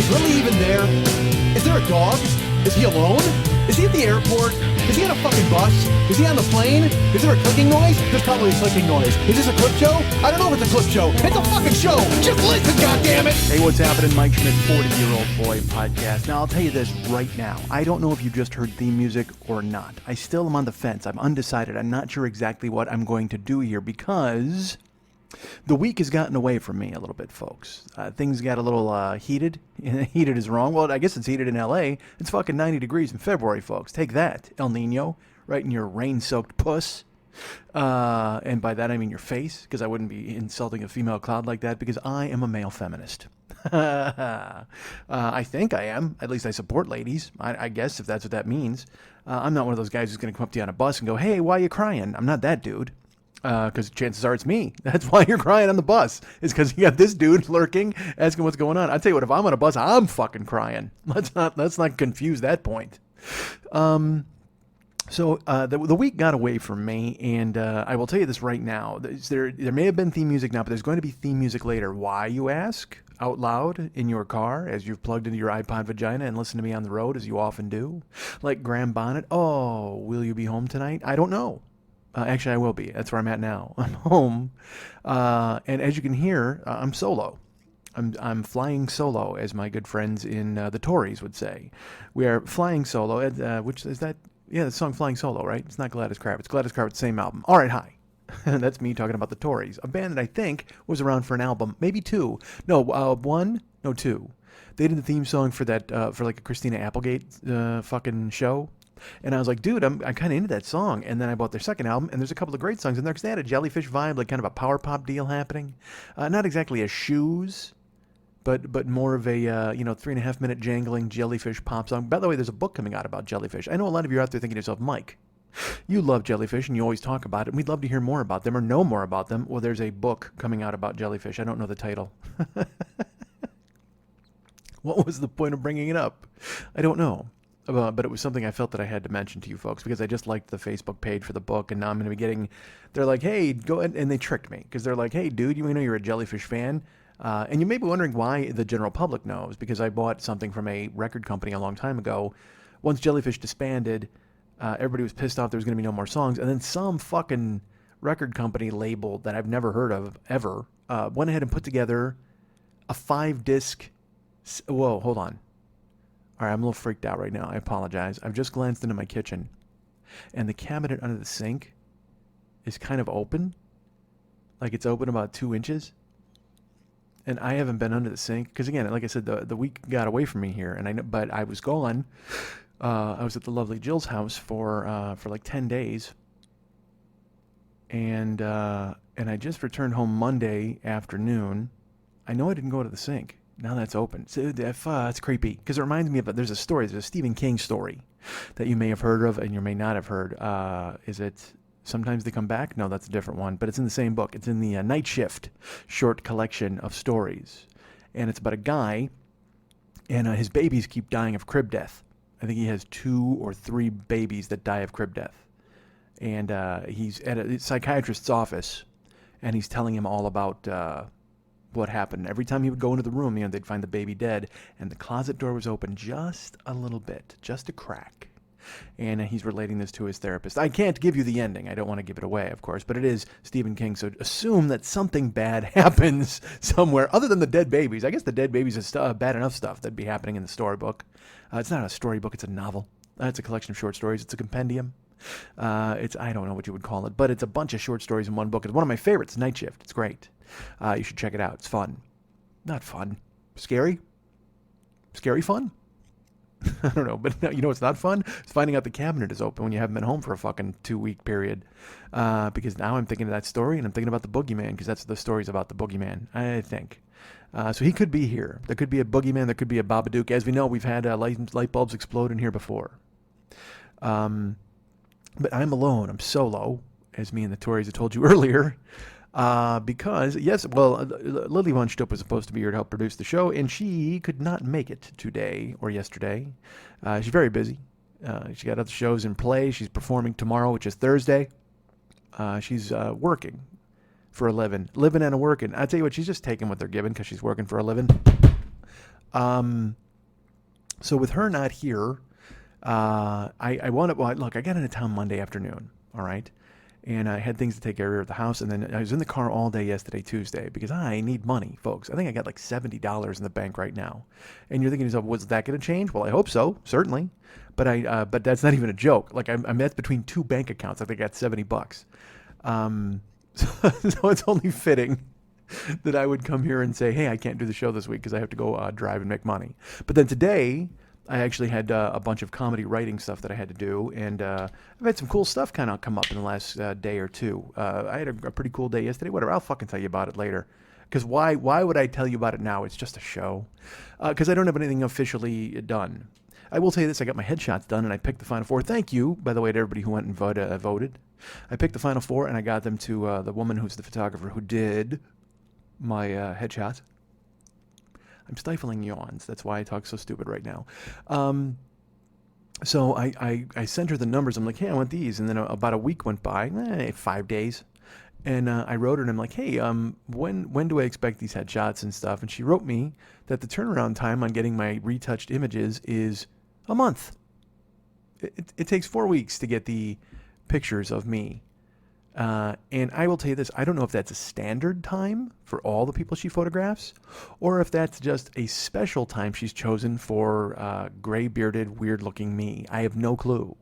Is Lily even there? Is there a dog? Is he alone? Is he at the airport? Is he on a fucking bus? Is he on the plane? Is there a clicking noise? There's probably a clicking noise. Is this a clip show? I don't know if it's a clip show. It's a fucking show. Just listen, goddammit! Hey, what's happening? Mike Schmidt, 40-Year-Old Boy Podcast. Now, I'll tell you this right now. I don't know if you just heard theme music or not. I still am on the fence. I'm undecided. I'm not sure exactly what I'm going to do here because the week has gotten away from me a little bit, folks. Things got a little heated. Heated is wrong. Well, I guess it's heated in L.A. It's fucking 90 degrees in February, folks. Take that, El Nino, right in your rain-soaked puss. And by that I mean your face, because I wouldn't be insulting a female cloud like that, because I am a male feminist. I think I am. At least I support ladies, I guess, if that's what that means. I'm not one of those guys who's going to come up to you on a bus and go, hey, why are you crying? I'm not that dude. Because chances are it's me. That's why you're crying on the bus. It's because you got this dude lurking, asking what's going on. I tell you what, if I'm on a bus, I'm fucking crying. Let's not confuse that point. So the week got away from me, and I will tell you this right now. There may have been theme music now, but there's going to be theme music later. Why, you ask? Out loud in your car as you've plugged into your iPod vagina and listen to me on the road, as you often do. Like Graham Bonnet. Oh, will you be home tonight? I don't know. Actually, I will be. That's where I'm at now. I'm home, and as you can hear, I'm solo. I'm flying solo, as my good friends in the Tories would say. We are flying solo. Which is that? Yeah, the song "Flying Solo," right? It's not Gladys Kravitz. Gladys Kravitz, same album. All right, hi. That's me talking about the Tories, a band that I think was around for an album, maybe two. No, one. No, two. They did the theme song for that for like a Christina Applegate fucking show. And I was like, dude, I'm kind of into that song. And then I bought their second album, and there's a couple of great songs in there because they had a Jellyfish vibe, like kind of a power pop deal happening. Not exactly a Shoes, but more of a 3.5 minute jangling Jellyfish pop song. By the way, there's a book coming out about Jellyfish. I know a lot of you are out there thinking to yourself, Mike, you love Jellyfish and you always talk about it, and we'd love to hear more about them or know more about them. Well, there's a book coming out about Jellyfish. I don't know the title. What was the point of bringing it up? I don't know. But it was something I felt that I had to mention to you folks because I just liked the Facebook page for the book, and now I'm going to be getting, they're like, hey, go ahead, and they tricked me because they're like, hey, dude, you know you're a Jellyfish fan, and you may be wondering why the general public knows, because I bought something from a record company a long time ago. Once Jellyfish disbanded, everybody was pissed off there was going to be no more songs, and then some fucking record company label that I've never heard of ever went ahead and put together a 5-disc, whoa, hold on. All right, I'm a little freaked out right now. I apologize. I've just glanced into my kitchen, and the cabinet under the sink is kind of open. Like it's open about 2 inches. And I haven't been under the sink because, again, like I said, the week got away from me here, but I was gone. I was at the lovely Jill's house for like 10 days, and I just returned home Monday afternoon. I know I didn't go to the sink. Now that's open. So it's creepy because it reminds me of there's a Stephen King story that you may have heard of and you may not have heard. Is it Sometimes They Come Back? No, that's a different one, but it's in the same book. It's in the Night Shift short collection of stories, and it's about a guy and his babies keep dying of crib death. I think he has 2 or 3 babies that die of crib death, and he's at a psychiatrist's office, and he's telling him all about what happened. Every time he would go into the room, they'd find the baby dead, and the closet door was open just a little bit, just a crack. And he's relating this to his therapist. I can't give you the ending. I don't want to give it away, of course, but it is Stephen King, so assume that something bad happens somewhere other than the dead babies. I guess the dead babies is bad enough stuff that'd be happening in the storybook. It's not a storybook, it's a novel. It's a collection of short stories. It's a compendium. I don't know what you would call it, but it's a bunch of short stories in one book. It's one of my favorites, Night Shift. It's great. You should check it out. It's fun. Not fun. Scary? Scary fun? I don't know, but you know what's not fun? It's finding out the cabinet is open when you haven't been home for a fucking 2-week period. Because now I'm thinking of that story, and I'm thinking about the boogeyman, because that's the story's about the boogeyman, I think. So he could be here. There could be a boogeyman. There could be a Babadook. As we know, we've had light bulbs explode in here before. But I'm alone. I'm solo, as me and the Tories had told you earlier. Because, yes, well, Lily Von Stupp was supposed to be here to help produce the show, and she could not make it today or yesterday. She's very busy. She got other shows in play. She's performing tomorrow, which is Thursday. She's working for a living and a working. I tell you what, she's just taking what they're giving because she's working for a living. So with her not here, I wound up, well, look, I got into town Monday afternoon, all right? And I had things to take care of at the house, and then I was in the car all day yesterday, Tuesday, because I need money, folks. I think I got like $70 in the bank right now. And you're thinking to yourself, was that going to change? Well, I hope so, certainly. But that's not even a joke. Like I'm that's between two bank accounts. I think I got $70. So it's only fitting that I would come here and say, hey, I can't do the show this week because I have to go drive and make money. But then today, I actually had a bunch of comedy writing stuff that I had to do, and I've had some cool stuff kind of come up in the last day or two. I had a pretty cool day yesterday. Whatever, I'll fucking tell you about it later. Because why would I tell you about it now? It's just a show. Because I don't have anything officially done. I will tell you this, I got my headshots done, and I picked the final four. Thank you, by the way, to everybody who went and voted. I picked the final four, and I got them to the woman who's the photographer who did my headshots. I'm stifling yawns. That's why I talk so stupid right now. So I sent her the numbers. I'm like, hey, I want these. And then about a week went by, 5 days. And I wrote her and I'm like, hey, when do I expect these headshots and stuff? And she wrote me that the turnaround time on getting my retouched images is a month. It takes 4 weeks to get the pictures of me. And I will tell you this, I don't know if that's a standard time for all the people she photographs, or if that's just a special time she's chosen for gray-bearded, weird-looking me. I have no clue.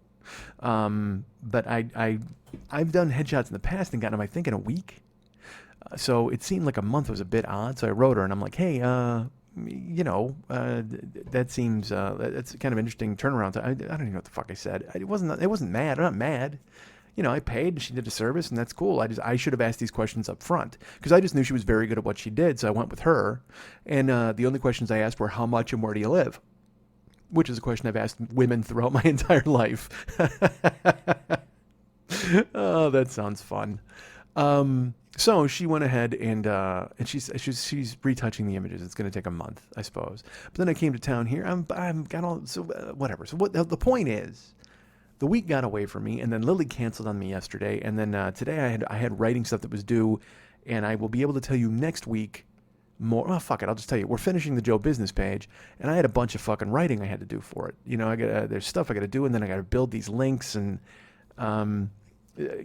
But I've done headshots in the past and gotten them, I think, in a week. So it seemed like a month was a bit odd. So I wrote her and I'm like, hey, that seems that's kind of interesting turnaround. I don't even know what the fuck I said. It wasn't mad. I'm not mad. I paid and she did a service and that's cool. I should have asked these questions up front because I just knew she was very good at what she did. So I went with her. And the only questions I asked were how much and where do you live? Which is a question I've asked women throughout my entire life. Oh, that sounds fun. So she went ahead and she's retouching the images. It's going to take a month, I suppose. But then I came to town here. I'm got all so whatever. So what the point is, the week got away from me, and then Lily canceled on me yesterday, and then today I had writing stuff that was due, and I will be able to tell you next week more. Oh, fuck it, I'll just tell you. We're finishing the Joe Business page, and I had a bunch of fucking writing I had to do for it. There's stuff I got to do, and then I got to build these links, and I'm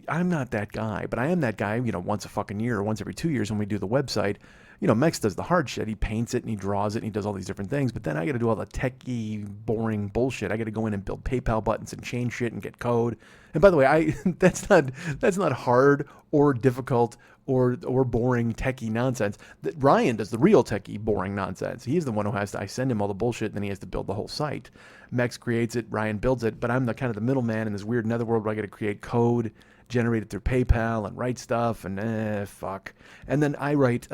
not that guy, but I am that guy, once a fucking year or once every 2 years when we do the website. Mex does the hard shit. He paints it and he draws it and he does all these different things. But then I got to do all the techie, boring bullshit. I got to go in and build PayPal buttons and change shit and get code. And by the way, that's not hard or difficult or boring techie nonsense. Ryan does the real techie, boring nonsense. He's the one who I send him all the bullshit and then he has to build the whole site. Mex creates it, Ryan builds it, but I'm the kind of the middleman in this weird netherworld where I got to create code, generate it through PayPal and write stuff and fuck. And then I write.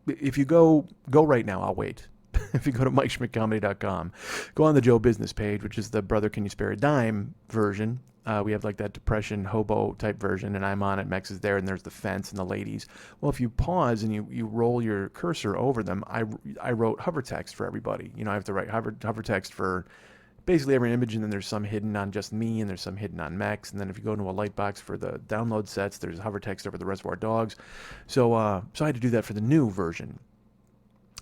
If you go right now, I'll wait. If you go to MikeSchmidtComedy.com, go on the Joe Business page, which is the Brother Can You Spare a Dime version. We have like that depression hobo type version, and I'm on it. Mex is there, and there's the fence and the ladies. Well, if you pause and you roll your cursor over them, I wrote hover text for everybody. I have to write hover text for basically every image, and then there's some hidden on just me, and there's some hidden on Mex, and then if you go into a Lightbox for the download sets, there's hover text over the Reservoir Dogs. So I had to do that for the new version,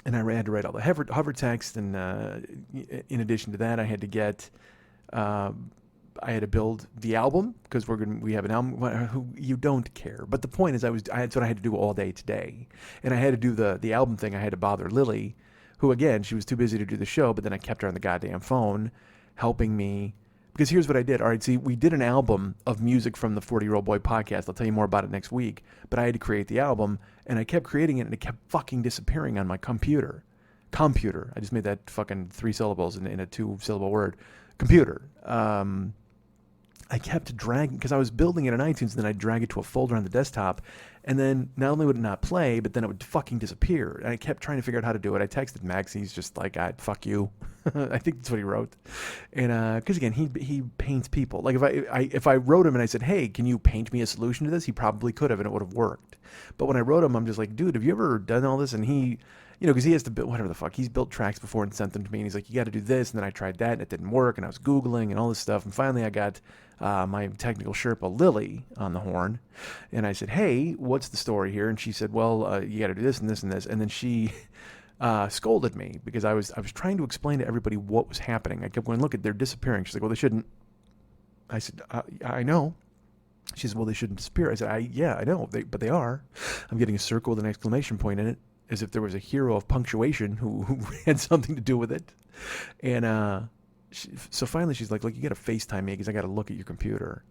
and I had to write all the hover text, and in addition to that, I had to get, I had to build the album because we have an album. You don't care, but the point is, that's what I had to do all day today, and I had to do the album thing. I had to bother Lily, who again, she was too busy to do the show, but then I kept her on the goddamn phone, helping me. Because here's what I did. All right, see, we did an album of music from the 40-Year-Old Boy podcast. I'll tell you more about it next week. But I had to create the album, and I kept creating it, and it kept fucking disappearing on my computer. Computer. I just made that fucking 3 syllables in a 2-syllable word. Computer. I kept dragging, because I was building it in iTunes, and then I'd drag it to a folder on the desktop, and then not only would it not play, but then it would fucking disappear. And I kept trying to figure out how to do it. I texted Max, he's just like, fuck you. I think that's what he wrote. And because again, he paints people. Like if I wrote him and I said, hey, can you paint me a solution to this? He probably could have, and it would have worked. But when I wrote him, I'm just like, dude, have you ever done all this? And he, because he has to build whatever the fuck. He's built tracks before and sent them to me. And he's like, you got to do this. And then I tried that and it didn't work. And I was Googling and all this stuff. And finally I got my technical Sherpa Lily on the horn. And I said, hey, what's the story here? And she said, well, you got to do this and this and this. And then she scolded me because I was trying to explain to everybody what was happening. I kept going, look, they're disappearing. She's like, well, they shouldn't. I said, I know. She said, well, they shouldn't disappear. I said, yeah, I know, but they are. I'm getting a circle with an exclamation point in it, as if there was a hero of punctuation who had something to do with it. And so finally she's like, look, you got to FaceTime me because I got to look at your computer.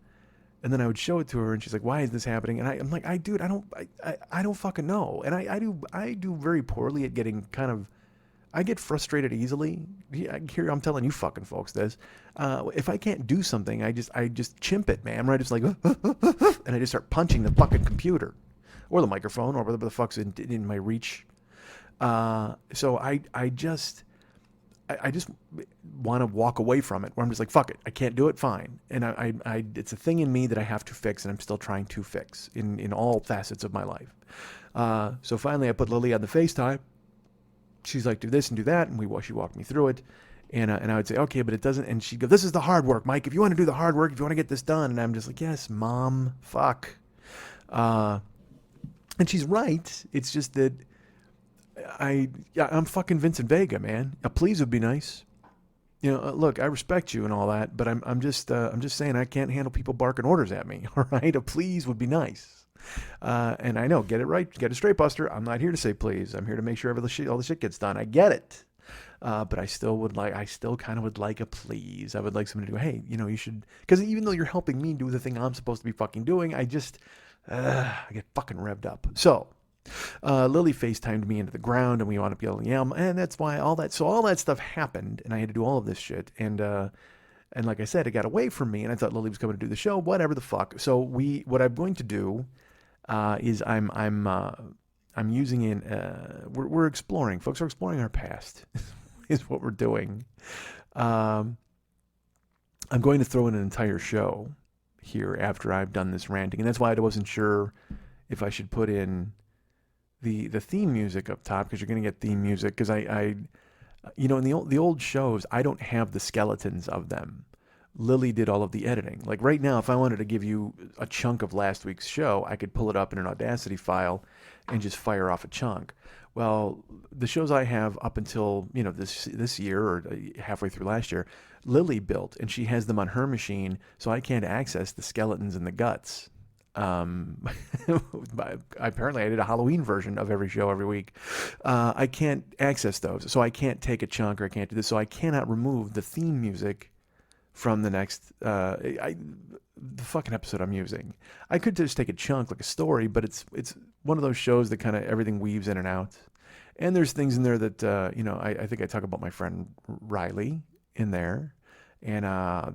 And then I would show it to her, and she's like, why is this happening? And I'm like, I don't fucking know. And I do very poorly at getting I get frustrated easily. Here, I'm telling you fucking folks this. If I can't do something, I just chimp it, man. I just like, and I just start punching the fucking computer or the microphone or whatever the fuck's in my reach. So I just want to walk away from it, where I'm just like, fuck it, I can't do it, fine. And I it's a thing in me that I have to fix, and I'm still trying to fix in all facets of my life. So finally I put Lily on the FaceTime. She's like, do this and do that, and she walked me through it. And I would say, okay, but it doesn't, and she'd go, this is the hard work, Mike. If you want to do the hard work, if you want to get this done. And I'm just like, yes, Mom, fuck. And she's right. It's just that I'm fucking Vincent Vega, man. A please would be nice. Look, I respect you and all that, but I'm just saying I can't handle people barking orders at me. All right, a please would be nice. And I know, get it right, get it straight, Buster. I'm not here to say please. I'm here to make sure all the shit gets done. I get it. But I still kind of would like a please. I would like someone to go, hey, you should, because even though you're helping me do the thing I'm supposed to be fucking doing, I get fucking revved up. So, Lily FaceTimed me into the ground, and we wound up yelling, yeah, and that's why all that stuff happened, and I had to do all of this shit, and like I said, it got away from me, and I thought Lily was coming to do the show, whatever the fuck. So what I'm going to do, is I'm using we're exploring, folks are exploring our past, is what we're doing. I'm going to throw in an entire show here after I've done this ranting, and that's why I wasn't sure if I should put in the theme music up top, because you're going to get theme music, because in the old shows, I don't have the skeletons of them. Lily did all of the editing. Like right now, if I wanted to give you a chunk of last week's show, I could pull it up in an Audacity file and just fire off a chunk. Well, the shows I have up until, this year or halfway through last year, Lily built, and she has them on her machine, so I can't access the skeletons and the guts. Apparently I did a Halloween version of every show every week. I can't access those, so I can't take a chunk, or I can't do this, so I cannot remove the theme music from the next the fucking episode I'm using. I could just take a chunk like a story, but it's one of those shows that kind of everything weaves in and out. And there's things in there that I think I talk about my friend Riley in there. And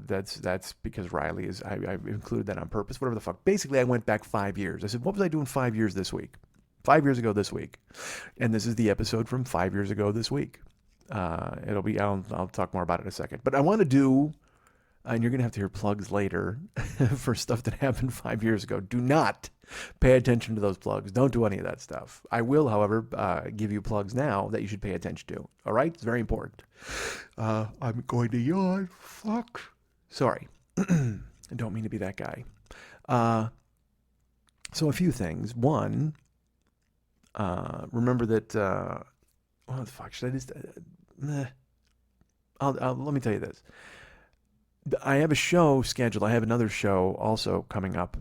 that's because Riley is, I included that on purpose, whatever the fuck. Basically, I went back 5 years. I said, what was I doing 5 years this week? 5 years ago this week. And this is the episode from 5 years ago this week. I'll talk more about it in a second. But I want to do, and you're going to have to hear plugs later for stuff that happened 5 years ago. Do not pay attention to those plugs. Don't do any of that stuff. I will, however, give you plugs now that you should pay attention to. All right? It's very important. I'm going to yawn. Fuck. Sorry. I don't mean to be that guy. So a few things. One, remember that, what the fuck should I just, let me tell you this. I have a show scheduled. I have another show also coming up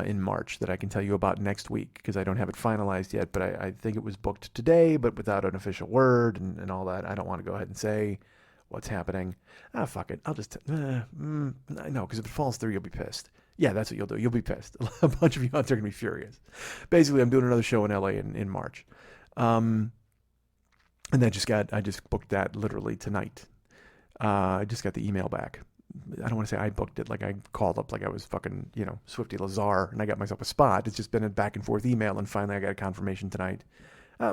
in March that I can tell you about next week, because I don't have it finalized yet, but I think it was booked today, but without an official word and all that. I don't want to go ahead and say what's happening. Fuck it. I'll just, no, because if it falls through, you'll be pissed. Yeah, that's what you'll do. You'll be pissed. A bunch of you out there are going to be furious. Basically, I'm doing another show in LA in March. And I just booked that literally tonight. I just got the email back. I don't want to say I booked it, like I called up like I was fucking, Swifty Lazar, and I got myself a spot. It's just been a back and forth email, and finally I got a confirmation tonight.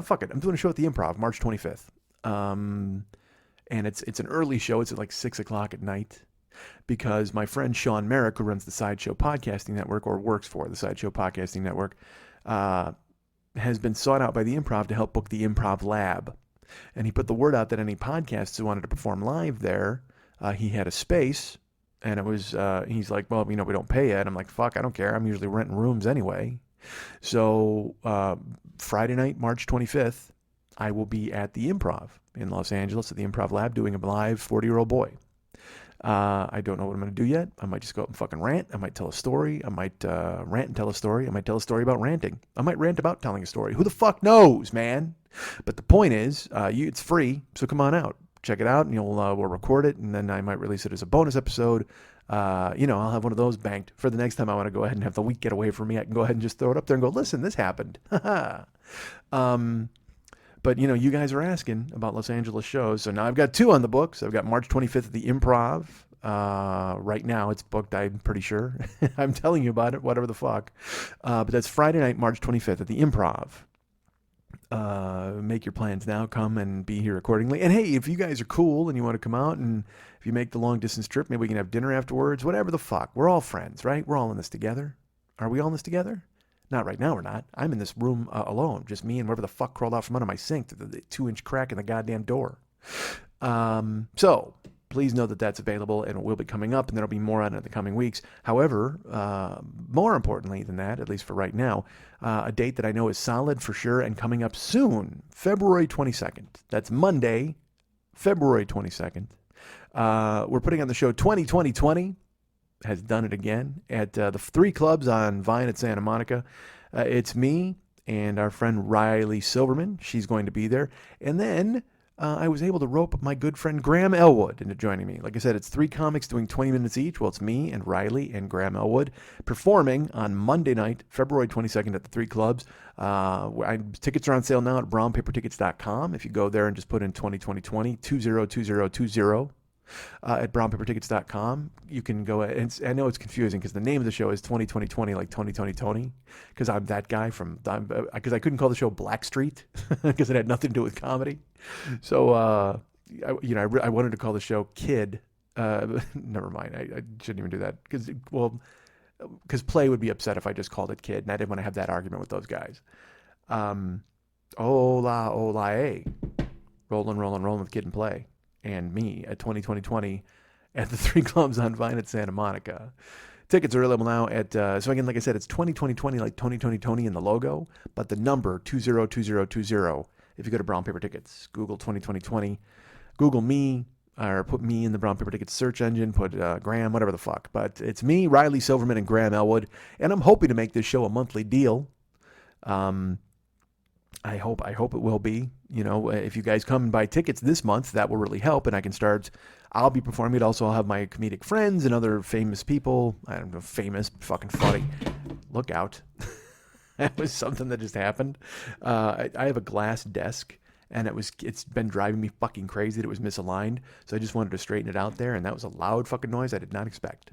Fuck it. I'm doing a show at the Improv, March 25th. And it's an early show. It's at like 6 o'clock at night, because my friend Sean Merrick, who runs the Sideshow Podcasting Network, or works for the Sideshow Podcasting Network, has been sought out by the Improv to help book the Improv Lab. And he put the word out that any podcasts who wanted to perform live there, he had a space, and it was, he's like, well, we don't pay it. I'm like, fuck, I don't care. I'm usually renting rooms anyway. So, Friday night, March 25th, I will be at the Improv in Los Angeles at the Improv Lab doing a live 40-year-old boy. I don't know what I'm going to do yet. I might just go up and fucking rant. I might tell a story. I might rant and tell a story. I might tell a story about ranting. I might rant about telling a story. Who the fuck knows, man? But the point is, it's free, so come on out. Check it out, and we'll record it, and then I might release it as a bonus episode. I'll have one of those banked for the next time I want to go ahead and have the week get away from me. I can go ahead and just throw it up there and go, listen, this happened. But, you guys are asking about Los Angeles shows. So now I've got 2 on the books. I've got March 25th at the Improv. Right now it's booked, I'm pretty sure. I'm telling you about it, whatever the fuck. But that's Friday night, March 25th at the Improv. Make your plans now. Come and be here accordingly. And hey, if you guys are cool and you want to come out, and if you make the long distance trip, maybe we can have dinner afterwards, whatever the fuck. We're all friends, right? We're all in this together. Are we all in this together? Not right now, we're not. I'm in this room alone, just me and whatever the fuck crawled out from under my sink through the 2-inch crack in the goddamn door. So please know that that's available, and it will be coming up, and there'll be more on it in the coming weeks. However, more importantly than that, at least for right now, a date that I know is solid for sure and coming up soon, February 22nd. That's Monday, February 22nd. We're putting on the show 2020. Has done it again at the 3 clubs on Vine at Santa Monica. It's me and our friend Riley Silverman. She's going to be there. And then I was able to rope my good friend Graham Elwood into joining me. Like I said, it's 3 comics doing 20 minutes each. Well, it's me and Riley and Graham Elwood performing on Monday night, February 22nd at the 3 clubs. Tickets are on sale now at brownpapertickets.com. If you go there and just put in 2020, 202020, at brownpapertickets.com, you can go, and I know it's confusing because the name of the show is 2020, like Tony, because I'm that guy because I couldn't call the show Blackstreet because it had nothing to do with comedy. So, I wanted to call the show Kid. Never mind. I shouldn't even do that because Play would be upset if I just called it Kid, and I didn't want to have that argument with those guys. Hola, rolling with Kid and Play. And me at 2020 at the 3 clubs on Vine at Santa Monica. Tickets are available now at, so again, like I said, it's 2020, like Tony in the logo, but the number 202020. If you go to Brown Paper Tickets, Google 2020, Google me, or put me in the Brown Paper Tickets search engine, put Graham, whatever the fuck. But it's me, Riley Silverman, and Graham Elwood, and I'm hoping to make this show a monthly deal. I hope it will be. If you guys come and buy tickets this month, that will really help, and I'll be performing it. Also, I'll have my comedic friends and other famous people. I don't know, famous, fucking funny. Look out. That was something that just happened. I have a glass desk, and it's been driving me fucking crazy that it was misaligned, so I just wanted to straighten it out there, and that was a loud fucking noise I did not expect.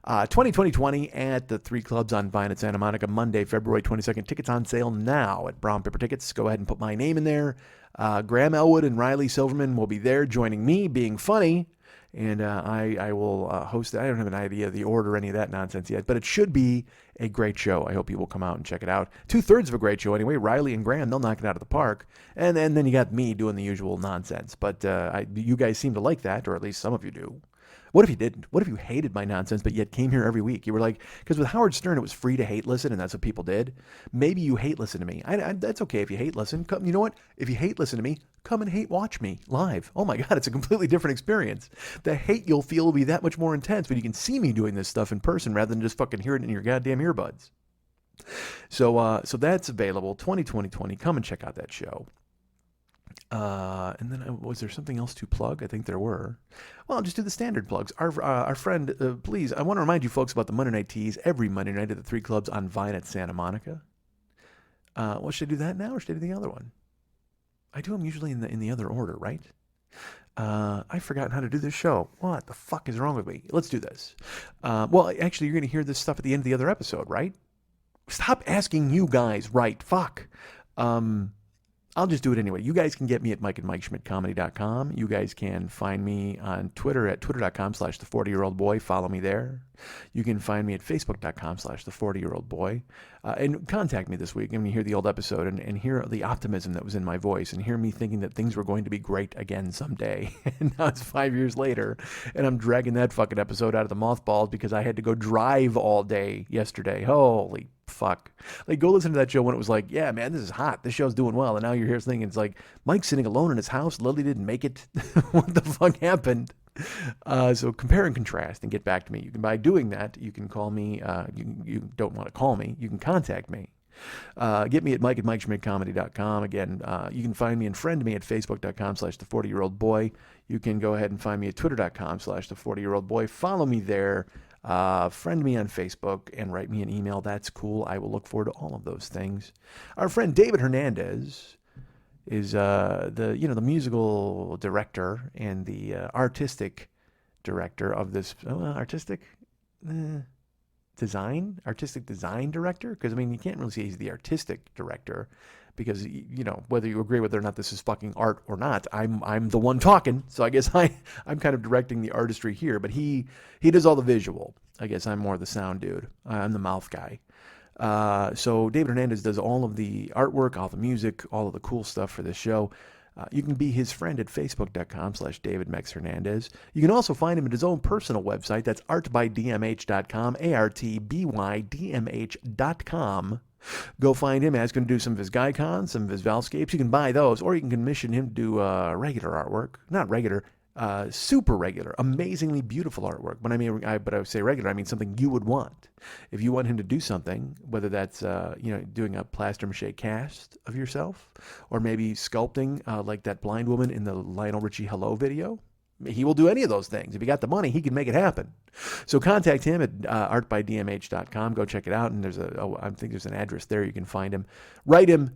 2020 at the 3 clubs on Vine at Santa Monica, Monday, February 22nd. Tickets on sale now at Brown Paper Tickets. Go ahead and put my name in there. Graham Elwood and Riley Silverman will be there joining me, being funny, and I will host it. I don't have an idea of the order or any of that nonsense yet, but it should be a great show. I hope you will come out and check it out. 2/3 of a great show anyway. Riley and Graham, they'll knock it out of the park. And then you got me doing the usual nonsense. But you guys seem to like that, or at least some of you do. What if you didn't? What if you hated my nonsense, but yet came here every week? You were like, because with Howard Stern, it was free to hate listen, and that's what people did. Maybe you hate listen to me. That's okay if you hate listen. You know what? If you hate listen to me, come and hate watch me live. Oh my God, it's a completely different experience. The hate you'll feel will be that much more intense, but you can see me doing this stuff in person rather than just fucking hear it in your goddamn earbuds. So that's available. 2020. Come and check out that show. And then was there something else to plug? I think there were. Well, I'll just do the standard plugs. Our friend, please, I want to remind you folks about the Monday Night Teas every Monday night at the 3 clubs on Vine at Santa Monica. Well, should I do that now or should I do the other one? I do them usually in the other order, right? I've forgotten how to do this show. What the fuck is wrong with me? Let's do this. Well, actually, you're going to hear this stuff at the end of the other episode, right? Stop asking you guys, right? Fuck. I'll just do it anyway. You guys can get me at MikeandMikeSchmidtComedy.com. You guys can find me on Twitter at twitter.com/the40yearoldboy. Follow me there. You can find me at Facebook.com/the40yearoldboy. And contact me this week and hear the old episode and hear the optimism that was in my voice and hear me thinking that things were going to be great again someday. And now it's 5 years later and I'm dragging that fucking episode out of the mothballs because I had to go drive all day yesterday. Holy fuck. Like, go listen to that show when it was like, yeah, man, this is hot. This show's doing well. And now you're here thinking, it's like, Mike's sitting alone in his house. Lily didn't make it. What the fuck happened? So compare and contrast and get back to me. You can, by doing that, you can call me. You don't want to call me. You can contact me. Get me at mike@MikeSchmidtComedy.com. Again, you can find me and friend me at Facebook.com/the40yearoldboy. You can go ahead and find me at Twitter.com/the40yearoldboy. Follow me there. Friend me on Facebook and write me an email. That's cool. I will look forward to all of those things. Our friend David Hernandez is the musical director and the artistic director of this artistic design director, because I mean you can't really say he's the artistic director, because whether you agree whether or not this is fucking art or not, I'm the one talking, so I guess I'm kind of directing the artistry here, but he does all the visual. I guess I'm more the sound dude. I'm the mouth guy. So David Hernandez does all of the artwork, all the music, all of the cool stuff for this show. You can be his friend at Facebook.com/DavidMexHernandez. You can also find him at his own personal website. That's artbydmh.com, ARTBYDMH.com. Go find him. He's going to do some of his Gaikons, some of his Valscapes. You can buy those, or you can commission him to do regular artwork. Not regular, super regular, amazingly beautiful artwork. But I would say regular, I mean something you would want. If you want him to do something, whether that's doing a plaster mache cast of yourself, or maybe sculpting like that blind woman in the Lionel Richie Hello video, he will do any of those things. If he got the money, he can make it happen. So contact him at artbydmh.com. Go check it out, and I think there's an address there you can find him. Write him,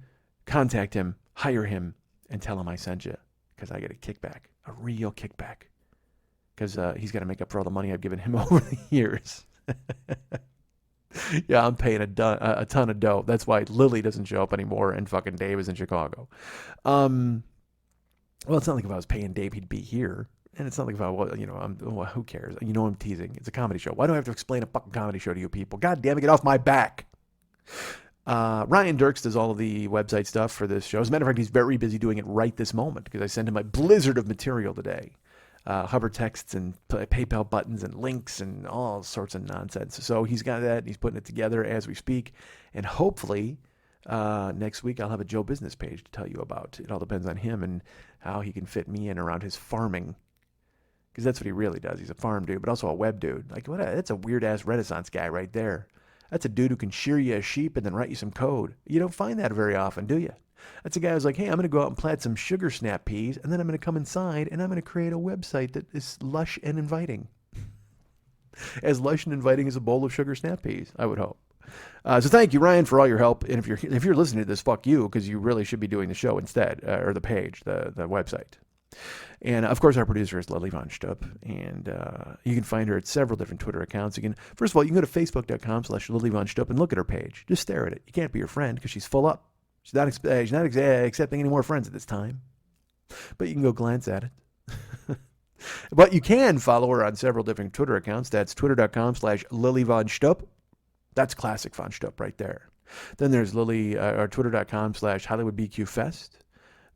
contact him, hire him, and tell him I sent you, because I get a kickback. A real kickback, because he's got to make up for all the money I've given him over the years. Yeah, I'm paying a ton of dough. That's why Lily doesn't show up anymore, and fucking Dave is in Chicago. Well, it's not like if I was paying Dave, he'd be here, and it's not like if I was, who cares? I'm teasing. It's a comedy show. Why do I have to explain a fucking comedy show to you people? God damn it, get off my back. Ryan Dirks does all of the website stuff for this show. As a matter of fact, he's very busy doing it right this moment, because I sent him a blizzard of material today. Hover texts and PayPal buttons and links and all sorts of nonsense. So he's got that. He's putting it together as we speak. And hopefully next week I'll have a Joe Business page to tell you about. It all depends on him and how he can fit me in around his farming. Because that's what he really does. He's a farm dude, but also a web dude. Like, that's a weird-ass Renaissance guy right there. That's a dude who can shear you a sheep and then write you some code. You don't find that very often, do you? That's a guy who's like, hey, I'm going to go out and plant some sugar snap peas, and then I'm going to come inside, and I'm going to create a website that is lush and inviting. As lush and inviting as a bowl of sugar snap peas, I would hope. So thank you, Ryan, for all your help. And if you're listening to this, fuck you, because you really should be doing the show instead, or the page, the website. And of course, our producer is Lily Von Stupp, and you can find her at several different Twitter accounts. First of all, you can go to Facebook.com/Lily Von Stupp and look at her page. Just stare at it. You can't be her friend because she's full up. She's not accepting any more friends at this time. But you can go glance at it. But you can follow her on several different Twitter accounts. That's Twitter.com/Lily Von Stupp. That's classic Von Stupp right there. Then there's Twitter.com/HollywoodBQFest.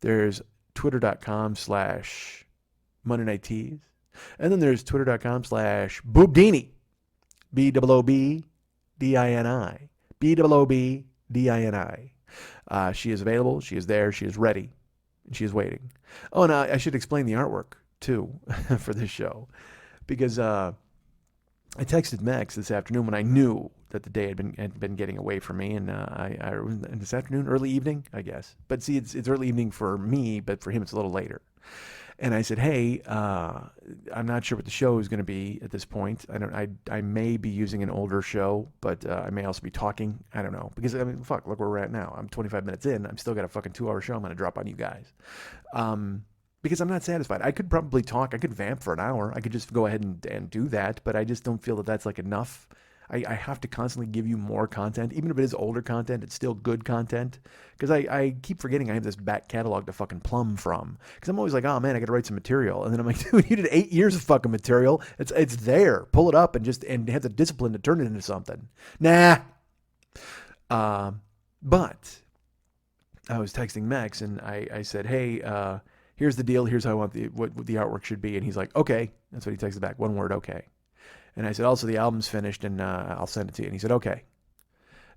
There's Twitter.com/Monday Night Teas. And then there's Twitter.com/Boobdini. BOOBDINI. BOOBDINI. She is available. She is there. She is ready. And she is waiting. Oh, and I should explain the artwork, too, for this show. Because I texted Max this afternoon when I knew that the day had been getting away from me. And and this afternoon, early evening, I guess. But see, it's early evening for me, but for him it's a little later. And I said, hey, I'm not sure what the show is going to be at this point. I may be using an older show, but I may also be talking. I don't know. Because, I mean, fuck, look where we're at now. I'm 25 minutes in. I'm still got a fucking 2-hour show I'm going to drop on you guys. Because I'm not satisfied. I could probably talk. I could vamp for an hour. I could just go ahead and do that, but I just don't feel that that's like enough. I have to constantly give you more content. Even if it is older content, it's still good content. Because I keep forgetting I have this back catalog to fucking plumb from. Because I'm always like, oh man, I got to write some material. And then I'm like, dude, you did 8 years of fucking material. It's there. Pull it up and have the discipline to turn it into something. Nah. But I was texting Max and I said, hey, here's the deal. Here's how I want what the artwork should be. And he's like, okay. That's what he texted back. One word, okay. And I said, also, the album's finished, and I'll send it to you. And he said, okay.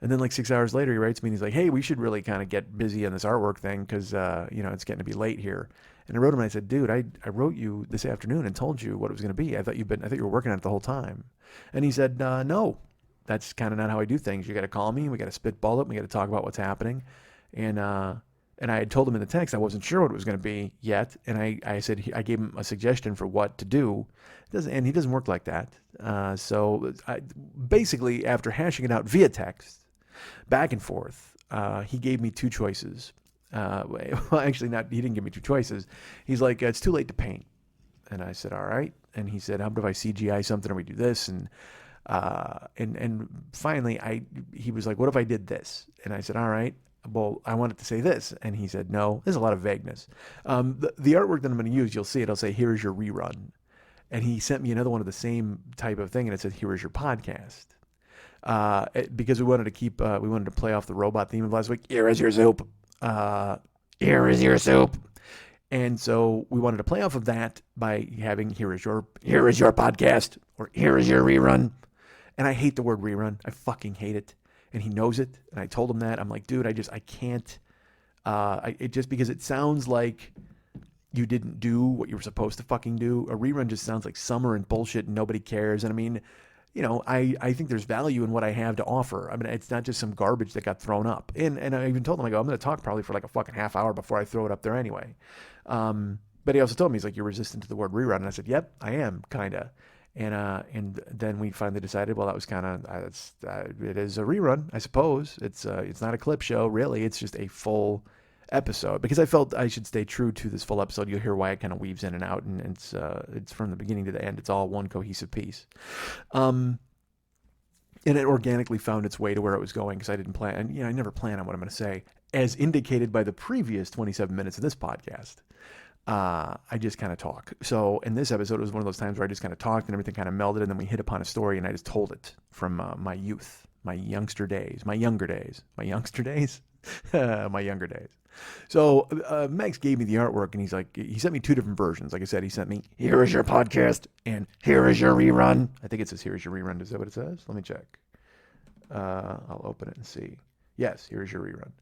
And then like 6 hours later, he writes me and he's like, hey, we should really kind of get busy on this artwork thing because, it's getting to be late here. And I wrote him and I said, dude, I wrote you this afternoon and told you what it was going to be. I thought you were working on it the whole time. And he said, no, that's kind of not how I do things. You got to call me. We got to spitball it. We got to talk about what's happening. And I had told him in the text I wasn't sure what it was going to be yet. And I said, I gave him a suggestion for what to do. And he doesn't work like that. So basically, after hashing it out via text, back and forth, he gave me two choices. Well, actually, not. He didn't give me two choices. He's like, it's too late to paint. And I said, all right. And he said, how about if I CGI something or we do this? And finally, he was like, what if I did this? And I said, all right. Well, I wanted to say this. And he said, no, there's a lot of vagueness. The artwork that I'm going to use, you'll see it. I'll say, here is your rerun. And he sent me another one of the same type of thing. And it said, here is your podcast. Because we wanted to play off the robot theme of last week. Here is your soup. Here is your soup. And so we wanted to play off of that by having here is your podcast, or here is your rerun. And I hate the word rerun. I fucking hate it. And he knows it. And I told him that. I'm like, dude, I can't. It just because it sounds like you didn't do what you were supposed to fucking do. A rerun just sounds like summer and bullshit and nobody cares. And I mean, I think there's value in what I have to offer. I mean, it's not just some garbage that got thrown up. And I even told him, I go, I'm going to talk probably for like a fucking half hour before I throw it up there anyway. But he also told me, he's like, you're resistant to the word rerun. And I said, yep, I am, kind of. And then we finally decided, well, that was kind of, it is a rerun, I suppose. It's not a clip show, really. It's just a full episode, because I felt I should stay true to this full episode. You'll hear why it kind of weaves in and out, and it's from the beginning to the end. It's all one cohesive piece. And it organically found its way to where it was going, because I didn't plan, and I never plan on what I'm going to say, as indicated by the previous 27 minutes of this podcast. I just kind of talk. So in this episode, it was one of those times where I just kind of talked and everything kind of melded, and then we hit upon a story and I just told it from my youth, my younger days. So Max gave me the artwork, and he sent me two different versions. Like I said, he sent me, here is your podcast, and here is your rerun. I think it says, here is your rerun. Is that what it says? Let me check. I'll open it and see. Yes, here is your rerun.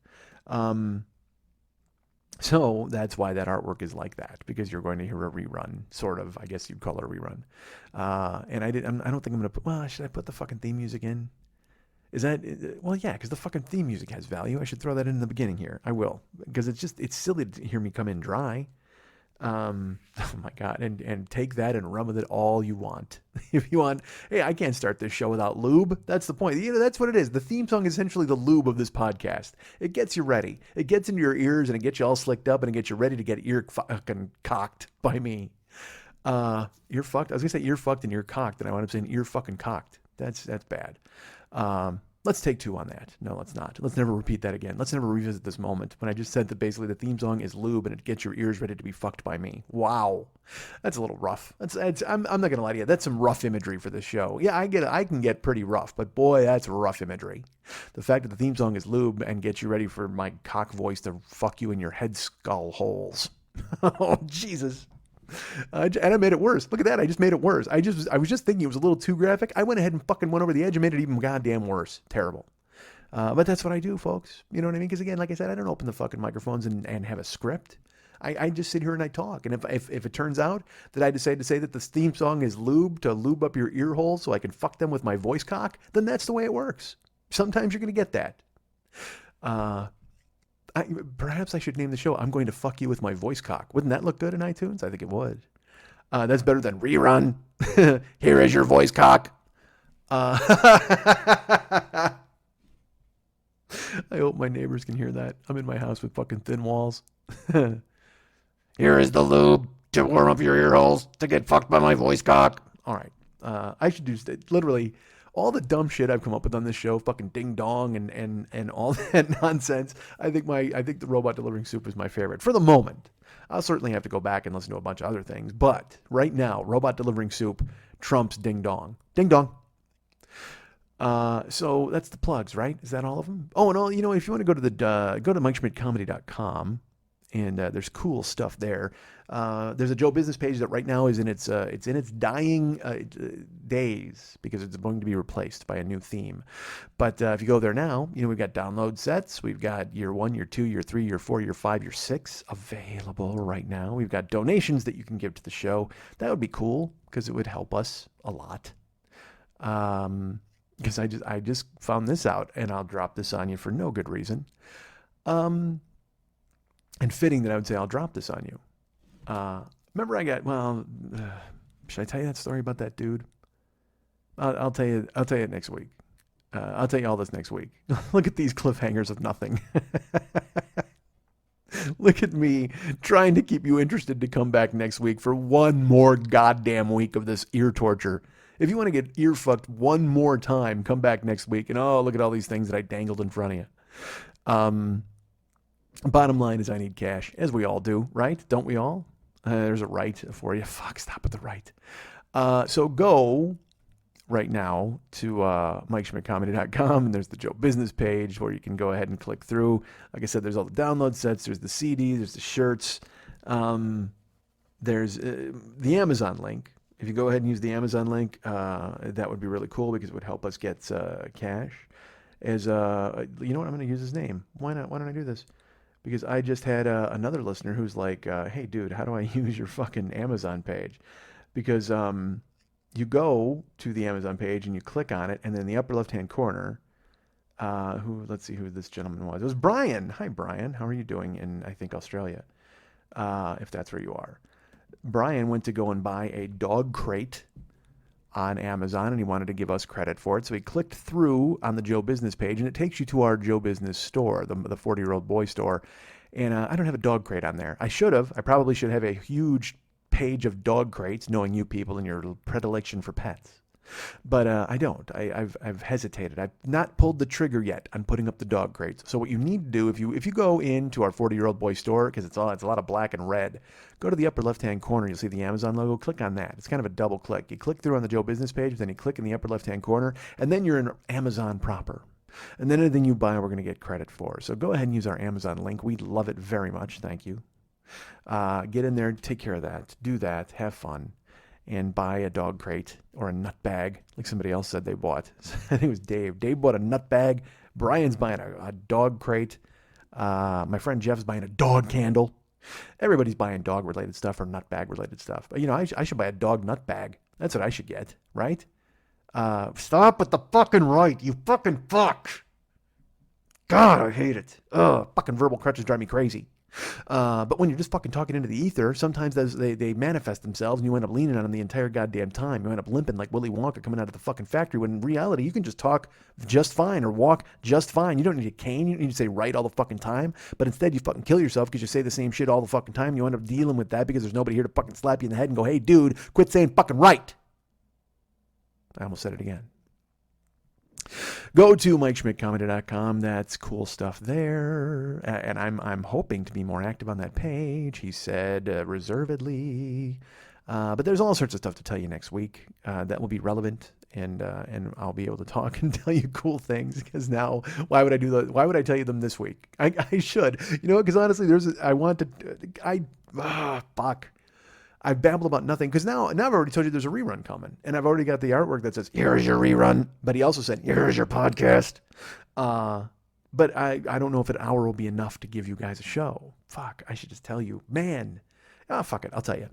So that's why that artwork is like that, because you're going to hear a rerun, sort of. I guess you'd call it a rerun. And I don't think I'm going to put, well, should I put the fucking theme music in? Is that, well, yeah, because the fucking theme music has value. I should throw that in the beginning here. I will, because it's silly to hear me come in dry. Oh my God. And take that and run with it all you want. If you want, hey, I can't start this show without lube. That's the point. That's what it is. The theme song is essentially the lube of this podcast. It gets you ready. It gets into your ears, and it gets you all slicked up, and it gets you ready to get ear fucking cocked by me. Ear fucked. I was gonna say ear fucked and ear cocked, and I wound up saying ear fucking cocked. That's bad. Let's take two on that. No, let's not. Let's never repeat that again. Let's never revisit this moment when I just said that basically the theme song is lube and it gets your ears ready to be fucked by me. Wow. That's a little rough. I'm not going to lie to you. That's some rough imagery for this show. Yeah, I get it. I can get pretty rough, but boy, that's rough imagery. The fact that the theme song is lube and gets you ready for my cock voice to fuck you in your head skull holes. Oh, Jesus. And I made it worse. Look at that. I just made it worse. I was just thinking it was a little too graphic. I went ahead and fucking went over the edge and made it even goddamn worse. Terrible. But that's what I do, folks. You know what I mean? Because again, like I said, I don't open the fucking microphones and have a script. I just sit here and I talk. And if it turns out that I decide to say that the theme song is lube to lube up your ear holes so I can fuck them with my voice cock, then that's the way it works. Sometimes you're going to get that. Perhaps I should name the show, I'm Going to Fuck You With My Voice Cock. Wouldn't that look good in iTunes? I think it would. That's better than rerun. Here is your voice cock. I hope my neighbors can hear that. I'm in my house with fucking thin walls. Here is the lube to warm up your ear holes to get fucked by my voice cock. All right. I should do literally all the dumb shit I've come up with on this show, fucking ding dong and all that nonsense. I think the Robot Delivering Soup is my favorite for the moment. I'll certainly have to go back and listen to a bunch of other things, but right now, Robot Delivering Soup trumps ding dong. Ding dong. So that's the plugs, right? Is that all of them? Oh, and all, if you want to go to MikeSchmidtComedy.com and there's cool stuff there. There's a Joe Business page that right now is in its dying days because it's going to be replaced by a new theme. But if you go there now, we've got download sets. We've got year 1, year 2, year 3, year 4, year 5, year 6 available right now. We've got donations that you can give to the show. That would be cool because it would help us a lot. Because I just found this out, and I'll drop this on you for no good reason. And fitting that I would say I'll drop this on you. Remember should I tell you that story about that dude? I'll tell you it next week. I'll tell you all this next week. Look at these cliffhangers of nothing. Look at me trying to keep you interested to come back next week for one more goddamn week of this ear torture. If you want to get ear fucked one more time, come back next week and look at all these things that I dangled in front of you. Bottom line is I need cash, as we all do, right? Don't we all? There's a right for you. Fuck, stop at the right. So go right now to MikeSchmidtComedy.com, and there's the Joe Business page where you can go ahead and click through. Like I said, there's all the download sets, there's the CD, there's the shirts, there's the Amazon link. If you go ahead and use the Amazon link, that would be really cool because it would help us get cash. As you know what, I'm going to use his name. Why not? Why don't I do this? Because I just had another listener who's like, hey, dude, how do I use your fucking Amazon page? Because you go to the Amazon page and you click on it, and then in the upper left-hand corner, let's see who this gentleman was. It was Brian. Hi, Brian. How are you doing in, I think, Australia, if that's where you are. Brian went to go and buy a dog crate on Amazon, and he wanted to give us credit for it. So he clicked through on the Joe Business page, and it takes you to our Joe Business store, the 40-year-old boy store. And I don't have a dog crate on there. I should have. I probably should have a huge page of dog crates, knowing you people and your predilection for pets. But I don't. I've hesitated. I've not pulled the trigger yet on putting up the dog crates. So what you need to do, if you go into our 40-year-old boy store, because it's a lot of black and red, go to the upper left-hand corner. You'll see the Amazon logo. Click on that. It's kind of a double click. You click through on the Joe Business page, then you click in the upper left-hand corner, and then you're in Amazon proper. And then anything you buy, we're going to get credit for. So go ahead and use our Amazon link. We'd love it very much. Thank you. Get in there, take care of that. Do that. Have fun. And buy a dog crate or a nut bag, like somebody else said they bought. I think it was Dave. Dave bought a nut bag. Brian's buying a dog crate. My friend Jeff's buying a dog candle. Everybody's buying dog-related stuff or nut bag-related stuff. But, I should buy a dog nut bag. That's what I should get, right? Stop at the fucking right, you fucking fuck. God, I hate it. Fucking verbal crutches drive me crazy. But when you're just fucking talking into the ether, sometimes they manifest themselves and you end up leaning on them the entire goddamn time. You end up limping like Willy Wonka coming out of the fucking factory, when in reality you can just talk just fine or walk just fine. You don't need a cane. You don't need to say right all the fucking time. But instead you fucking kill yourself because you say the same shit all the fucking time. You end up dealing with that because there's nobody here to fucking slap you in the head and go, hey dude, quit saying fucking right. I almost said it again. Go to MikeSchmidtComedy.com. That's cool stuff there. And I'm hoping to be more active on that page, he said reservedly. But there's all sorts of stuff to tell you next week that will be relevant, and I'll be able to talk and tell you cool things. Because now, why would I do that? Why would I tell you them this week? I should, because honestly, fuck. I've babbled about nothing because now I've already told you there's a rerun coming, and I've already got the artwork that says, here's your rerun. But he also said, here's your podcast. But I don't know if an hour will be enough to give you guys a show. Fuck, I should just tell you. Man. Fuck it, I'll tell you.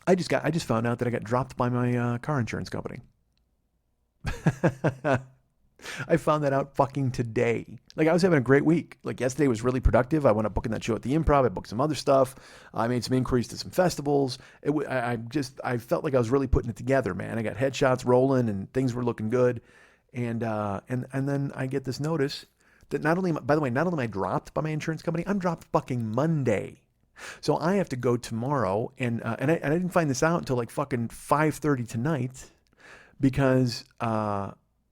I just found out that I got dropped by my car insurance company. I found that out fucking today. Like, I was having a great week. Like, yesterday was really productive. I went up booking that show at the Improv. I booked some other stuff. I made some inquiries to some festivals. I felt like I was really putting it together, man. I got headshots rolling and things were looking good. And then I get this notice that not only am I dropped by my insurance company, I'm dropped fucking Monday. So I have to go tomorrow, and I didn't find this out until like fucking 5:30 tonight because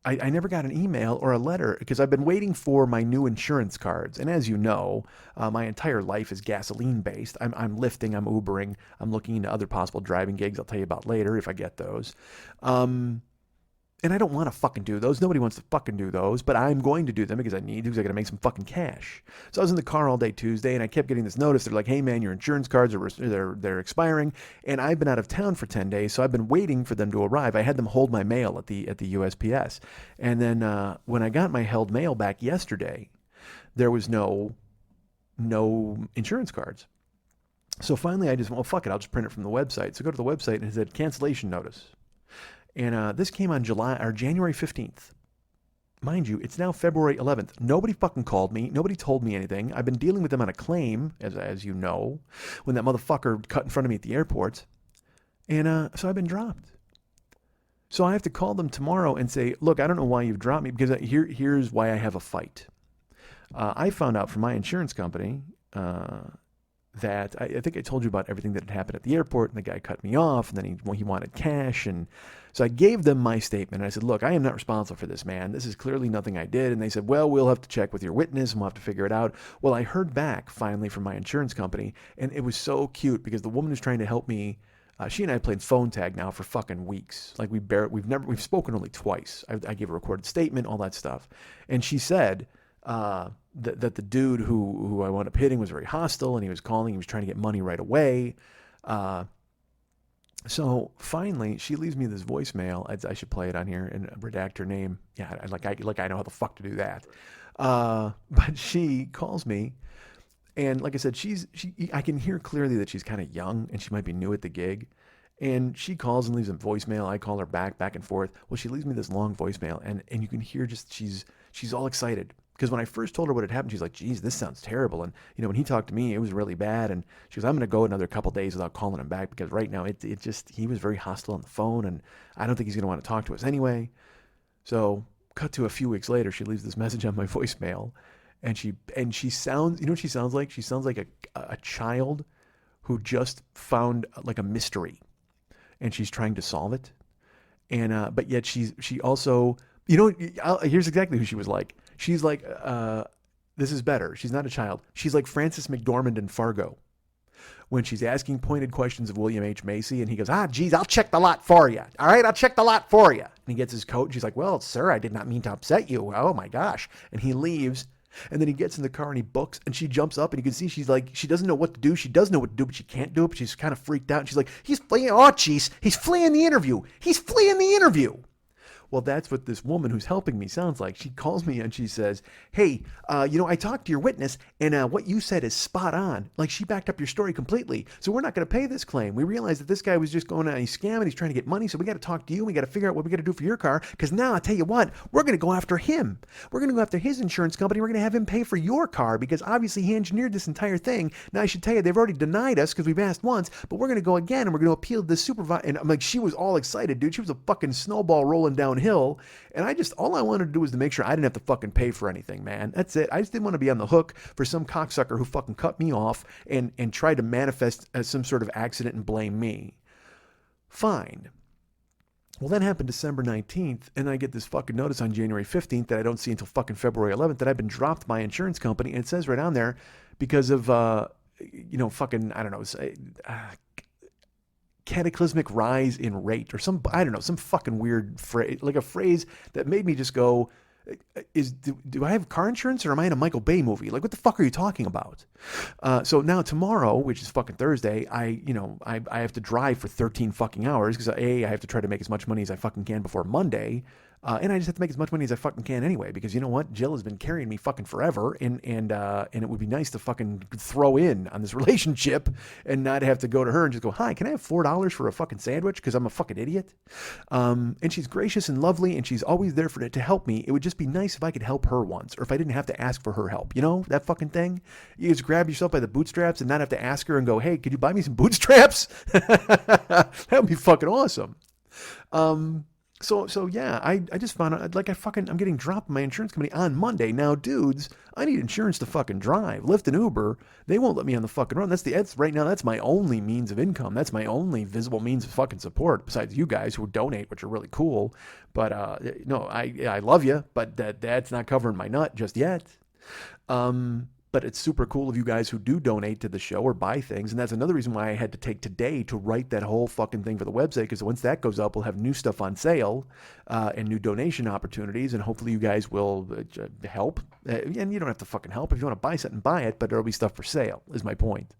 I never got an email or a letter because I've been waiting for my new insurance cards. And as you know, my entire life is gasoline based. I'm lifting, I'm Ubering, I'm looking into other possible driving gigs I'll tell you about later if I get those. And I don't want to fucking do those. Nobody wants to fucking do those, but I'm going to do them because I need to, because I got to make some fucking cash. So I was in the car all day Tuesday, and I kept getting this notice. They're like, "Hey man, your insurance cards they're expiring," and I've been out of town for 10 days, so I've been waiting for them to arrive. I had them hold my mail at the USPS, and then when I got my held mail back yesterday, there was no insurance cards. So finally, I just went, well, fuck it, I'll just print it from the website. So I go to the website, and it said cancellation notice. And this came on January 15th. Mind you, it's now February 11th. Nobody fucking called me. Nobody told me anything. I've been dealing with them on a claim, as you know, when that motherfucker cut in front of me at the airport. And so I've been dropped. So I have to call them tomorrow and say, look, I don't know why you've dropped me, because here's why I have a fight. I found out from my insurance company that I think I told you about everything that had happened at the airport, and the guy cut me off, and then he wanted cash, and so I gave them my statement, and I said, look, I am not responsible for this, man. This is clearly nothing I did. And they said, well, we'll have to check with your witness, and we'll have to figure it out. Well, I heard back finally from my insurance company, and it was so cute because the woman who's trying to help me, she and I played phone tag now for fucking weeks. Like we've spoken only twice. I gave a recorded statement, all that stuff, and she said that the dude who I wound up hitting was very hostile, and he was calling, he was trying to get money right away. So finally, she leaves me this voicemail. I should play it on here and redact her name. Yeah, I know how the fuck to do that. But she calls me, and like I said, I can hear clearly that she's kind of young and she might be new at the gig. And she calls and leaves a voicemail. I call her back and forth. Well, she leaves me this long voicemail, and you can hear just she's all excited. Because when I first told her what had happened, she's like, geez, this sounds terrible. And, when he talked to me, it was really bad. And she goes, I'm going to go another couple days without calling him back, because right now he was very hostile on the phone, and I don't think he's going to want to talk to us anyway. So cut to a few weeks later, she leaves this message on my voicemail, and she sounds, you know what she sounds like? She sounds like a child who just found like a mystery, and she's trying to solve it. And, but yet she also, here's exactly who she was like. She's like, this is better. She's not a child. She's like Frances McDormand in Fargo, when she's asking pointed questions of William H. Macy, and he goes, geez, I'll check the lot for you. All right, I'll check the lot for you. And he gets his coat, and she's like, well, sir, I did not mean to upset you. Oh, my gosh. And he leaves, and then he gets in the car, and he books, and she jumps up, and you can see she's like, she doesn't know what to do. She does know what to do, but she can't do it, but she's kind of freaked out. And she's like, he's fleeing. Oh, jeez, he's fleeing the interview. He's fleeing the interview. Well, that's what this woman who's helping me sounds like. She calls me and she says, hey, I talked to your witness, and what you said is spot on. Like, she backed up your story completely. So we're not going to pay this claim. We realized that this guy was just going on, he's scamming, he's trying to get money. So we got to talk to you. We got to figure out what we got to do for your car. Because now, I'll tell you what, we're going to go after him. We're going to go after his insurance company. We're going to have him pay for your car, because obviously he engineered this entire thing. Now, I should tell you, they've already denied us because we've asked once, but we're going to go again, and we're going to appeal to the supervisor. And I'm like, she was all excited, dude. She was a fucking snowball rolling downhill. And all I wanted to do was to make sure I didn't have to fucking pay for anything, man. That's it. I just didn't want to be on the hook for some cocksucker who fucking cut me off and tried to manifest as some sort of accident and blame me. Fine. Well, that happened December 19th, and I get this fucking notice on January 15th that I don't see until fucking February 11th that I've been dropped by insurance company, and it says right on there, because of, fucking, I don't know, cataclysmic rise in rate, or some fucking weird phrase, like a phrase that made me just go, do I have car insurance, or am I in a Michael Bay movie? Like, what the fuck are you talking about? So now tomorrow, which is fucking Thursday, I have to drive for 13 fucking hours, because I have to try to make as much money as I fucking can before Monday. And I just have to make as much money as I fucking can anyway, because you know what? Jill has been carrying me fucking forever, and it would be nice to fucking throw in on this relationship and not have to go to her and just go, hi, can I have $4 for a fucking sandwich? Because I'm a fucking idiot. And she's gracious and lovely, and she's always there to help me. It would just be nice if I could help her once, or if I didn't have to ask for her help. You know, that fucking thing? You just grab yourself by the bootstraps and not have to ask her and go, hey, could you buy me some bootstraps? That would be fucking awesome. So yeah, I just found out, like, I'm getting dropped by my insurance company on Monday. Now, dudes, I need insurance to fucking drive. Lyft and Uber, they won't let me on the fucking run. Right now, that's my only means of income. That's my only visible means of fucking support, besides you guys who donate, which are really cool. But, no, I love you, but that's not covering my nut just yet. But it's super cool of you guys who do donate to the show or buy things. And that's another reason why I had to take today to write that whole fucking thing for the website. Because once that goes up, we'll have new stuff on sale and new donation opportunities. And hopefully you guys will help. And you don't have to fucking help. If you want to buy something, buy it. But there'll be stuff for sale, is my point.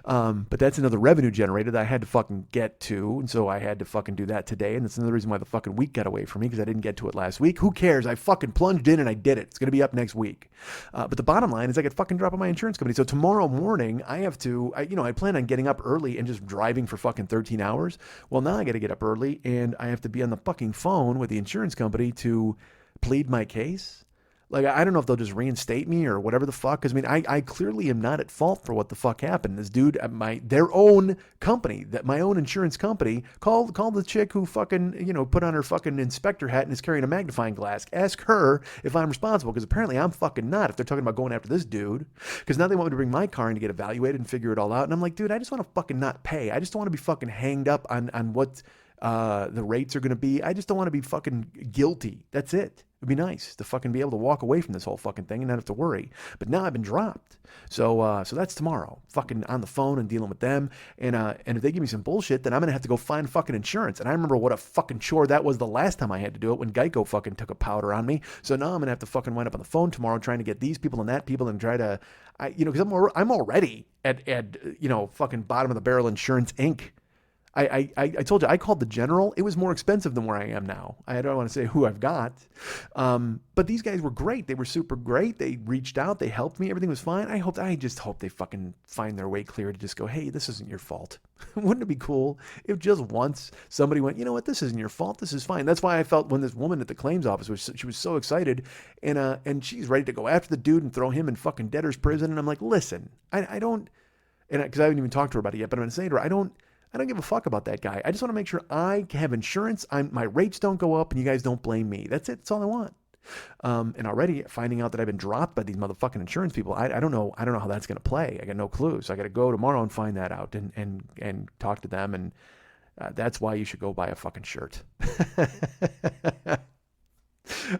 But that's another revenue generator that I had to fucking get to. And so I had to fucking do that today. And that's another reason why the fucking week got away from me, because I didn't get to it last week. Who cares? I fucking plunged in and I did it. It's going to be up next week. But the bottom line is I get fucking drop on my insurance company. So tomorrow morning I have to, I plan on getting up early and just driving for fucking 13 hours. Well, now I got to get up early and I have to be on the fucking phone with the insurance company to plead my case. Like, I don't know if they'll just reinstate me or whatever the fuck. Because, I mean, I clearly am not at fault for what the fuck happened. This dude at their own company, my own insurance company, called the chick who fucking, put on her fucking inspector hat and is carrying a magnifying glass. Ask her if I'm responsible, because apparently I'm fucking not if they're talking about going after this dude. Because now they want me to bring my car in to get evaluated and figure it all out. And I'm like, dude, I just want to fucking not pay. I just don't want to be fucking hanged up on what the rates are going to be. I just don't want to be fucking guilty. That's it. It'd be nice to fucking be able to walk away from this whole fucking thing and not have to worry. But now I've been dropped. So that's tomorrow. Fucking on the phone and dealing with them. And if they give me some bullshit, then I'm going to have to go find fucking insurance. And I remember what a fucking chore that was the last time I had to do it, when Geico fucking took a powder on me. So now I'm going to have to fucking wind up on the phone tomorrow trying to get these people and that people and try to, because I'm already at fucking bottom of the barrel Insurance Inc. I told you, I called the General. It was more expensive than where I am now. I don't want to say who I've got. But these guys were great. They were super great. They reached out. They helped me. Everything was fine. I just hope they fucking find their way clear to just go, hey, this isn't your fault. Wouldn't it be cool if just once somebody went, you know what, this isn't your fault. This is fine. That's why I felt when this woman at the claims office, she was so excited. And she's ready to go after the dude and throw him in fucking debtor's prison. And I'm like, listen, I don't, because I haven't even talked to her about it yet, but I'm going to say to her, I don't give a fuck about that guy. I just want to make sure I have insurance. My rates don't go up and you guys don't blame me. That's it. That's all I want. And already finding out that I've been dropped by these motherfucking insurance people, I don't know how that's going to play. I got no clue. So I got to go tomorrow and find that out and talk to them. And that's why you should go buy a fucking shirt.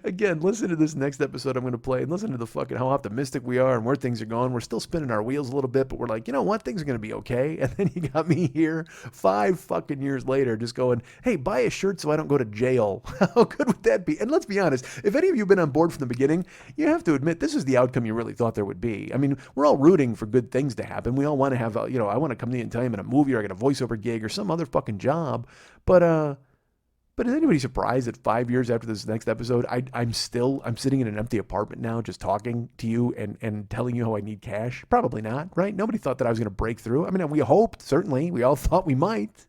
Again, listen to this next episode I'm going to play and listen to the fucking how optimistic we are and where things are going. We're still spinning our wheels a little bit, but we're like, you know what? Things are going to be okay. And then you got me here 5 fucking years later just going, hey, buy a shirt so I don't go to jail. How good would that be? And let's be honest, if any of you have been on board from the beginning, you have to admit this is the outcome you really thought there would be. I mean, we're all rooting for good things to happen. We all want to have, I want to come to you and tell you I'm in a movie or I get a voiceover gig or some other fucking job. But is anybody surprised that 5 years after this next episode, I'm sitting in an empty apartment now just talking to you and telling you how I need cash? Probably not, right? Nobody thought that I was going to break through. I mean, we hoped, certainly. We all thought we might.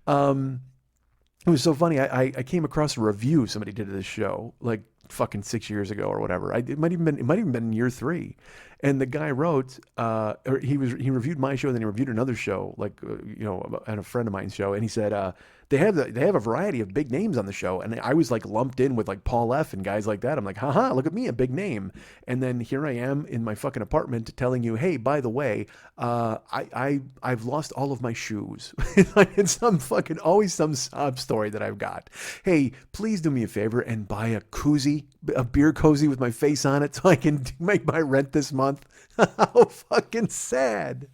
It was so funny. I came across a review somebody did of this show, like fucking 6 years ago or whatever. It might even been in year 3. And the guy wrote, or he reviewed my show and then he reviewed another show, like and a friend of mine's show, and he said they have a variety of big names on the show, and I was like lumped in with like Paul F. and guys like that. I'm like, haha, look at me, a big name. And then here I am in my fucking apartment telling you, hey, by the way, I've lost all of my shoes. It's always some sob story that I've got. Hey, please do me a favor and buy a koozie, a beer cozy with my face on it so I can make my rent this month. How fucking sad.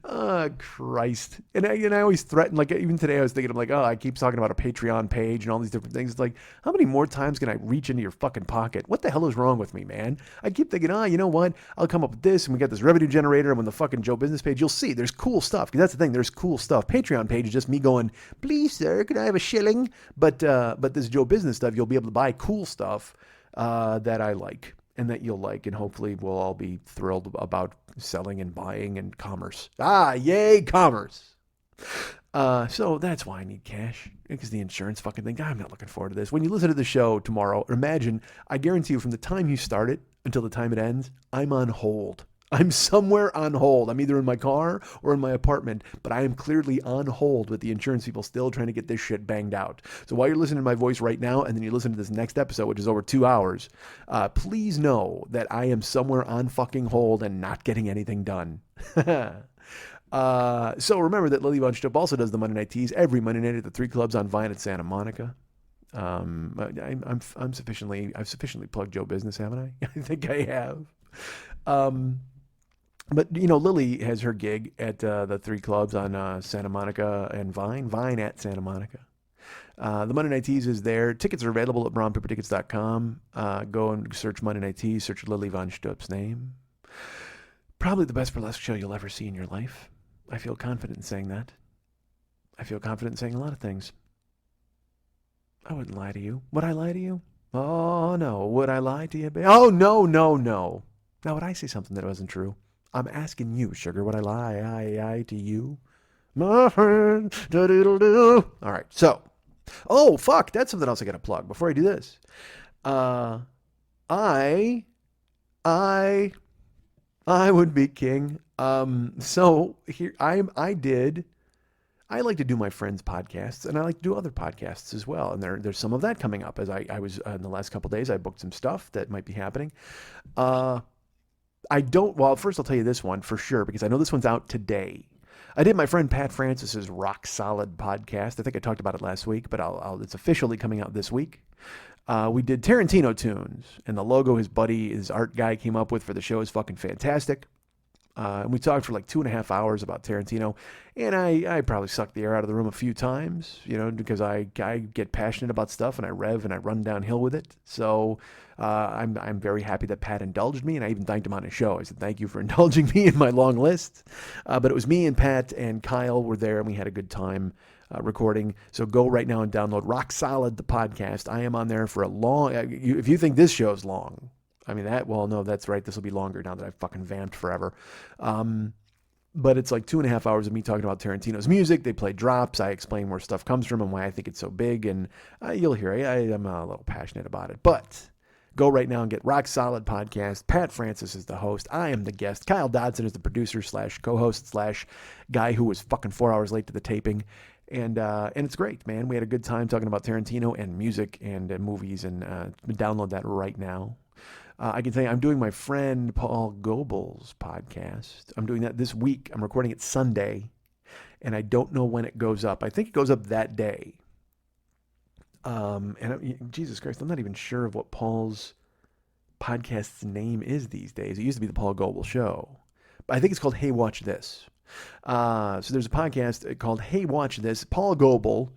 Oh, Christ. And I always threaten, like even today I was thinking, I'm like, I keep talking about a Patreon page and all these different things. It's like, how many more times can I reach into your fucking pocket? What the hell is wrong with me, man? I keep thinking, you know what? I'll come up with this and we got this revenue generator and when the fucking Joe Business page, you'll see there's cool stuff. Because that's the thing, there's cool stuff. Patreon page is just me going, please, sir, can I have a shilling? But this Joe Business stuff, you'll be able to buy cool stuff that I like. And that you'll like, and hopefully we'll all be thrilled about selling and buying and commerce. Yay, commerce. So that's why I need cash, because the insurance fucking thing. I'm not looking forward to this. When you listen to the show tomorrow, imagine, I guarantee you from the time you start it until the time it ends, I'm on hold. I'm somewhere on hold. I'm either in my car or in my apartment, but I am clearly on hold with the insurance people still trying to get this shit banged out. So while you're listening to my voice right now, and then you listen to this next episode, which is over 2 hours, please know that I am somewhere on fucking hold and not getting anything done. So remember that Lily Von Stupp also does the Monday Night Teas every Monday night at the 3 Clubs on Vine at Santa Monica. I've sufficiently plugged Joe Business, haven't I? I think I have. But, you know, Lily has her gig at the 3 clubs on Santa Monica and Vine at Santa Monica. The Monday Night Tease is there. Tickets are available at brownpapertickets.com. Go and search Monday Night Tease. Search Lily Von Stup's name. Probably the best burlesque show you'll ever see in your life. I feel confident in saying that. I feel confident in saying a lot of things. I wouldn't lie to you. Would I lie to you? Oh, no. Would I lie to you, babe? Oh, no. Now, would I say something that wasn't true? I'm asking you, sugar. Would I lie to you? My friend. Da-doodle-doo. All right. So, oh, fuck. That's something else I got to plug before I do this. I would be king. So here I like to do my friends' podcasts, and I like to do other podcasts as well. And there's some of that coming up. As I was in the last couple of days, I booked some stuff that might be happening. Well, first I'll tell you this one for sure, because I know this one's out today. I did my friend Pat Francis's Rock Solid podcast. I think I talked about it last week, but it's officially coming out this week. We did Tarantino tunes, and the logo his art guy came up with for the show is fucking fantastic. And we talked for like 2.5 hours about Tarantino, and I probably sucked the air out of the room a few times, you know, because I get passionate about stuff and I rev and I run downhill with it. So I'm very happy that Pat indulged me, and I even thanked him on his show. I said, thank you for indulging me in my long list. But it was me and Pat and Kyle were there, and we had a good time recording. So go right now and download Rock Solid, the podcast. I am on there for a long, if you think this show's long, I mean, no, that's right. This will be longer now that I've fucking vamped forever. But it's like 2.5 hours of me talking about Tarantino's music. They play drops. I explain where stuff comes from and why I think it's so big. And you'll hear I'm a little passionate about it. But go right now and get Rock Solid podcast. Pat Francis is the host. I am the guest. Kyle Dodson is the producer / co-host / guy who was fucking 4 hours late to the taping. And it's great, man. We had a good time talking about Tarantino and music and movies. And download that right now. I can tell you, I'm doing my friend Paul Goebel's podcast. I'm doing that this week. I'm recording it Sunday, and I don't know when it goes up. I think it goes up that day. Jesus Christ, I'm not even sure of what Paul's podcast's name is these days. It used to be the Paul Goebel Show, but I think it's called Hey Watch This. So there's a podcast called Hey Watch This. Paul Goebel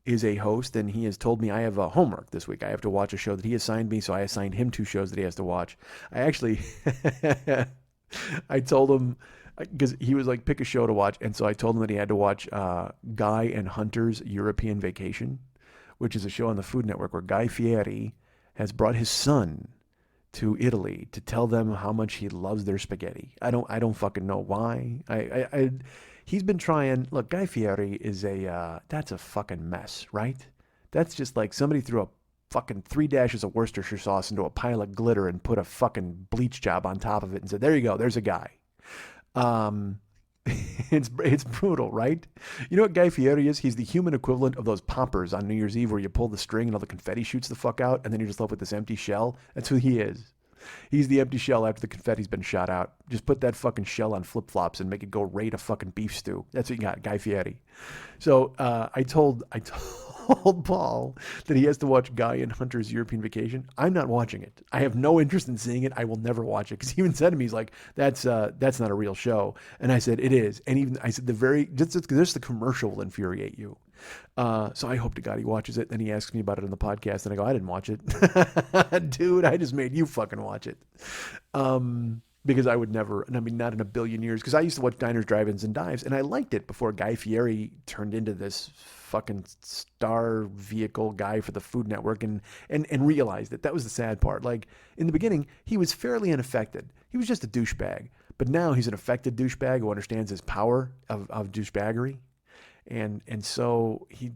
is a host, and he has told me I have a homework this week. I have to watch a show that he assigned me, so I assigned him 2 shows that he has to watch. I actually, I told him, because he was like, pick a show to watch, and so I told him that he had to watch Guy and Hunter's European Vacation, which is a show on the Food Network where Guy Fieri has brought his son to Italy to tell them how much he loves their spaghetti. I don't fucking know why. He's been trying. Look, Guy Fieri is that's a fucking mess, right? That's just like somebody threw a fucking 3 dashes of Worcestershire sauce into a pile of glitter and put a fucking bleach job on top of it and said, there you go, there's a guy. It's brutal, right? You know what Guy Fieri is? He's the human equivalent of those poppers on New Year's Eve where you pull the string and all the confetti shoots the fuck out, and then you're just left with this empty shell. That's who he is. He's the empty shell after the confetti's been shot out. Just put that fucking shell on flip-flops and make it go raid a fucking beef stew. That's what you got, Guy Fieri. So I told Paul that he has to watch Guy and Hunter's European Vacation. I'm not watching it. I have no interest in seeing it. I will never watch it. Because he even said to me, he's like, that's not a real show. And I said, it is. And even I said, just the commercial will infuriate you. So I hope to God he watches it. Then he asks me about it on the podcast, and I go, I didn't watch it. Dude, I just made you fucking watch it. Because I would never, and I mean, not in a billion years, because I used to watch Diners, Drive-Ins, and Dives, and I liked it before Guy Fieri turned into this fucking star vehicle guy for the Food Network and realized that was the sad part. Like, in the beginning, he was fairly unaffected. He was just a douchebag. But now he's an affected douchebag who understands his power of douchebaggery. And so he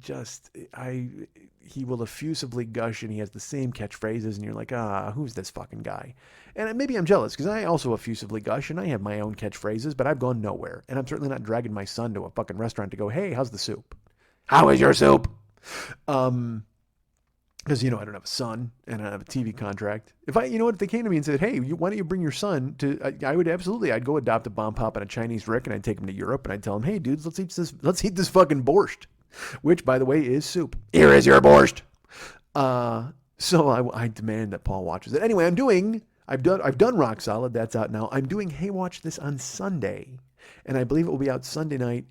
will effusively gush, and he has the same catchphrases, and you're like, who's this fucking guy? And maybe I'm jealous, because I also effusively gush, and I have my own catchphrases, but I've gone nowhere. And I'm certainly not dragging my son to a fucking restaurant to go, hey, how's the soup? How is your soup? Because, I don't have a son, and I don't have a TV contract. If they came to me and said, hey, why don't you bring your son to, I would absolutely, I'd go adopt a bomb pop and a Chinese Rick, and I'd take him to Europe, and I'd tell him, hey, dudes, let's eat this fucking borscht, which, by the way, is soup. Here is your borscht. So I demand that Paul watches it. Anyway, I'm doing I've done Rock Solid. That's out now. I'm doing Hey Watch This on Sunday, and I believe it will be out Sunday night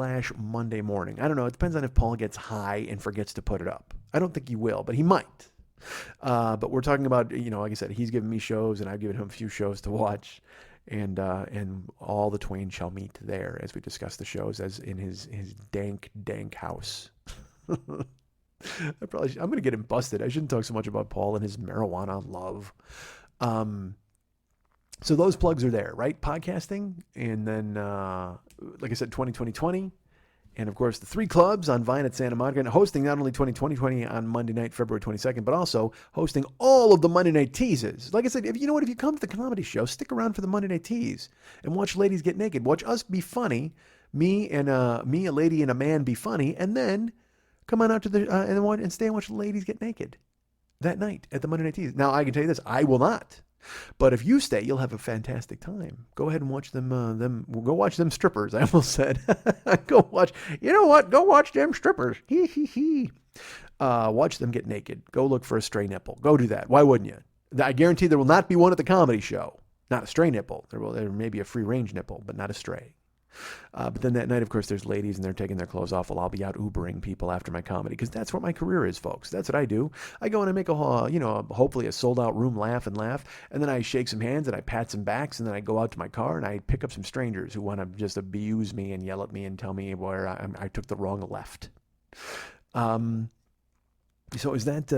/ Monday morning. I don't know. It depends on if Paul gets high and forgets to put it up. I don't think he will, but he might. But we're talking about, like I said, he's given me shows, and I've given him a few shows to watch, and all the twain shall meet there as we discuss the shows as in his dank house. I'm going to get him busted. I shouldn't talk so much about Paul and his marijuana love. So those plugs are there, right? Podcasting, and then, like I said, 2020, and of course the 3 clubs on Vine at Santa Monica, and hosting not only 2020 on Monday night, February 22nd, but also hosting all of the Monday night teases. Like I said, if you come to the comedy show, stick around for the Monday night tease and watch ladies get naked. Watch us be funny, me, a lady, and a man be funny, and then come on out to the and stay and watch ladies get naked that night at the Monday night tease. Now I can tell you this: I will not. But if you stay, you'll have a fantastic time. Go ahead and watch them. Go watch them strippers. I almost said, go watch. You know what? Go watch them strippers. Hee hee hee. Watch them get naked. Go look for a stray nipple. Go do that. Why wouldn't you? I guarantee there will not be one at the comedy show. Not a stray nipple. There may be a free range nipple, but not a stray. But then that night, of course, there's ladies and they're taking their clothes off while I'll be out Ubering people after my comedy, because that's what my career is, folks. That's what I do. I go in and make hopefully a sold out room laugh, and then I shake some hands and I pat some backs, and then I go out to my car and I pick up some strangers who want to just abuse me and yell at me and tell me where I took the wrong left. So is that,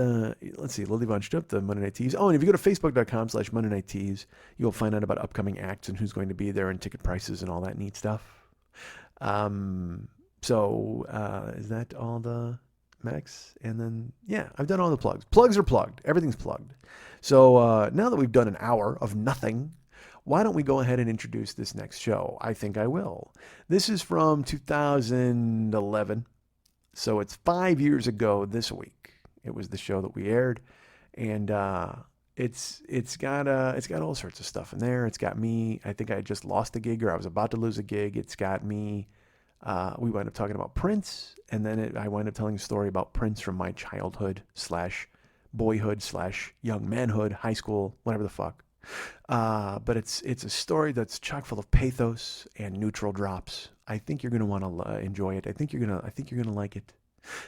let's see, Lily Von Stupp, the Monday Night Tease. Oh, and if you go to facebook.com/Monday Night Tease, you'll find out about upcoming acts and who's going to be there and ticket prices and all that neat stuff. Is that all the Max? And then, yeah, I've done all the plugs. Plugs are plugged. Everything's plugged. So now that we've done an hour of nothing, why don't we go ahead and introduce this next show? I think I will. This is from 2011. So it's 5 years ago this week. It was the show that we aired, and it's got all sorts of stuff in there. It's got me. I think I had just lost a gig, or I was about to lose a gig. It's got me. We wound up talking about Prince, and then I wound up telling a story about Prince from my childhood / boyhood / young manhood, high school, whatever the fuck. But it's a story that's chock full of pathos and neutral drops. I think you're gonna want to enjoy it. I think you're gonna like it.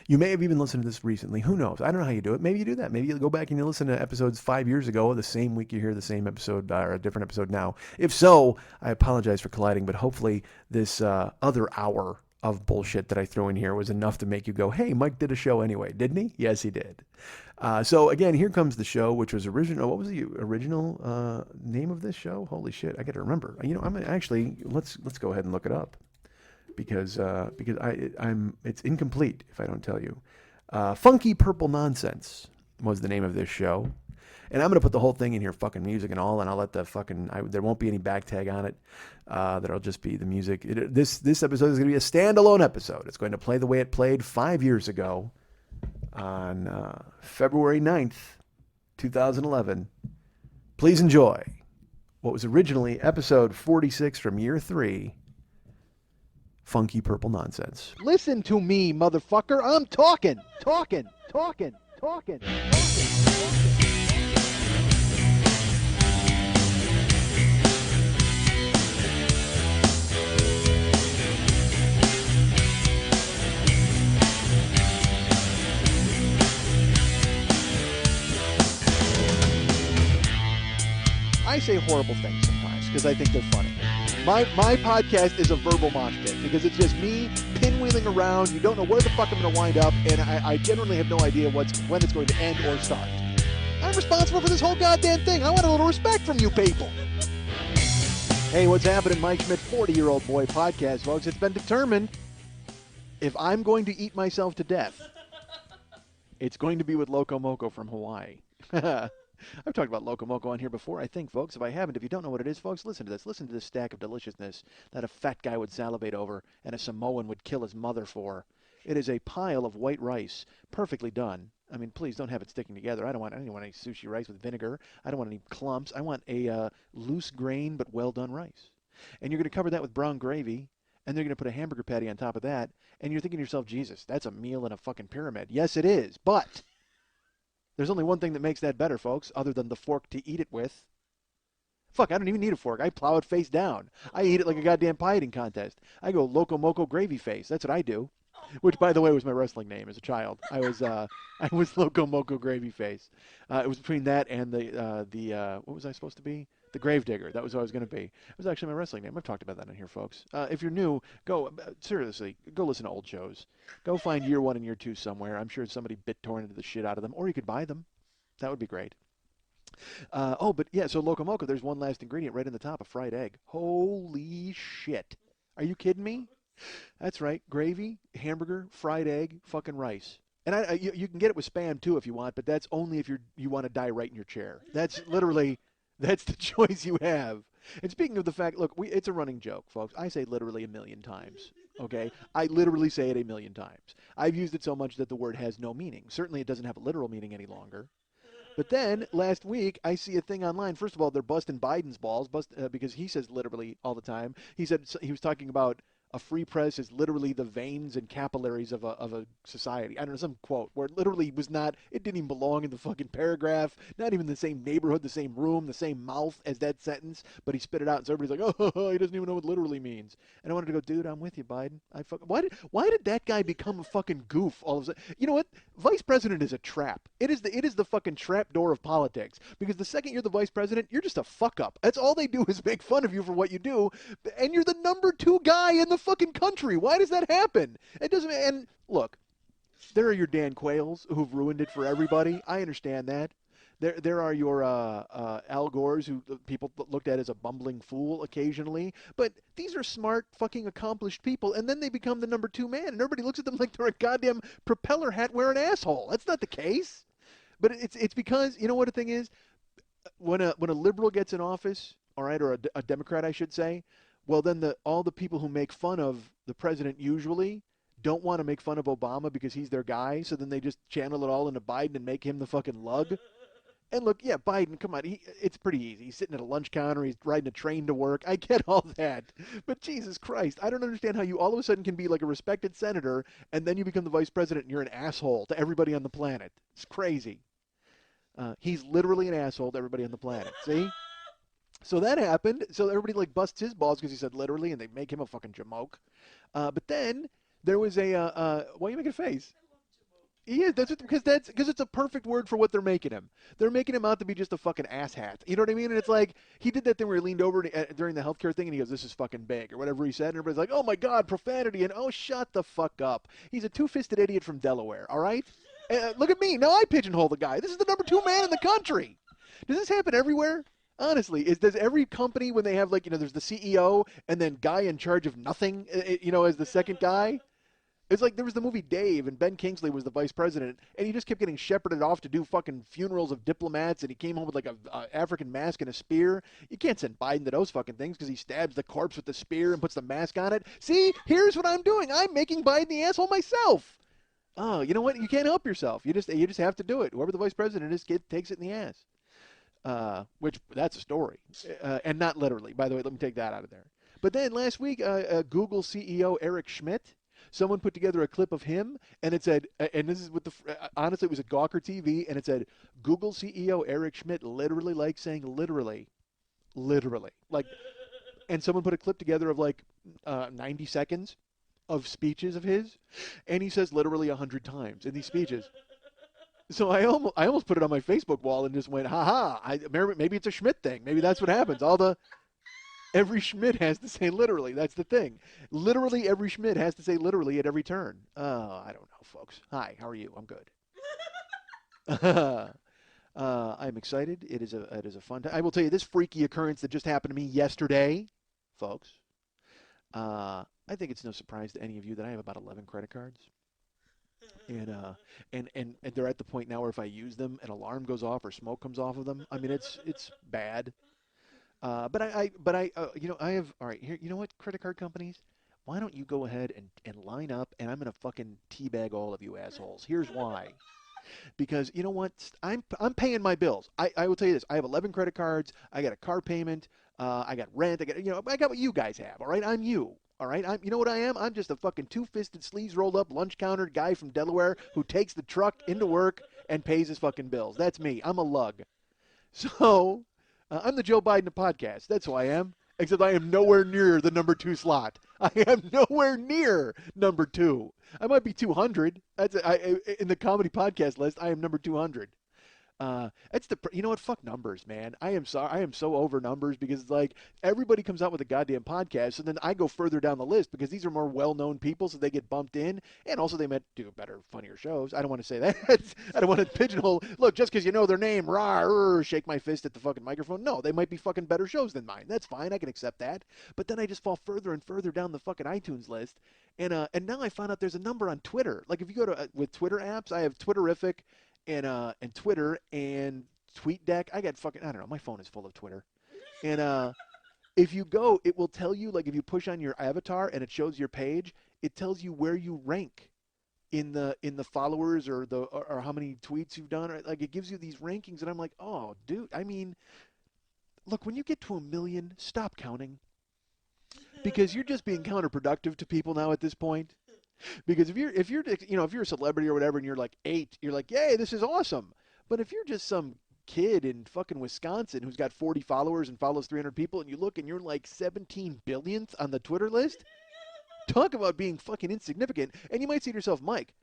You may have even listened to this recently. Who knows? I don't know how you do it. Maybe you do that. Maybe you go back and you listen to episodes 5 years ago, the same week you hear the same episode, or a different episode now. If so, I apologize for colliding, but hopefully this other hour of bullshit that I threw in here was enough to make you go, hey, Mike did a show anyway, didn't he? Yes, he did. So again, here comes the show, which was original. What was the original name of this show? Holy shit, I got to remember. I'm actually, let's go ahead and look it up. Because it's incomplete if I don't tell you. Funky Purple Nonsense was the name of this show. And I'm going to put the whole thing in here, fucking music and all, and I'll let there won't be any back tag on it. That'll just be the music. This episode is going to be a standalone episode. It's going to play the way it played 5 years ago on February 9th, 2011. Please enjoy what was originally episode 46 from year 3, Funky Purple Nonsense. Listen to me, motherfucker. I'm talking. I say horrible things sometimes because I think they're funny. My podcast is a verbal mosh pit because it's just me pinwheeling around. You don't know where the fuck I'm going to wind up, and I generally have no idea when it's going to end or start. I'm responsible for this whole goddamn thing. I want a little respect from you people. Hey, what's happening? Mike Schmidt, 40-year-old boy podcast, folks. It's been determined if I'm going to eat myself to death, it's going to be with Loco Moco from Hawaii. I've talked about Loco Moco on here before, I think, folks. If I haven't, if you don't know what it is, folks, listen to this. Listen to this stack of deliciousness that a fat guy would salivate over and a Samoan would kill his mother for. It is a pile of white rice, perfectly done. I mean, please don't have it sticking together. I don't want any sushi rice with vinegar. I don't want any clumps. I want a loose grain but well-done rice. And you're going to cover that with brown gravy, and they're going to put a hamburger patty on top of that, and you're thinking to yourself, Jesus, that's a meal in a fucking pyramid. Yes, it is, but there's only one thing that makes that better, folks, other than the fork to eat it with. Fuck, I don't even need a fork. I plow it face down. I eat it like a goddamn pie eating contest. I go Loco Moco Gravy Face. That's what I do. Which, by the way, was my wrestling name as a child. I was Loco Moco Gravy Face. It was between that and what was I supposed to be? The Gravedigger. That was what I was going to be. It was actually my wrestling name. I've talked about that on here, folks. If you're new, seriously, go listen to old shows. Go find year 1 and year 2 somewhere. I'm sure somebody BitTorrented the shit out of them, or you could buy them. That would be great. But yeah, so Loco Moco, there's one last ingredient right in the top, a fried egg. Holy shit. Are you kidding me? That's right. Gravy, hamburger, fried egg, fucking rice. And you can get it with Spam too if you want, but that's only if you want to die right in your chair. That's the choice you have. And speaking of the fact, look, it's a running joke, folks. I say literally a million times. Okay, I literally say it a million times. I've used it so much that the word has no meaning. Certainly, it doesn't have a literal meaning any longer. But then last week, I see a thing online. First of all, they're busting Biden's balls, because he says literally all the time. He said he was talking about a free press is literally the veins and capillaries of a society. I don't know, some quote where it literally was not, it didn't even belong in the fucking paragraph, not even the same neighborhood, the same room, the same mouth as that sentence, but he spit it out, and so everybody's like, oh, he doesn't even know what literally means. And I wanted to go, dude, I'm with you, Biden. Why did that guy become a fucking goof all of a sudden? You know what? Vice president is a trap. It is the fucking trap door of politics, because the second you're the vice president, you're just a fuck up. That's all they do is make fun of you for what you do, and you're the number 2 guy in the fucking country. Why does that happen? It doesn't. And look, there are your Dan Quayles who've ruined it for everybody. I understand that. There are your Al Gores who people looked at as a bumbling fool occasionally. But these are smart, fucking accomplished people, and then they become the number 2 man, and everybody looks at them like they're a goddamn propeller hat wearing asshole. That's not the case. But it's because, you know what the thing is? When a liberal gets in office, all right, or a Democrat, I should say, well, then all the people who make fun of the president usually don't want to make fun of Obama because he's their guy, so then they just channel it all into Biden and make him the fucking lug. And look, yeah, Biden, come on, it's pretty easy. He's sitting at a lunch counter, he's riding a train to work. I get all that. But Jesus Christ, I don't understand how you all of a sudden can be like a respected senator and then you become the vice president and you're an asshole to everybody on the planet. It's crazy. He's literally an asshole to everybody on the planet. See? So that happened. So everybody like busts his balls because he said literally, and they make him a fucking jamoke. But then there was why are you making a face? Yeah, because it's a perfect word for what they're making him. They're making him out to be just a fucking asshat. You know what I mean? And it's like he did that thing where he leaned over during the healthcare thing and he goes, "This is fucking big," or whatever he said. And everybody's like, "Oh my God, profanity!" And oh, shut the fuck up. He's a two-fisted idiot from Delaware. All right? Look at me. Now I pigeonhole the guy. This is the number 2 man in the country. Does this happen everywhere? Honestly, does every company, when they have there's the CEO and then guy in charge of nothing, as the second guy? It's like there was the movie Dave, and Ben Kingsley was the vice president, and he just kept getting shepherded off to do fucking funerals of diplomats, and he came home with like a African mask and a spear. You can't send Biden to those fucking things because he stabs the corpse with the spear and puts the mask on it. See, here's what I'm doing. I'm making Biden the asshole myself. Oh, you know what? You can't help yourself. You just have to do it. Whoever the vice president is, takes it in the ass. Which that's a story, and not literally. By the way, let me take that out of there. But then last week, Google CEO Eric Schmidt, someone put together a clip of him, and it said, and this is what honestly, it was at Gawker TV, and it said, Google CEO Eric Schmidt literally likes saying literally, and someone put a clip together of 90 seconds of speeches of his, and he says literally 100 times in these speeches. So I almost put it on my Facebook wall and just went, ha. Maybe it's a Schmidt thing. Maybe that's what happens. Every Schmidt has to say literally. That's the thing. Literally every Schmidt has to say literally at every turn. Oh, I don't know, folks. Hi, how are you? I'm good. I'm excited. It is a fun time. I will tell you this freaky occurrence that just happened to me yesterday, folks. I think it's no surprise to any of you that I have about 11 credit cards. And they're at the point now where if I use them, an alarm goes off or smoke comes off of them. I mean, it's bad. But I have, all right, here, you know what, credit card companies, why don't you go ahead and line up, and I'm going to fucking teabag all of you assholes. Here's why. Because you know what, I'm paying my bills. I will tell you this, I have 11 credit cards, I got a car payment, I got rent, I got what you guys have, all right? I'm you. All right, you know what I am? I'm just a fucking two-fisted, sleeves rolled up, lunch counter guy from Delaware who takes the truck into work and pays his fucking bills. That's me. I'm a lug. So I'm the Joe Biden of podcast. That's who I am. Except I am nowhere near the number 2 slot. I am nowhere near number 2. I might be 200. In the comedy podcast list, I am number 200. You know what? Fuck numbers, man. I am sorry. I am so over numbers because it's like everybody comes out with a goddamn podcast, and then I go further down the list because these are more well-known people, so they get bumped in, and also they might do better, funnier shows. I don't want to say that. I don't want to pigeonhole. Look, just because you know their name, shake my fist at the fucking microphone. No, they might be fucking better shows than mine. That's fine. I can accept that. But then I just fall further and further down the fucking iTunes list, and now I found out there's a number on Twitter. Like if you go to with Twitter apps, I have Twitterific and Twitter and TweetDeck. I don't know, my phone is full of Twitter. And if you go, it will tell you, like if you push on your avatar and it shows your page, it tells you where you rank in the followers or how many tweets you've done. Like it gives you these rankings, and I'm like, oh, dude. I mean, look, when you get to 1 million, stop counting, because you're just being counterproductive to people now at this point. Because if you're a celebrity or whatever and you're like 8, you're like, yay, this is awesome. But if you're just some kid in fucking Wisconsin who's got 40 followers and follows 300 people, and you look and you're like 17 billionth on the Twitter list, talk about being fucking insignificant. And you might say to yourself, Mike,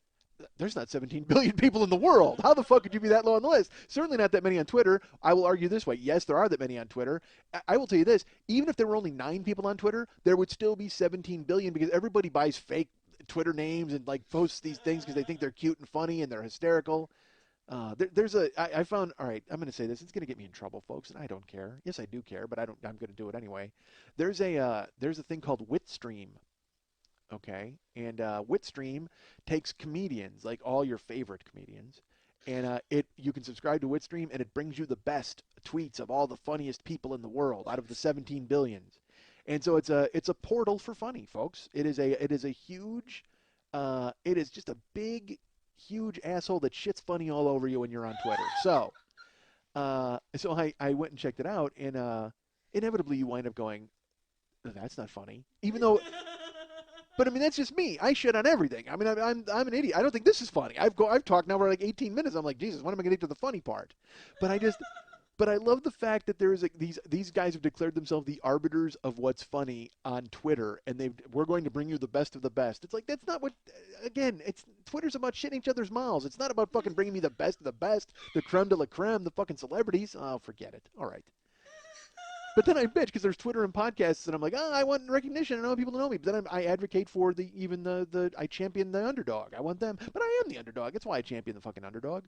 there's not 17 billion people in the world. How the fuck could you be that low on the list? Certainly not that many on Twitter. I will argue this way. Yes, there are that many on Twitter. I will tell you this. Even if there were only 9 people on Twitter, there would still be 17 billion because everybody buys fake Twitter names and like posts these things because they think they're cute and funny and they're hysterical. I found, all right, I'm going to say this. It's going to get me in trouble, folks, and I don't care. Yes, I do care, but I'm going to do it anyway. There's a thing called Witstream. Okay. And Witstream takes comedians, like all your favorite comedians, and you can subscribe to Witstream, and it brings you the best tweets of all the funniest people in the world out of the 17 billions. And so it's a portal for funny, folks. It is a huge, it is just a big, huge asshole that shits funny all over you when you're on Twitter. So I went and checked it out, and inevitably you wind up going, that's not funny, even though. But I mean, that's just me. I shit on everything. I mean, I'm an idiot. I don't think this is funny. I've talked now for like 18 minutes. I'm like, Jesus, when am I going to get to the funny part? But I love the fact that there is these guys have declared themselves the arbiters of what's funny on Twitter, and we're going to bring you the best of the best. It's like that's not what. Again, Twitter's about shitting each other's mouths. It's not about fucking bringing me the best of the best, the creme de la creme, the fucking celebrities. Oh, forget it. All right. But then I bitch because there's Twitter and podcasts, and I'm like, I want recognition. I want people to know me. But then I advocate for I champion the underdog. I want them. But I am the underdog. That's why I champion the fucking underdog.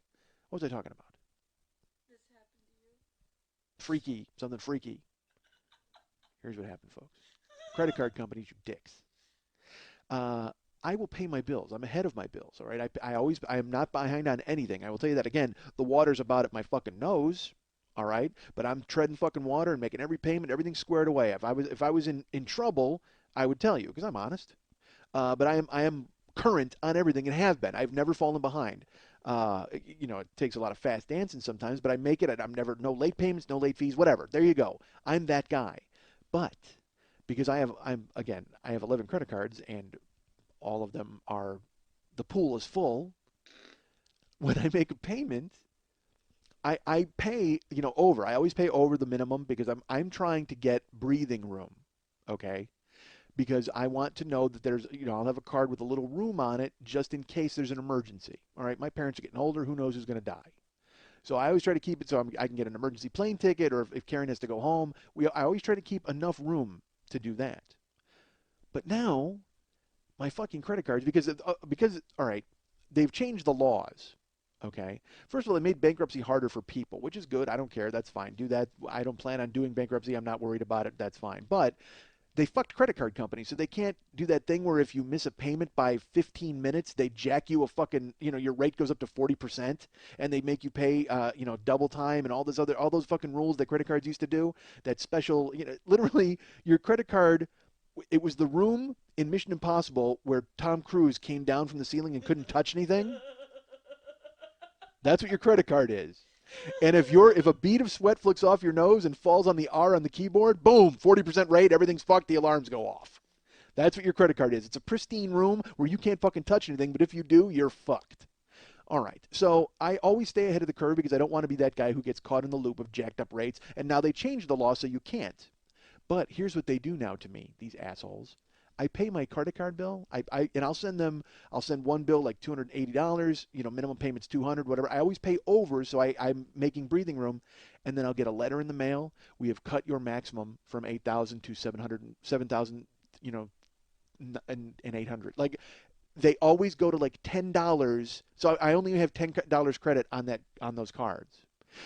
What was I talking about? This happened to you? Freaky. Something freaky. Here's what happened, folks. Credit card companies, you dicks. I will pay my bills. I'm ahead of my bills, all right? I am not behind on anything. I will tell you that again. The water's about at my fucking nose. All right, but I'm treading fucking water and making every payment, everything's squared away. If I was in trouble, I would tell you because I'm honest. But I am current on everything and have been. I've never fallen behind. It takes a lot of fast dancing sometimes, but I make it. I'm never no late payments, no late fees, whatever. There you go. I'm that guy. But because I have 11 credit cards and all of them are the pool is full. When I make a payment, I pay, over. I always pay over the minimum because I'm trying to get breathing room, okay? Because I want to know that there's, I'll have a card with a little room on it just in case there's an emergency. All right, my parents are getting older. Who knows who's going to die? So I always try to keep it so I can get an emergency plane ticket, or if Karen has to go home, I always try to keep enough room to do that. But now, my fucking credit cards, because all right, they've changed the laws. Okay. First of all, they made bankruptcy harder for people, which is good. I don't care. That's fine. Do that. I don't plan on doing bankruptcy. I'm not worried about it. That's fine. But they fucked credit card companies, so they can't do that thing where if you miss a payment by 15 minutes, they jack you a fucking, your rate goes up to 40%, and they make you pay, double time and all those fucking rules that credit cards used to do. That special, literally your credit card. It was the room in Mission Impossible where Tom Cruise came down from the ceiling and couldn't touch anything. That's what your credit card is. And if a bead of sweat flicks off your nose and falls on the R on the keyboard, boom, 40% rate, everything's fucked, the alarms go off. That's what your credit card is. It's a pristine room where you can't fucking touch anything, but if you do, you're fucked. All right. So I always stay ahead of the curve because I don't want to be that guy who gets caught in the loop of jacked up rates. And now they changed the law so you can't. But here's what they do now to me, these assholes. I pay my credit card bill. And I'll send one bill like $280, minimum payment's 200, whatever. I always pay over, so I'm making breathing room. And then I'll get a letter in the mail. We have cut your maximum from 8,000 to 7,000, and 800. Like, they always go to like $10. So I only have $10 credit on those cards.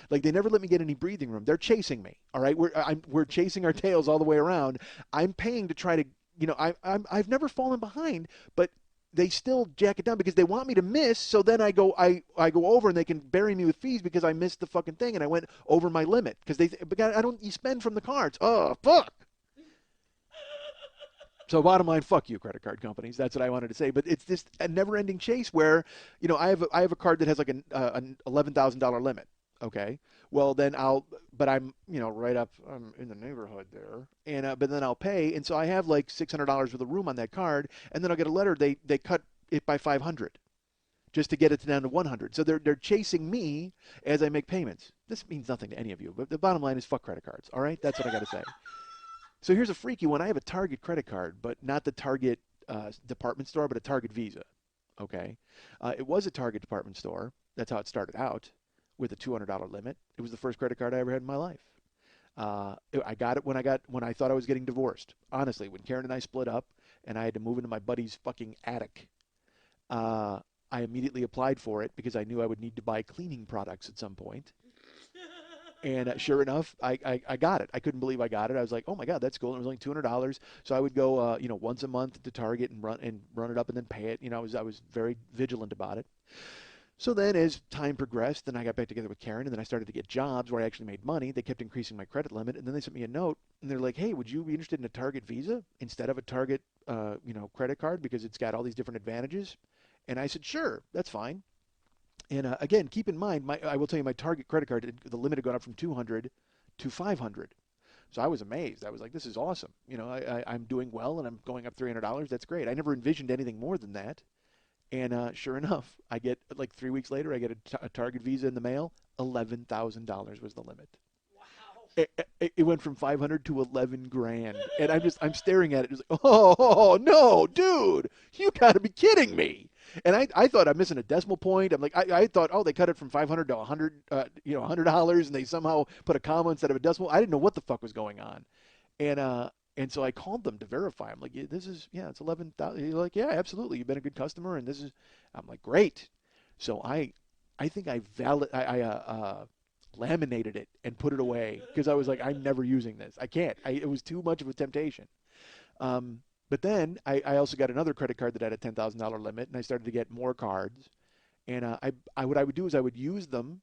Like, they never let me get any breathing room. They're chasing me. All right, we're chasing our tails all the way around. I'm paying to try to, I've never fallen behind, but they still jack it down because they want me to miss. So then I go over and they can bury me with fees because I missed the fucking thing and I went over my limit because you spend from the cards. Oh fuck. So bottom line, fuck you, credit card companies. That's what I wanted to say. But it's just a never-ending chase where, I have a card that has like an $11,000 limit. Okay. Well, then I'm right up, I'm in the neighborhood there, and but then I'll pay, and so I have like $600 worth of room on that card, and then I'll get a letter. They cut it by 500, just to get it down to 100. So they're chasing me as I make payments. This means nothing to any of you, but the bottom line is fuck credit cards. All right, that's what I got to say. So here's a freaky one. I have a Target credit card, but not the Target department store, but a Target Visa. Okay, it was a Target department store. That's how it started out, with a $200 limit. It was the first credit card I ever had in my life. I got it when I thought I was getting divorced. Honestly, when Karen and I split up and I had to move into my buddy's fucking attic, I immediately applied for it because I knew I would need to buy cleaning products at some point. And sure enough, I got it. I couldn't believe I got it. I was like, oh my God, that's cool. And it was only $200. So I would go, once a month to Target and run it up and then pay it. I was very vigilant about it. So then as time progressed, then I got back together with Karen, and then I started to get jobs where I actually made money. They kept increasing my credit limit, and then they sent me a note, and they're like, hey, would you be interested in a Target Visa instead of a Target, credit card because it's got all these different advantages? And I said, sure, that's fine. And again, keep in mind, I will tell you, my Target credit card, the limit had gone up from 200 to 500. So I was amazed. I was like, this is awesome. I'm doing well, and I'm going up $300. That's great. I never envisioned anything more than that. And sure enough, I get, like 3 weeks later, I get a Target Visa in the mail. $11,000 was the limit. Wow. It went from 500 to 11 grand. And I'm staring at it just like, oh, no, dude, you got to be kidding me. And I thought I'm missing a decimal point. I'm like, I thought, they cut it from 500 to 100, $100, and they somehow put a comma instead of a decimal. I didn't know what the fuck was going on. And so I called them to verify. I'm like, it's 11,000. He's like, yeah, absolutely. You've been a good customer. And I'm like, great. So I think I laminated it and put it away because I was like, I'm never using this. I can't. It was too much of a temptation. But then I also got another credit card that had a $10,000 limit, and I started to get more cards. And what I would do is I would use them,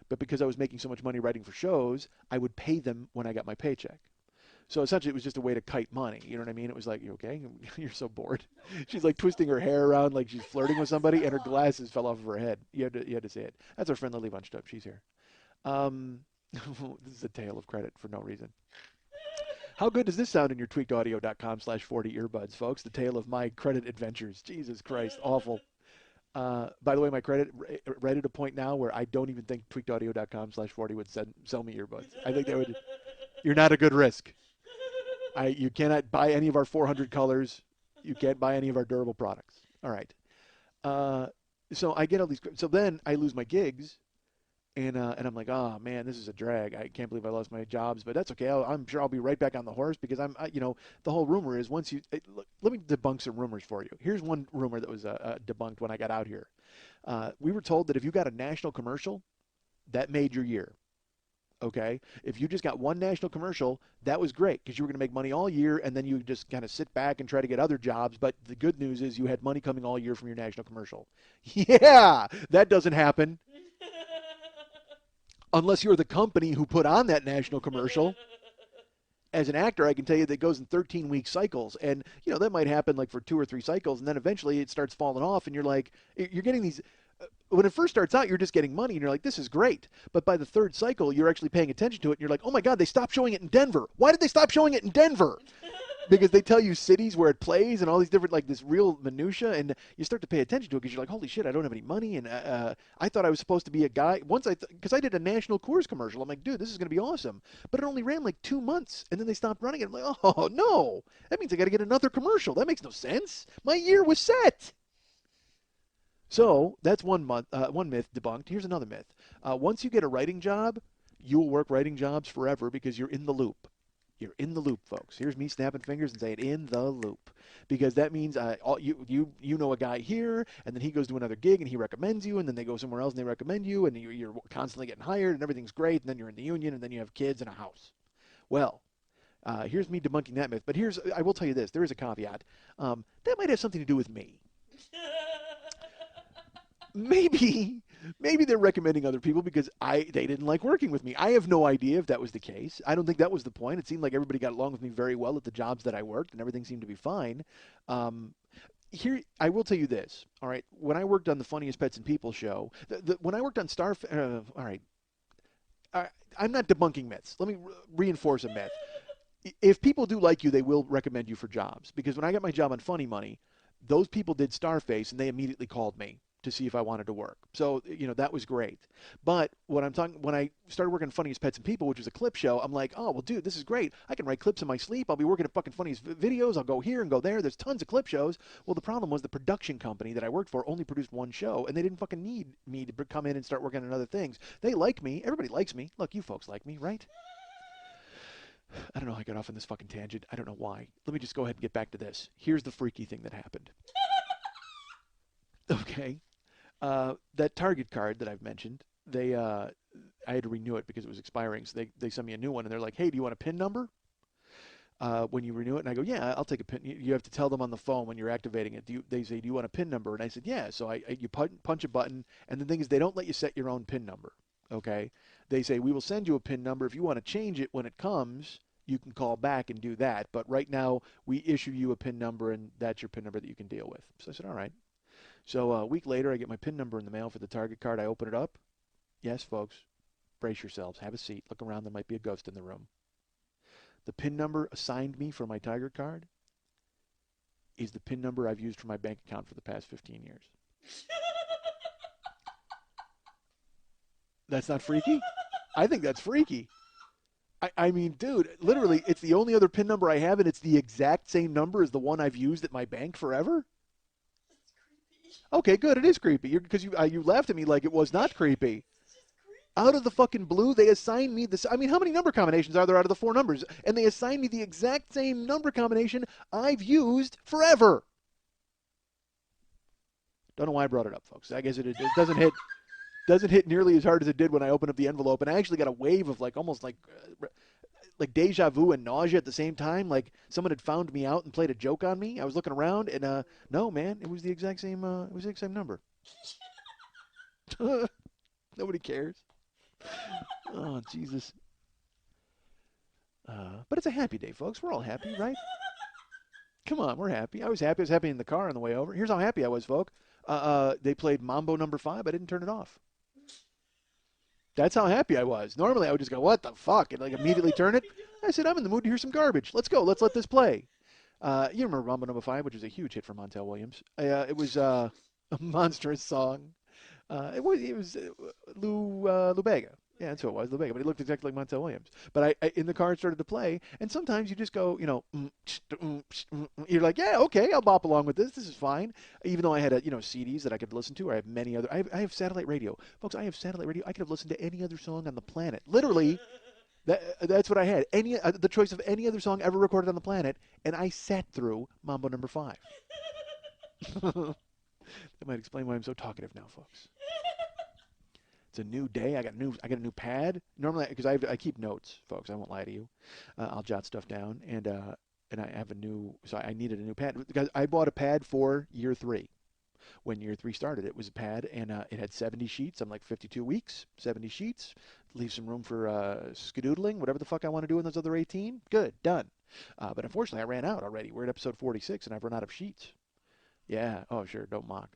but because I was making so much money writing for shows, I would pay them when I got my paycheck. So essentially, it was just a way to kite money. You know what I mean? It was like, you okay? You're so bored. She's like twisting her hair around like she's flirting with somebody, and her glasses fell off of her head. You had to say it. That's our friend Lily Von Stubb. She's here. This is a tale of credit for no reason. How good does this sound in your tweakedaudio.com/40 earbuds, folks? The tale of my credit adventures. Jesus Christ, awful. By the way, my credit right at a point now where I don't even think tweakedaudio.com/40 would sell me earbuds. I think they would. You're not a good risk. You cannot buy any of our 400 colors. You can't buy any of our durable products. All right. So I get all these. So then I lose my gigs, and I'm like, oh man, this is a drag. I can't believe I lost my jobs, but that's okay. I'm sure I'll be right back on the horse because the whole rumor is once you let me debunk some rumors for you. Here's one rumor that was debunked when I got out here. We were told that if you got a national commercial, that made your year. Okay, if you just got one national commercial, that was great because you were going to make money all year, and then you just kind of sit back and try to get other jobs. But the good news is you had money coming all year from your national commercial. Yeah, that doesn't happen unless you're the company who put on that national commercial. As an actor, I can tell you that it goes in 13-week cycles, and that might happen like for 2 or 3 cycles, and then eventually it starts falling off, and you're getting these. When it first starts out, you're just getting money, and you're like, this is great. But by the 3rd cycle, you're actually paying attention to it, and you're like, oh, my God, they stopped showing it in Denver. Why did they stop showing it in Denver? because they tell you cities where it plays and all these different, like, this real minutia, and you start to pay attention to it because you're like, holy shit, I don't have any money, and I thought I was supposed to be a guy. Once because I did a National Coors commercial, I'm like, dude, this is going to be awesome, but it only ran like 2 months, and then they stopped running it. I'm like, oh no, that means I got to get another commercial. That makes no sense. My year was set. So that's one myth debunked. Here's another myth. Once you get a writing job, you will work writing jobs forever because you're in the loop. You're in the loop, folks. Here's me snapping fingers and saying in the loop, because that means you know a guy here, and then he goes to another gig and he recommends you, and then they go somewhere else and they recommend you, and you're constantly getting hired and everything's great, and then you're in the union, and then you have kids and a house. Well, here's me debunking that myth. But I will tell you this: there is a caveat. That might have something to do with me. Maybe they're recommending other people because they didn't like working with me. I have no idea if that was the case. I don't think that was the point. It seemed like everybody got along with me very well at the jobs that I worked, and everything seemed to be fine. Here, I will tell you this. All right, when I worked on the Funniest Pets and People show, when I worked on all right, I'm not debunking myths. Let me reinforce a myth. If people do like you, they will recommend you for jobs. Because when I got my job on Funny Money, those people did Starface, and they immediately called me to see if I wanted to work. So, that was great. But when I started working on Funniest Pets and People, which was a clip show, I'm like, oh, well, dude, this is great. I can write clips in my sleep. I'll be working at fucking Funniest Videos. I'll go here and go there. There's tons of clip shows. Well, the problem was the production company that I worked for only produced one show, and they didn't fucking need me to come in and start working on other things. They like me. Everybody likes me. Look, you folks like me, right? I don't know how I got off on this fucking tangent. I don't know why. Let me just go ahead and get back to this. Here's the freaky thing that happened. Okay. That Target card that I've mentioned, I had to renew it because it was expiring. So they sent me a new one, and they're like, hey, do you want a PIN number when you renew it? And I go, yeah, I'll take a PIN. You have to tell them on the phone when you're activating it. They say, do you want a PIN number? And I said, yeah. So you punch a button, and the thing is, they don't let you set your own PIN number, okay? They say, we will send you a PIN number. If you want to change it when it comes, you can call back and do that. But right now, we issue you a PIN number, and that's your PIN number that you can deal with. So I said, all right. So a week later, I get my PIN number in the mail for the Target card. I open it up. Yes, folks, brace yourselves. Have a seat. Look around. There might be a ghost in the room. The PIN number assigned me for my Target card is the PIN number I've used for my bank account for the past 15 years. That's not freaky? I think that's freaky. I mean, dude, literally, it's the only other PIN number I have, and it's the exact same number as the one I've used at my bank forever? Okay, good. It is creepy. Because you laughed at me like it was not creepy. Out of the fucking blue, they assigned me this. I mean, how many number combinations are there out of the 4 numbers? And they assigned me the exact same number combination I've used forever. Don't know why I brought it up, folks. I guess it doesn't hit nearly as hard as it did when I opened up the envelope, and I actually got a wave of almost like deja vu and nausea at the same time. Like someone had found me out and played a joke on me. I was looking around, and no, man, it was the exact same. It was the exact same number. Nobody cares. Oh, Jesus. But it's a happy day, folks. We're all happy, right? Come on, we're happy. I was happy. I was happy in the car on the way over. Here's how happy I was, folks. They played Mambo number 5. I didn't turn it off. That's how happy I was. Normally, I would just go, what the fuck? And immediately turn it. I said, I'm in the mood to hear some garbage. Let's go. Let's let this play. You remember Mambo number 5, which was a huge hit for Montel Williams. It was a monstrous song. It was Lou Bega. Yeah, that's who it was, Lou Bega. But he looked exactly like Montel Williams. But I in the car, it started to play, and sometimes you just go, you're like, yeah, okay, I'll bop along with this. This is fine. Even though I had CDs that I could listen to, or I have many other. I have satellite radio, folks. I have satellite radio. I could have listened to any other song on the planet. Literally, that's what I had. The choice of any other song ever recorded on the planet, and I sat through Mambo number 5. That might explain why I'm so talkative now, folks. It's a new day. I got a new pad. Normally, because I keep notes, folks. I won't lie to you. I'll jot stuff down, and I have a new. So I needed a new pad because I bought a pad for year 3. When year 3 started, it was a pad, and it had 70 sheets. I'm like 52 weeks, 70 sheets. Leave some room for skedoodling, whatever the fuck I want to do in those other 18. Good, done. But unfortunately, I ran out already. We're at episode 46, and I've run out of sheets. Yeah. Oh, sure. Don't mock.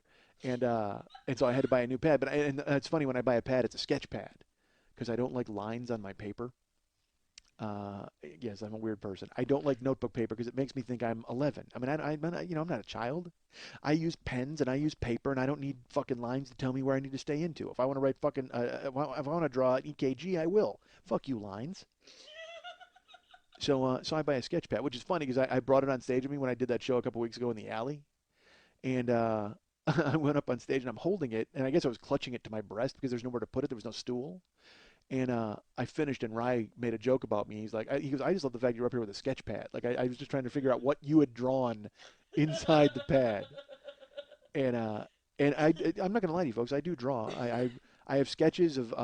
And so I had to buy a new pad. And it's funny, when I buy a pad, it's a sketch pad because I don't like lines on my paper. Yes, I'm a weird person. I don't like notebook paper because it makes me think I'm 11. I mean, I'm not a child. I use pens and I use paper, and I don't need fucking lines to tell me where I need to stay into. If I want to write fucking, if I want to draw an EKG, I will. Fuck you, lines. So I buy a sketch pad, which is funny because I brought it on stage with me when I did that show a couple weeks ago in the alley, and I went up on stage and I'm holding it, and I guess I was clutching it to my breast because there's nowhere to put it. There was no stool. And I finished, and Rye made a joke about me. He's like, he goes, I just love the fact you're up here with a sketch pad. Like I was just trying to figure out what you had drawn inside the pad. And I'm not gonna lie to you folks, I do draw. I have sketches of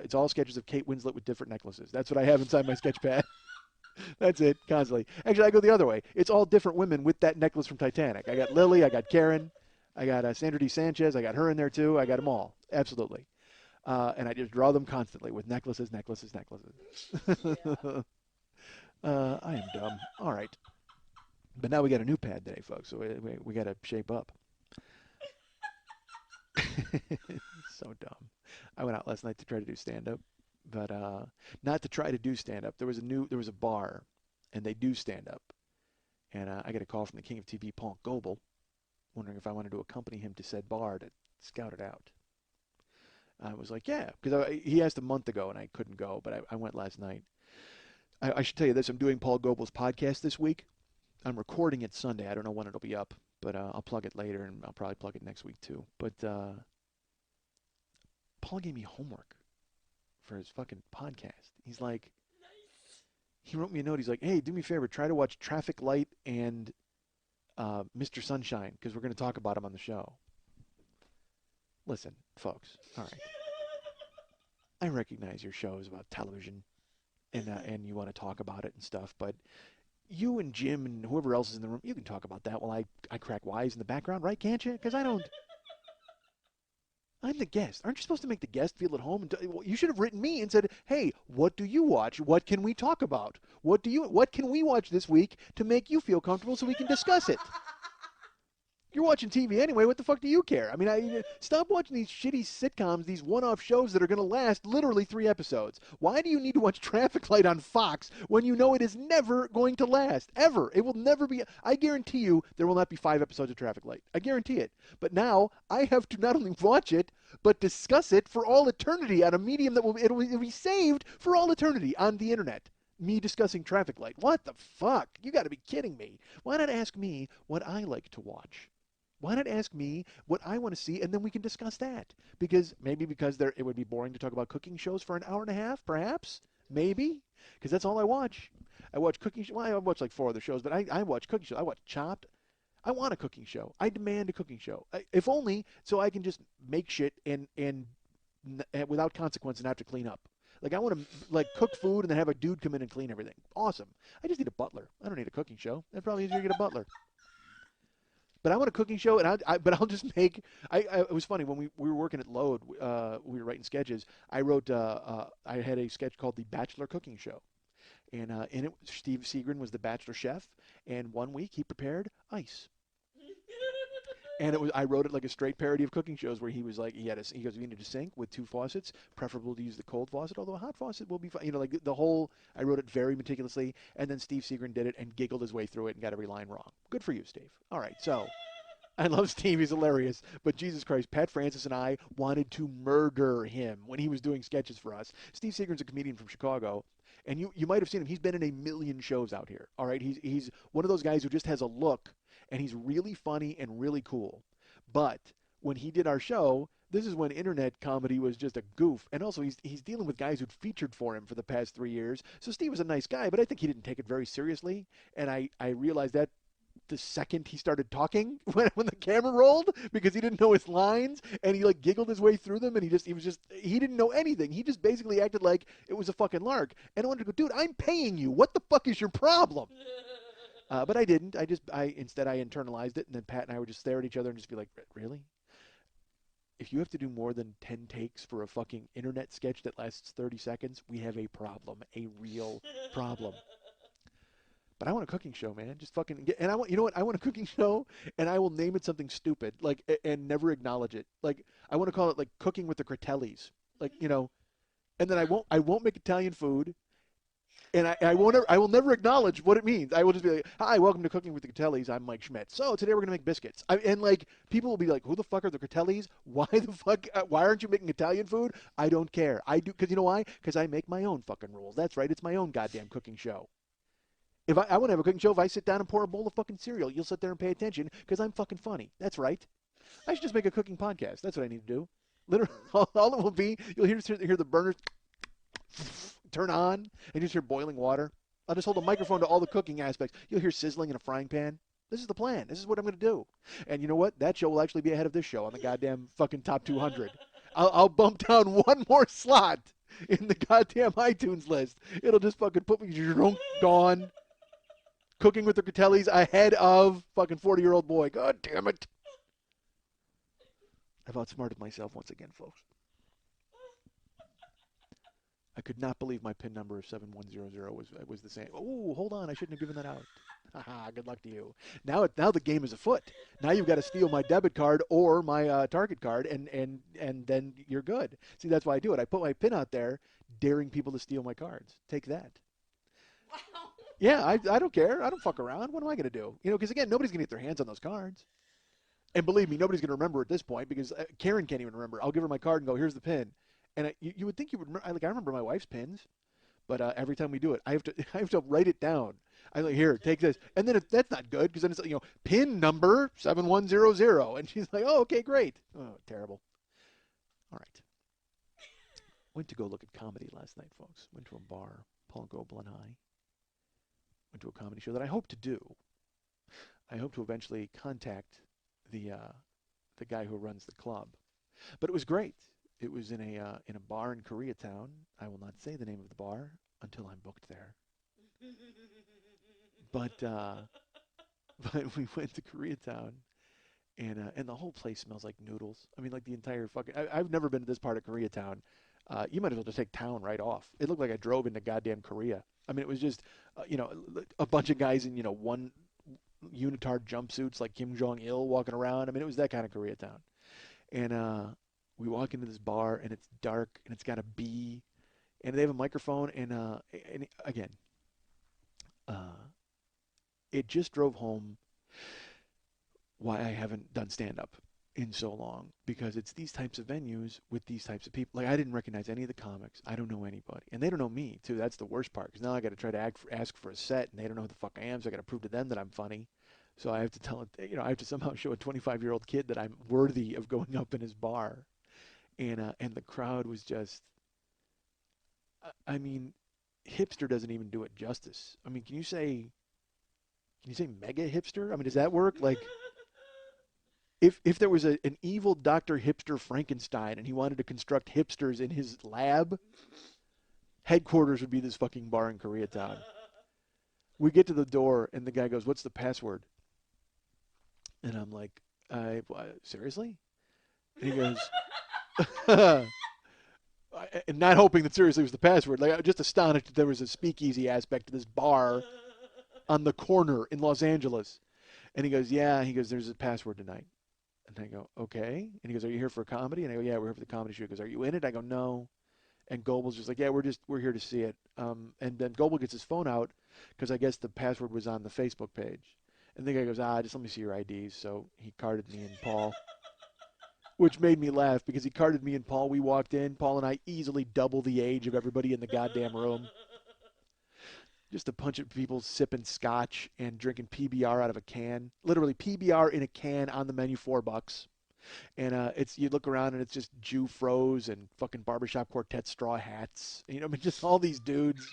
it's all sketches of Kate Winslet with different necklaces. That's what I have inside my sketch pad. That's it, constantly. Actually, I go the other way. It's all different women with that necklace from Titanic. I got Lily, I got Karen, I got Sandra D. Sanchez, I got her in there too. I got them all, absolutely. And I just draw them constantly with necklaces. Yeah. I am dumb. All right. But now we got a new pad today, folks, so we got to shape up. So dumb. I went out last night to try to do stand-up, but not to try to do stand-up. There was a bar, and they do stand-up. And I got a call from the king of TV, Paul Goebel, wondering if I wanted to accompany him to said bar to scout it out. I was like, yeah, because he asked a month ago and I couldn't go, but I went last night. I should tell you this. I'm doing Paul Goebel's podcast this week. I'm recording it Sunday. I don't know when it'll be up, but I'll plug it later, and I'll probably plug it next week too. But Paul gave me homework for his fucking podcast. He's like, he wrote me a note. He's like, hey, do me a favor. Try to watch Traffic Light and Mr. Sunshine because we're going to talk about him on the show. Listen, folks, all right. I recognize your show is about television and you want to talk about it and stuff, but you and Jim and whoever else is in the room, you can talk about that while I crack wise in the background, right? Can't you? Because I'm the guest. Aren't you supposed to make the guest feel at home? Well, you should have written me and said, hey, what do you watch? What can we talk about? What can we watch this week to make you feel comfortable so we can discuss it? You're watching TV anyway. What the fuck do you care? I mean, stop watching these shitty sitcoms, these one-off shows that are going to last literally 3 episodes. Why do you need to watch Traffic Light on Fox when you know it is never going to last? Ever. It will never be. I guarantee you there will not be 5 episodes of Traffic Light. I guarantee it. But now I have to not only watch it, but discuss it for all eternity on a medium that it'll be saved for all eternity on the internet. Me discussing Traffic Light. What the fuck? You got to be kidding me. Why not ask me what I like to watch? Why not ask me what I want to see, and then we can discuss that? Because it would be boring to talk about cooking shows for an hour and a half, perhaps, maybe, because that's all I watch. I watch cooking. Well, I watch like 4 other shows, but I watch cooking shows. I watch Chopped. I want a cooking show. I demand a cooking show, if only so I can just make shit and without consequence and have to clean up. Like I want to like cook food and then have a dude come in and clean everything. Awesome. I just need a butler. I don't need a cooking show. That's probably easier to get a butler. But I want a cooking show, and I'll just make. It was funny when we were working at Load. We were writing sketches. I had a sketch called The Bachelor Cooking Show, and in it, Steve Seagren was the bachelor chef, and one week he prepared ice. And I wrote it like a straight parody of cooking shows where he was like, he goes, we need a sink with 2 faucets, preferable to use the cold faucet, although a hot faucet will be fine. You know, like the whole, I wrote it very meticulously, and then Steve Seagren did it and giggled his way through it and got every line wrong. Good for you, Steve. All right, so I love Steve. He's hilarious. But Jesus Christ, Pat Francis and I wanted to murder him when he was doing sketches for us. Steve Seagren's a comedian from Chicago. And you might have seen him. He's been in a million shows out here. All right, he's one of those guys who just has a look, and he's really funny and really cool. But when he did our show, this is when internet comedy was just a goof. And also, he's dealing with guys who'd featured for him for the past 3 years. So Steve was a nice guy, but I think he didn't take it very seriously. And I realized that the second he started talking when the camera rolled, because he didn't know his lines, and he like giggled his way through them, and he didn't know anything. He just basically acted like it was a fucking lark. And I wanted to go, dude, I'm paying you. What the fuck is your problem? But I didn't. Instead I internalized it, and then Pat and I would just stare at each other and just be like, really? If you have to do more than 10 takes for a fucking internet sketch that lasts 30 seconds, we have a problem, a real problem. But I want a cooking show, man. Just fucking and I want, you know what? I want a cooking show, and I will name it something stupid, like, and never acknowledge it. Like, I want to call it like Cooking with the Critellis, like, you know. And then I won't make Italian food, And I will never acknowledge what it means. I will just be like, "Hi, welcome to Cooking with the Catellis. I'm Mike Schmidt. So today we're gonna make biscuits." And like people will be like, "Who the fuck are the Catellis? Why the fuck? Why aren't you making Italian food?" I don't care. I do because you know why? Because I make my own fucking rules. That's right. It's my own goddamn cooking show. If I want to have a cooking show, if I sit down and pour a bowl of fucking cereal, you'll sit there and pay attention because I'm fucking funny. That's right. I should just make a cooking podcast. That's what I need to do. Literally, all it will be, you'll hear the burners turn on, and you just hear boiling water. I'll just hold a microphone to all the cooking aspects. You'll hear sizzling in a frying pan. This is the plan. This is what I'm going to do. And you know what? That show will actually be ahead of this show on the goddamn fucking top 200. I'll bump down one more slot in the goddamn iTunes list. It'll just fucking put me gone. Cooking with the Catellis ahead of fucking 40-year-old boy. God damn it. I've outsmarted myself once again, folks. I could not believe my PIN number of 7100 was the same. Oh, hold on. I shouldn't have given that out. Haha, good luck to you. Now the game is afoot. Now you've got to steal my debit card or my Target card, and then you're good. See, that's why I do it. I put my PIN out there, daring people to steal my cards. Take that. Wow. Yeah, I don't care. I don't fuck around. What am I going to do? You know, because, again, nobody's going to get their hands on those cards. And believe me, nobody's going to remember at this point because Karen can't even remember. I'll give her my card and go, here's the PIN. And you would think you would remember. I remember my wife's pins, but every time we do it, I have to write it down. I like, here, take this, and then that's not good because then it's pin number 7100, and she's like, oh, okay, great. Oh, terrible. All right. Went to go look at comedy last night, folks. Went to a bar, Paul Goebel and I. Went to a comedy show that I hope to do. I hope to eventually contact the guy who runs the club, but it was great. It was in a bar in Koreatown. I will not say the name of the bar until I'm booked there. But we went to Koreatown, and the whole place smells like noodles. I mean, like the entire fucking. I've never been to this part of Koreatown. You might as well just take town right off. It looked like I drove into goddamn Korea. I mean, it was just a bunch of guys in one unitard jumpsuits like Kim Jong Il walking around. I mean, it was that kind of Koreatown, and. We walk into this bar, and it's dark, and it's got a bee, and they have a microphone, and again, it just drove home why I haven't done stand-up in so long, because it's these types of venues with these types of people. Like, I didn't recognize any of the comics. I don't know anybody, and they don't know me, too. That's the worst part, because now I got to try to ask for a set, and they don't know who the fuck I am, so I got to prove to them that I'm funny. So I have to tell it, I have to somehow show a 25-year-old kid that I'm worthy of going up in his bar. And the crowd was just, I mean, hipster doesn't even do it justice. I mean, can you say mega hipster? I mean, does that work? Like, if there was an evil Dr. Hipster Frankenstein and he wanted to construct hipsters in his lab, headquarters would be this fucking bar in Koreatown. We get to the door, and the guy goes, "What's the password?" And I'm like, seriously? And he goes... and not hoping that seriously was the password. Like, I was just astonished that there was a speakeasy aspect to this bar on the corner in Los Angeles. And he goes, yeah. He goes, there's a password tonight. And I go, okay. And he goes, are you here for a comedy? And I go, yeah, we're here for the comedy show. He goes, are you in it? I go, no. And Goebel's just like, yeah, we're here to see it. And then Goebel gets his phone out because I guess the password was on the Facebook page. And the guy goes, just let me see your IDs. So he carded me and Paul. Which made me laugh because he carded me and Paul. We walked in. Paul and I easily double the age of everybody in the goddamn room. Just a bunch of people sipping scotch and drinking PBR out of a can. Literally PBR in a can on the menu, $4. And you look around and it's just Jew froze and fucking barbershop quartet straw hats. I mean, just all these dudes.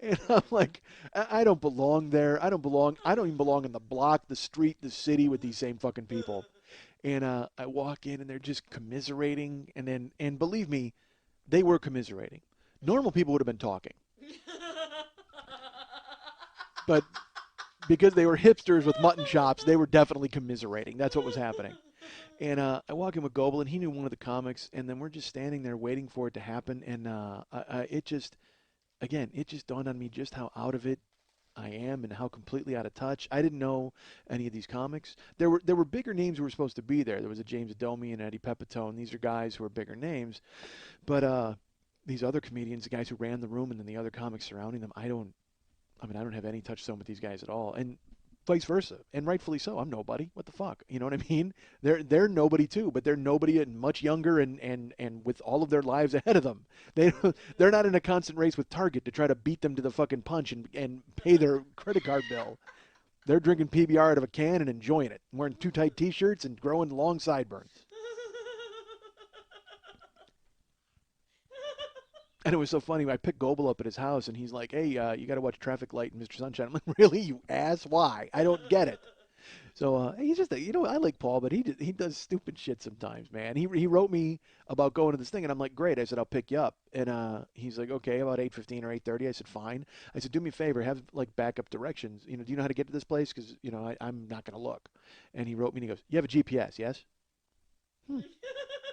And I'm like, I don't belong there. I don't even belong in the block, the street, the city with these same fucking people. And I walk in, and they're just commiserating. And believe me, they were commiserating. Normal people would have been talking. But because they were hipsters with mutton chops, they were definitely commiserating. That's what was happening. And I walk in with Goebel, and he knew one of the comics. And then we're just standing there waiting for it to happen. And it just dawned on me just how out of it I am and how completely out of touch. I didn't know any of these comics. There were bigger names who were supposed to be there. There was a James Adomi and Eddie Pepitone. These are guys who are bigger names. But these other comedians, the guys who ran the room and then the other comics surrounding them, I don't have any touchstone with these guys at all. And vice versa. And rightfully so. I'm nobody. What the fuck? You know what I mean? They're nobody too, but they're nobody and much younger and with all of their lives ahead of them. They're not in a constant race with Target to try to beat them to the fucking punch and pay their credit card bill. They're drinking PBR out of a can and enjoying it, wearing too tight t-shirts and growing long sideburns. And it was so funny. I picked Goebel up at his house, and he's like, "Hey, you got to watch Traffic Light and Mr. Sunshine." I'm like, "Really, you ass? Why? I don't get it." So he's just, I like Paul, but he does stupid shit sometimes, man. He wrote me about going to this thing, and I'm like, "Great." I said, "I'll pick you up," and he's like, "Okay, about 8:15 or 8:30." I said, "Fine." I said, "Do me a favor, have like backup directions. Do you know how to get to this place? Because I'm not gonna look." And he wrote me, and he goes, "You have a GPS, yes?"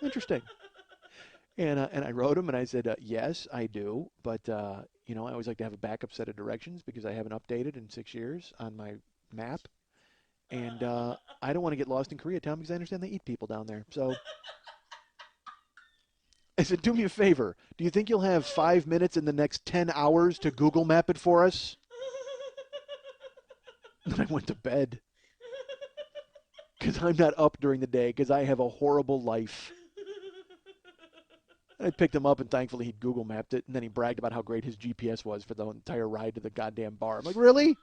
Interesting. And I wrote him and I said, yes, I do, but I always like to have a backup set of directions because I haven't updated in 6 years on my map, and I don't want to get lost in Koreatown because I understand they eat people down there. So I said, do me a favor. Do you think you'll have 5 minutes in the next 10 hours to Google Map it for us? Then I went to bed because I'm not up during the day because I have a horrible life. I picked him up, and thankfully he Google mapped it, and then he bragged about how great his GPS was for the entire ride to the goddamn bar. I'm like, really?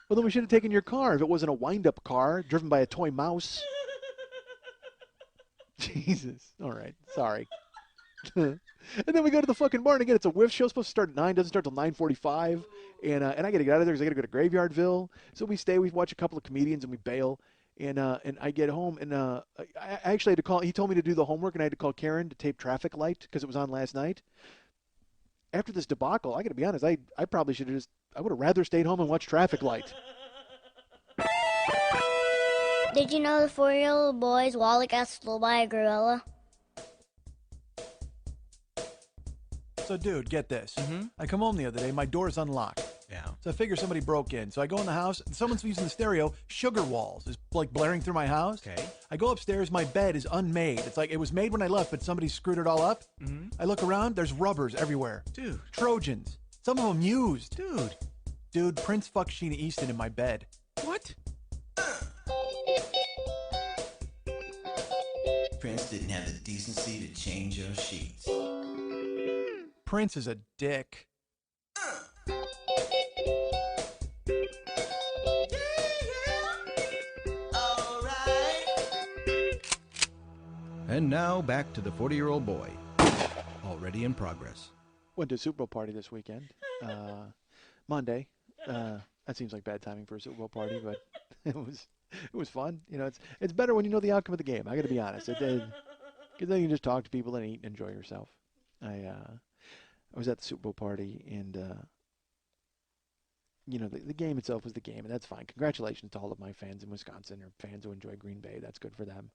Well, then we should have taken your car if it wasn't a wind-up car driven by a toy mouse. Jesus. All right. Sorry. And then we go to the fucking bar, and again, it's a whiff show. Supposed to start at 9, doesn't start till 9:45, and I got to get out of there because I got to go to Graveyardville. So we stay, we watch a couple of comedians, and we bail. And I get home, and I actually had to call. He told me to do the homework, and I had to call Karen to tape Traffic Light because it was on last night. After this debacle, I got to be honest, I probably should have I would have rather stayed home and watched Traffic Light. Did you know the 4-year-old boy's wallet got stolen by a gorilla? So, dude, get this. I come home the other day, my door's unlocked. Yeah. So I figure somebody broke in. So I go in the house, and someone's using the stereo. Sugar Walls is like blaring through my house. Okay. I go upstairs, my bed is unmade. It's like it was made when I left, but somebody screwed it all up. I look around, there's rubbers everywhere. Dude. Trojans. Some of them used. Dude. Dude, Prince fucked Sheena Easton in my bed. What? Prince didn't have the decency to change your sheets. Prince is a dick. And now back to the 40-year-old boy. Already in progress. Went to a Super Bowl party this weekend. Monday. That seems like bad timing for a Super Bowl party, but it was fun. It's better when you know the outcome of the game. I got to be honest. Because then you can just talk to people and eat and enjoy yourself. I was at the Super Bowl party, and the game itself was the game, and that's fine. Congratulations to all of my fans in Wisconsin or fans who enjoy Green Bay. That's good for them.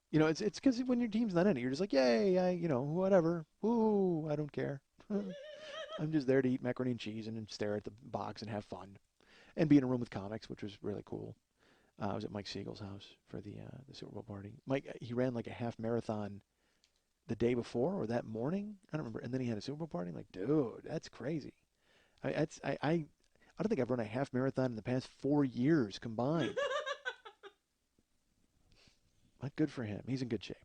It's because when your team's not in it, you're just like, yay, whatever. Ooh, I don't care. I'm just there to eat macaroni and cheese and stare at the box and have fun, and be in a room with comics, which was really cool. I was at Mike Siegel's house for the Super Bowl party. Mike, he ran like a half marathon the day before or that morning. I don't remember. And then he had a Super Bowl party. I'm like, dude, that's crazy. I don't think I've run a half marathon in the past 4 years combined. But good for him. He's in good shape.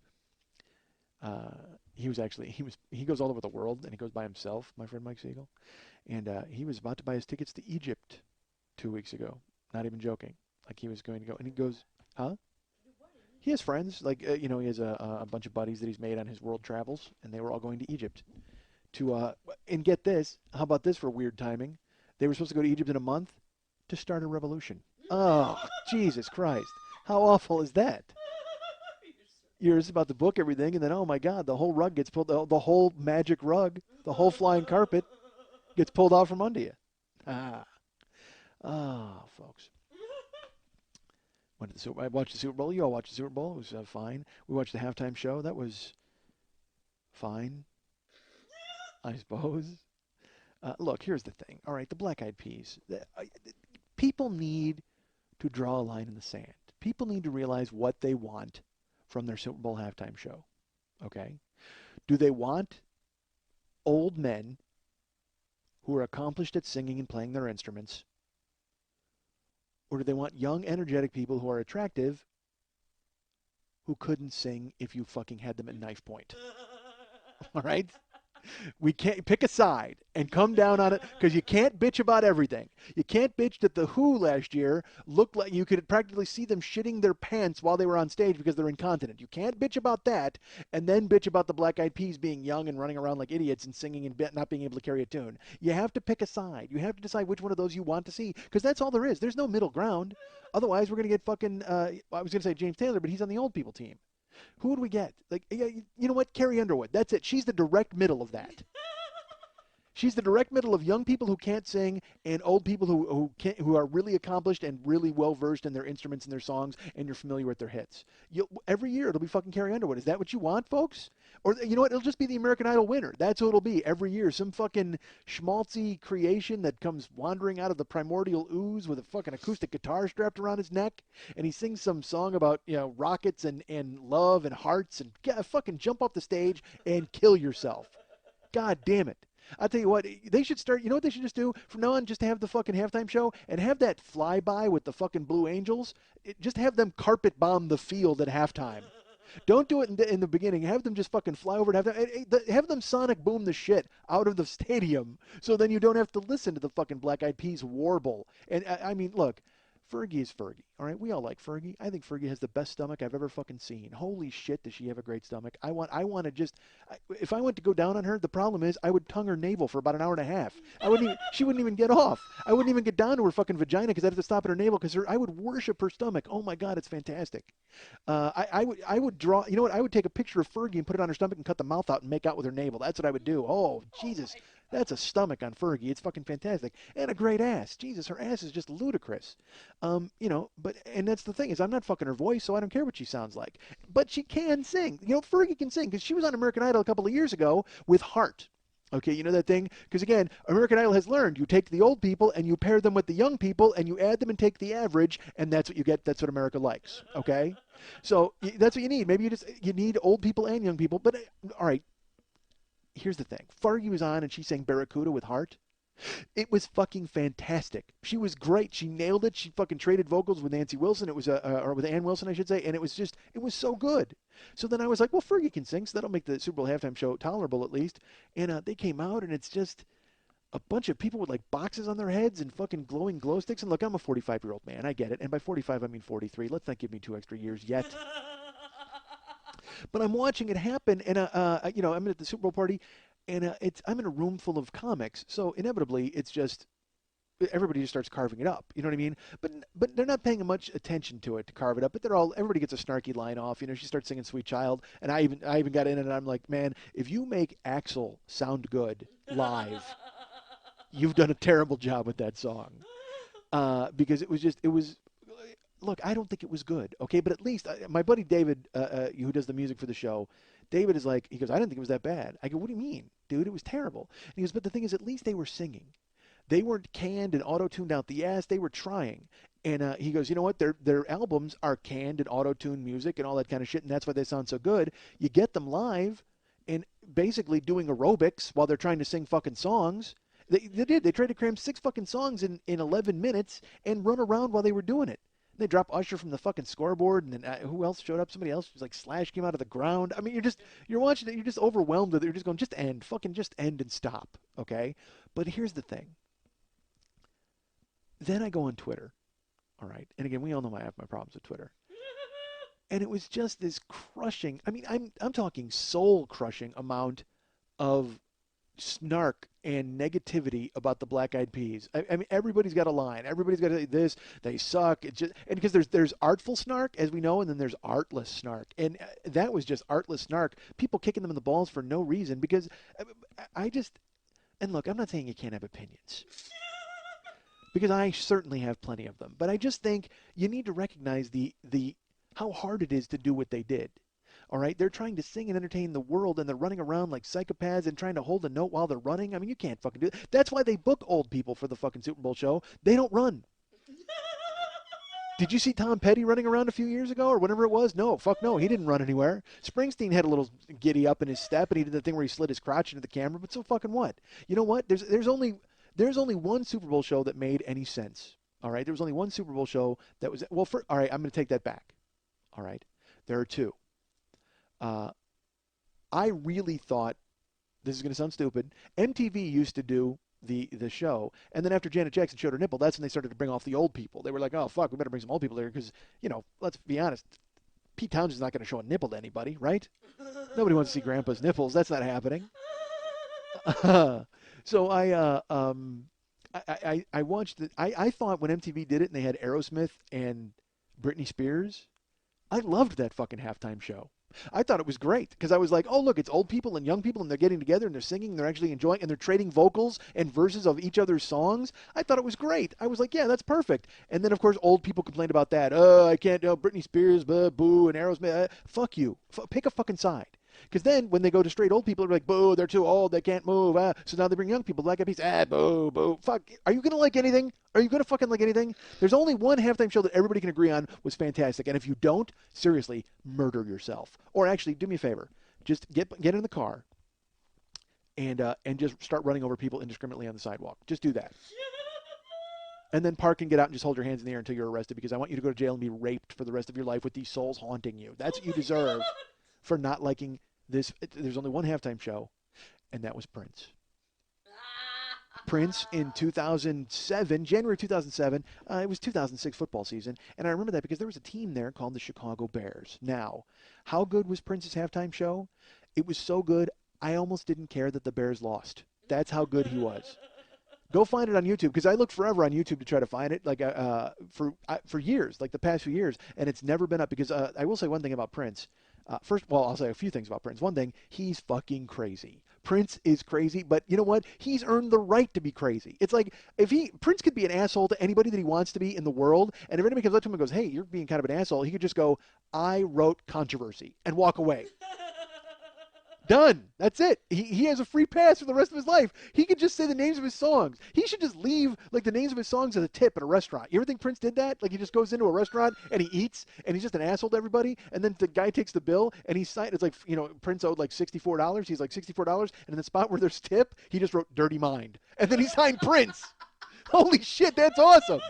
He goes all over the world, and he goes by himself, my friend Mike Siegel. And he was about to buy his tickets to Egypt 2 weeks ago. Not even joking. Like he was going to go. And he goes, huh? He has friends. Like, he has a bunch of buddies that he's made on his world travels, and they were all going to Egypt. And get this. How about this for weird timing? They were supposed to go to Egypt in a month to start a revolution. Oh, Jesus Christ. How awful is that? You're just about to book everything, and then, oh, my God, the whole rug gets pulled, the whole magic rug, the whole flying carpet gets pulled out from under you. Folks. I watched the Super Bowl. You all watched the Super Bowl. It was fine. We watched the halftime show. That was fine, I suppose. Look, here's the thing. All right, the Black Eyed Peas. People need to draw a line in the sand. People need to realize what they want from their Super Bowl halftime show. Okay? Do they want old men who are accomplished at singing and playing their instruments? Or do they want young, energetic people who are attractive who couldn't sing if you fucking had them at knife point? All right? We can't pick a side and come down on it because you can't bitch about everything. You can't bitch that the Who last year looked like you could practically see them shitting their pants while they were on stage because they're incontinent. You can't bitch about that and then bitch about the Black Eyed Peas being young and running around like idiots and singing and not being able to carry a tune. You have to pick a side. You have to decide which one of those you want to see because that's all there is. There's no middle ground. Otherwise, we're going to get fucking, I was going to say James Taylor, but he's on the old people team. Who would we get? Like, you know what? Carrie Underwood. That's it. She's the direct middle of that. She's the direct middle of young people who can't sing and old people who are really accomplished and really well versed in their instruments and their songs, and you're familiar with their hits. Every year it'll be fucking Carrie Underwood. Is that what you want, folks? Or you know what? It'll just be the American Idol winner. That's who it'll be every year. Some fucking schmaltzy creation that comes wandering out of the primordial ooze with a fucking acoustic guitar strapped around his neck, and he sings some song about rockets and love and hearts and fucking jump off the stage and kill yourself. God damn it. I'll tell you what, they should start, you know what they should just do? From now on, just have the fucking halftime show and have that flyby with the fucking Blue Angels. Just have them carpet bomb the field at halftime. Don't do it in the beginning. Have them just fucking fly over and have them sonic boom the shit out of the stadium so then you don't have to listen to the fucking Black Eyed Peas warble. And I mean, look, Fergie is Fergie, all right? We all like Fergie. I think Fergie has the best stomach I've ever fucking seen. Holy shit, does she have a great stomach. I want to just, if I went to go down on her, the problem is I would tongue her navel for about an hour and a half. She wouldn't even get off. I wouldn't even get down to her fucking vagina because I'd have to stop at her navel because I would worship her stomach. Oh my God, it's fantastic. I would draw, you know what? I would take a picture of Fergie and put it on her stomach and cut the mouth out and make out with her navel. That's what I would do. Oh, Jesus. That's a stomach on Fergie. It's fucking fantastic. And a great ass. Jesus, her ass is just ludicrous. And that's the thing is I'm not fucking her voice, so I don't care what she sounds like. But she can sing. Fergie can sing because she was on American Idol a couple of years ago with Heart. Okay, you know that thing? Because again, American Idol has learned you take the old people and you pair them with the young people and you add them and take the average and that's what you get. That's what America likes. Okay? So that's what you need. Maybe you need old people and young people. But all right. Here's the thing. Fergie was on and she sang Barracuda with Heart. It was fucking fantastic. She was great. She nailed it. She fucking traded vocals with Nancy Wilson. It was or with Ann Wilson, I should say. And it was so good. So then I was like, well, Fergie can sing, so that'll make the Super Bowl halftime show tolerable at least. And they came out and it's just a bunch of people with like boxes on their heads and fucking glowing glow sticks. And look, I'm a 45-year-old man. I get it. And by 45, I mean 43. Let's not give me 2 extra years yet. But I'm watching it happen, and I'm at the Super Bowl party, and I'm in a room full of comics, so inevitably it's just everybody just starts carving it up. You know what I mean? But they're not paying much attention to it to carve it up. But everybody gets a snarky line off. She starts singing "Sweet Child," and I even got in and I'm like, man, if you make Axl sound good live, you've done a terrible job with that song, because it was. Look, I don't think it was good, okay? But at least my buddy David, who does the music for the show, David is like, he goes, I didn't think it was that bad. I go, what do you mean, dude? It was terrible. And he goes, but the thing is, at least they were singing. They weren't canned and auto-tuned out the ass. They were trying. And he goes, you know what? Their albums are canned and auto-tuned music and all that kind of shit, and that's why they sound so good. You get them live and basically doing aerobics while they're trying to sing fucking songs. They did. They tried to cram 6 fucking songs in 11 minutes and run around while they were doing it. They drop Usher from the fucking scoreboard, and then who else showed up? Somebody else was like Slash came out of the ground. I mean, you're watching it, you're just overwhelmed with it. You're just going, just end and stop, okay? But here's the thing. Then I go on Twitter, all right? And again, we all know I have my problems with Twitter. And it was just this crushing, I mean, I'm talking soul-crushing amount of snark and negativity about the Black Eyed Peas. I mean, everybody's got a line. Everybody's got this. They suck. It's just, and because there's artful snark, as we know, and then there's artless snark. And that was just artless snark. People kicking them in the balls for no reason. Because and look, I'm not saying you can't have opinions, because I certainly have plenty of them. But I just think you need to recognize the how hard it is to do what they did. All right, they're trying to sing and entertain the world, and they're running around like psychopaths and trying to hold a note while they're running. I mean, you can't fucking do it. That's why they book old people for the fucking Super Bowl show. They don't run. Did you see Tom Petty running around a few years ago or whatever it was? No, fuck no, he didn't run anywhere. Springsteen had a little giddy up in his step, and he did the thing where he slid his crotch into the camera. But so fucking what? You know what? There's only one Super Bowl show that made any sense. All right, there was only one Super Bowl show that was all right. I'm going to take that back. All right, there are two. I really thought, this is going to sound stupid, MTV used to do the show, and then after Janet Jackson showed her nipple, that's when they started to bring off the old people. They were like, oh, fuck, we better bring some old people there because, let's be honest, Pete Townshend's not going to show a nipple to anybody, right? Nobody wants to see Grandpa's nipples. That's not happening. So I watched it. I thought when MTV did it and they had Aerosmith and Britney Spears, I loved that fucking halftime show. I thought it was great because I was like, oh, look, it's old people and young people and they're getting together and they're singing and they're actually enjoying and they're trading vocals and verses of each other's songs. I thought it was great. I was like, yeah, that's perfect. And then, of course, old people complained about that. Oh, I can't, Britney Spears, boo, and Aerosmith. Fuck you. Pick a fucking side. Because then when they go to straight old people, they're like, boo, they're too old, they can't move. So now they bring young people, Black Eyed Peas, boo, boo. Fuck, are you going to like anything? Are you going to fucking like anything? There's only one halftime show that everybody can agree on was fantastic. And if you don't, seriously, murder yourself. Or actually, do me a favor. Just get in the car and just start running over people indiscriminately on the sidewalk. Just do that. And then park and get out and just hold your hands in the air until you're arrested because I want you to go to jail and be raped for the rest of your life with these souls haunting you. That's what you deserve for not liking this. There's only one halftime show, and that was Prince. Prince in 2007, January 2007, it was 2006 football season, and I remember that because there was a team there called the Chicago Bears. Now, how good was Prince's halftime show? It was so good, I almost didn't care that the Bears lost. That's how good he was. Go find it on YouTube because I looked forever on YouTube to try to find it, like for years, like the past few years, and it's never been up because I will say one thing about Prince. First, well, I'll say a few things about Prince. One thing, he's fucking crazy. Prince is crazy, but you know what? He's earned the right to be crazy. It's like Prince could be an asshole to anybody that he wants to be in the world, and if anybody comes up to him and goes, hey, you're being kind of an asshole, he could just go, I wrote controversy, and walk away. Done. That's it. He has a free pass for the rest of his life. He could just say the names of his songs. He should just leave like the names of his songs as a tip at a restaurant. You ever think Prince did that? Like he just goes into a restaurant and he eats and he's just an asshole to everybody. And then the guy takes the bill and he signed. It's like Prince owed like $64. He's like $64, and in the spot where there's tip, he just wrote "Dirty Mind," and then he signed Prince. Holy shit, that's awesome.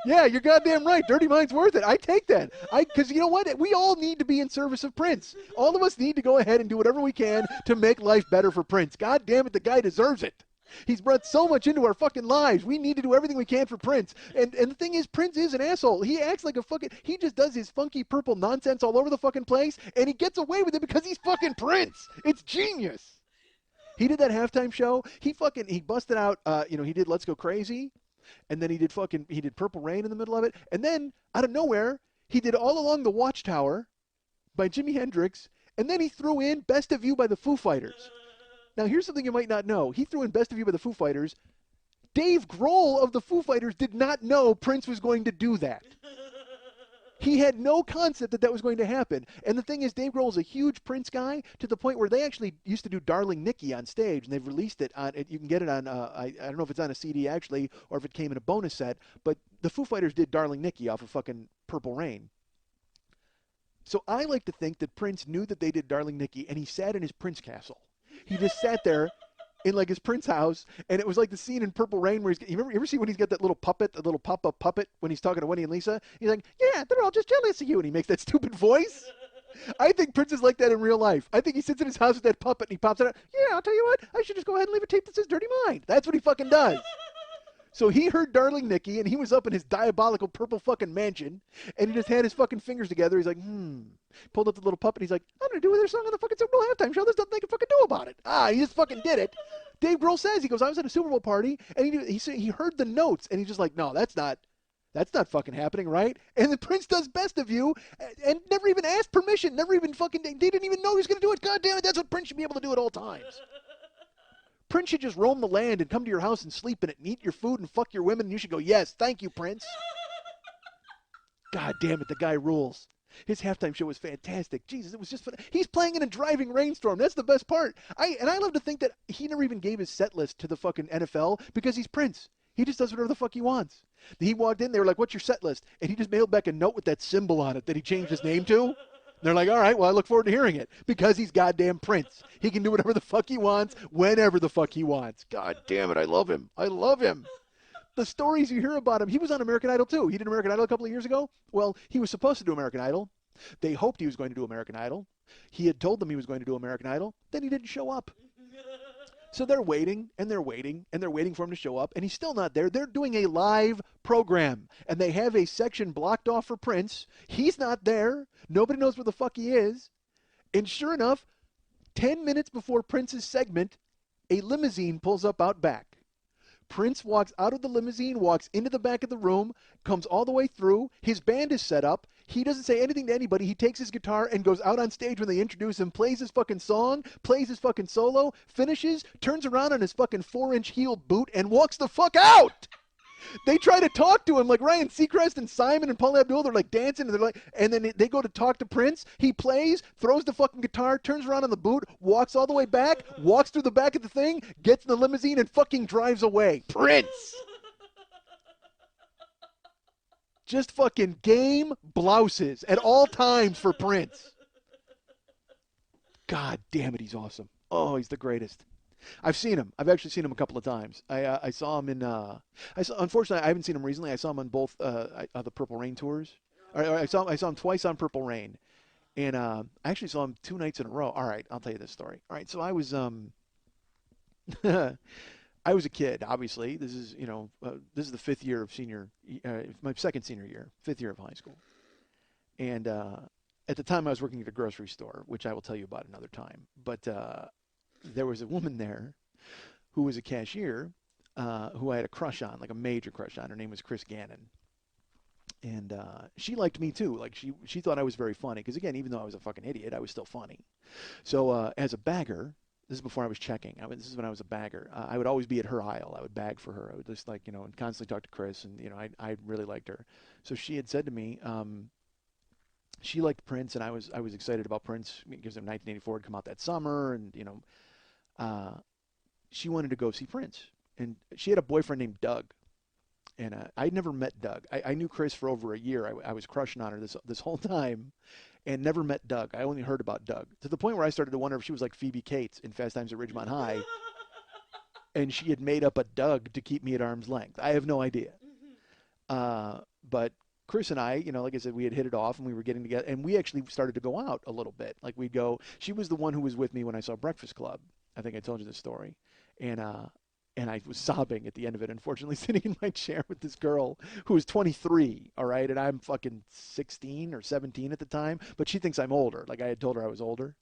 Yeah, you're goddamn right. Dirty Mind's worth it. I take that. Because you know what? We all need to be in service of Prince. All of us need to go ahead and do whatever we can to make life better for Prince. God damn it, the guy deserves it. He's brought so much into our fucking lives. We need to do everything we can for Prince. And the thing is, Prince is an asshole. He acts like he just does his funky purple nonsense all over the fucking place, and he gets away with it because he's fucking Prince. It's genius. He did that halftime show. He busted out, he did Let's Go Crazy. And then he did Purple Rain in the middle of it. And then, out of nowhere, he did All Along the Watchtower by Jimi Hendrix. And then he threw in Best of You by the Foo Fighters. Now, here's something you might not know. He threw in Best of You by the Foo Fighters. Dave Grohl of the Foo Fighters did not know Prince was going to do that. He had no concept that was going to happen. And the thing is, Dave Grohl is a huge Prince guy to the point where they actually used to do Darling Nikki on stage, and they've released it on. You can get it on. I don't know if it's on a CD actually, or if it came in a bonus set. But the Foo Fighters did Darling Nikki off of fucking Purple Rain. So I like to think that Prince knew that they did Darling Nikki, and he sat in his Prince castle. He just sat there in like his Prince house, and it was like the scene in Purple Rain where you ever see when he's got that little puppet, that little pop-up puppet when he's talking to Wendy and Lisa? He's like, yeah, they're all just jealous of you, and he makes that stupid voice. I think Prince is like that in real life. I think he sits in his house with that puppet, and he pops it out. Yeah, I'll tell you what, I should just go ahead and leave a tape that says Dirty Mind. That's what he fucking does. So he heard Darling Nikki, and he was up in his diabolical purple fucking mansion, and he just had his fucking fingers together. He's like, pulled up the little puppet, and he's like, I'm going to do their song on the fucking Super Bowl halftime show. There's nothing they can fucking do about it. He just fucking did it. Dave Grohl says, he goes, I was at a Super Bowl party, and he heard the notes, and he's just like, no, that's not fucking happening, right? And then Prince does Best of You, and never even asked permission, never even fucking, they didn't even know he was going to do it. God damn it, that's what Prince should be able to do at all times. Prince should just roam the land and come to your house and sleep in it and eat your food and fuck your women, and you should go, yes, thank you, Prince. God damn it, the guy rules. His halftime show was fantastic. Jesus, it was just fun. He's playing in a driving rainstorm. That's the best part. I love to think that he never even gave his set list to the fucking NFL because he's Prince. He just does whatever the fuck he wants. He walked in, they were like, what's your set list? And he just mailed back a note with that symbol on it that he changed his name to. They're like, all right, well, I look forward to hearing it because he's goddamn Prince. He can do whatever the fuck he wants, whenever the fuck he wants. God damn it, I love him. I love him. The stories you hear about him, he was on American Idol too. He did American Idol a couple of years ago. Well, he was supposed to do American Idol. They hoped he was going to do American Idol. He had told them he was going to do American Idol. Then he didn't show up. So they're waiting, and they're waiting, and they're waiting for him to show up, and he's still not there. They're doing a live program, and they have a section blocked off for Prince. He's not there. Nobody knows where the fuck he is. And sure enough, 10 minutes before Prince's segment, a limousine pulls up out back. Prince walks out of the limousine, walks into the back of the room, comes all the way through. His band is set up. He doesn't say anything to anybody. He takes his guitar and goes out on stage when they introduce him, plays his fucking song, plays his fucking solo, finishes, turns around on his fucking 4-inch heeled boot, and walks the fuck out. They try to talk to him, like Ryan Seacrest and Simon and Paula Abdul. They're like dancing, and they're like, and then they go to talk to Prince. He plays, throws the fucking guitar, turns around on the boot, walks all the way back, walks through the back of the thing, gets in the limousine, and fucking drives away. Prince. Just fucking game blouses at all times for Prince. God damn it, he's awesome. Oh, he's the greatest. I've seen him. I've actually seen him a couple of times. I saw him in. Unfortunately, I haven't seen him recently. I saw him on both the Purple Rain tours. I saw him twice on Purple Rain, and I actually saw him 2 nights in a row. All right, I'll tell you this story. All right, so I was I was a kid. Obviously, this is this is the 5th year of my second senior year, 5th year of high school, and at the time I was working at a grocery store, which I will tell you about another time. But there was a woman there who was a cashier who I had a crush on, like a major crush on. Her name was Chris Gannon. And she liked me too. Like she thought I was very funny. Because again, even though I was a fucking idiot, I was still funny. So as a bagger, this is before I was checking. This is when I was a bagger. I would always be at her aisle. I would bag for her. I would just and constantly talk to Chris. And I really liked her. So she had said to me, she liked Prince, and I was excited about Prince because 1984 had come out that summer, and she wanted to go see Prince, and she had a boyfriend named Doug, and I'd never met Doug. I knew Chris for over a year. I was crushing on her this whole time, and never met Doug. I only heard about Doug to the point where I started to wonder if she was like Phoebe Cates in Fast Times at Ridgemont High, and she had made up a Doug to keep me at arm's length. I have no idea, but Chris and I, like I said, we had hit it off, and we were getting together, and we actually started to go out a little bit. Like we'd go. She was the one who was with me when I saw Breakfast Club. I think I told you this story, and I was sobbing at the end of it. Unfortunately, sitting in my chair with this girl who was 23, all right, and I'm fucking 16 or 17 at the time, but she thinks I'm older. Like I had told her I was older.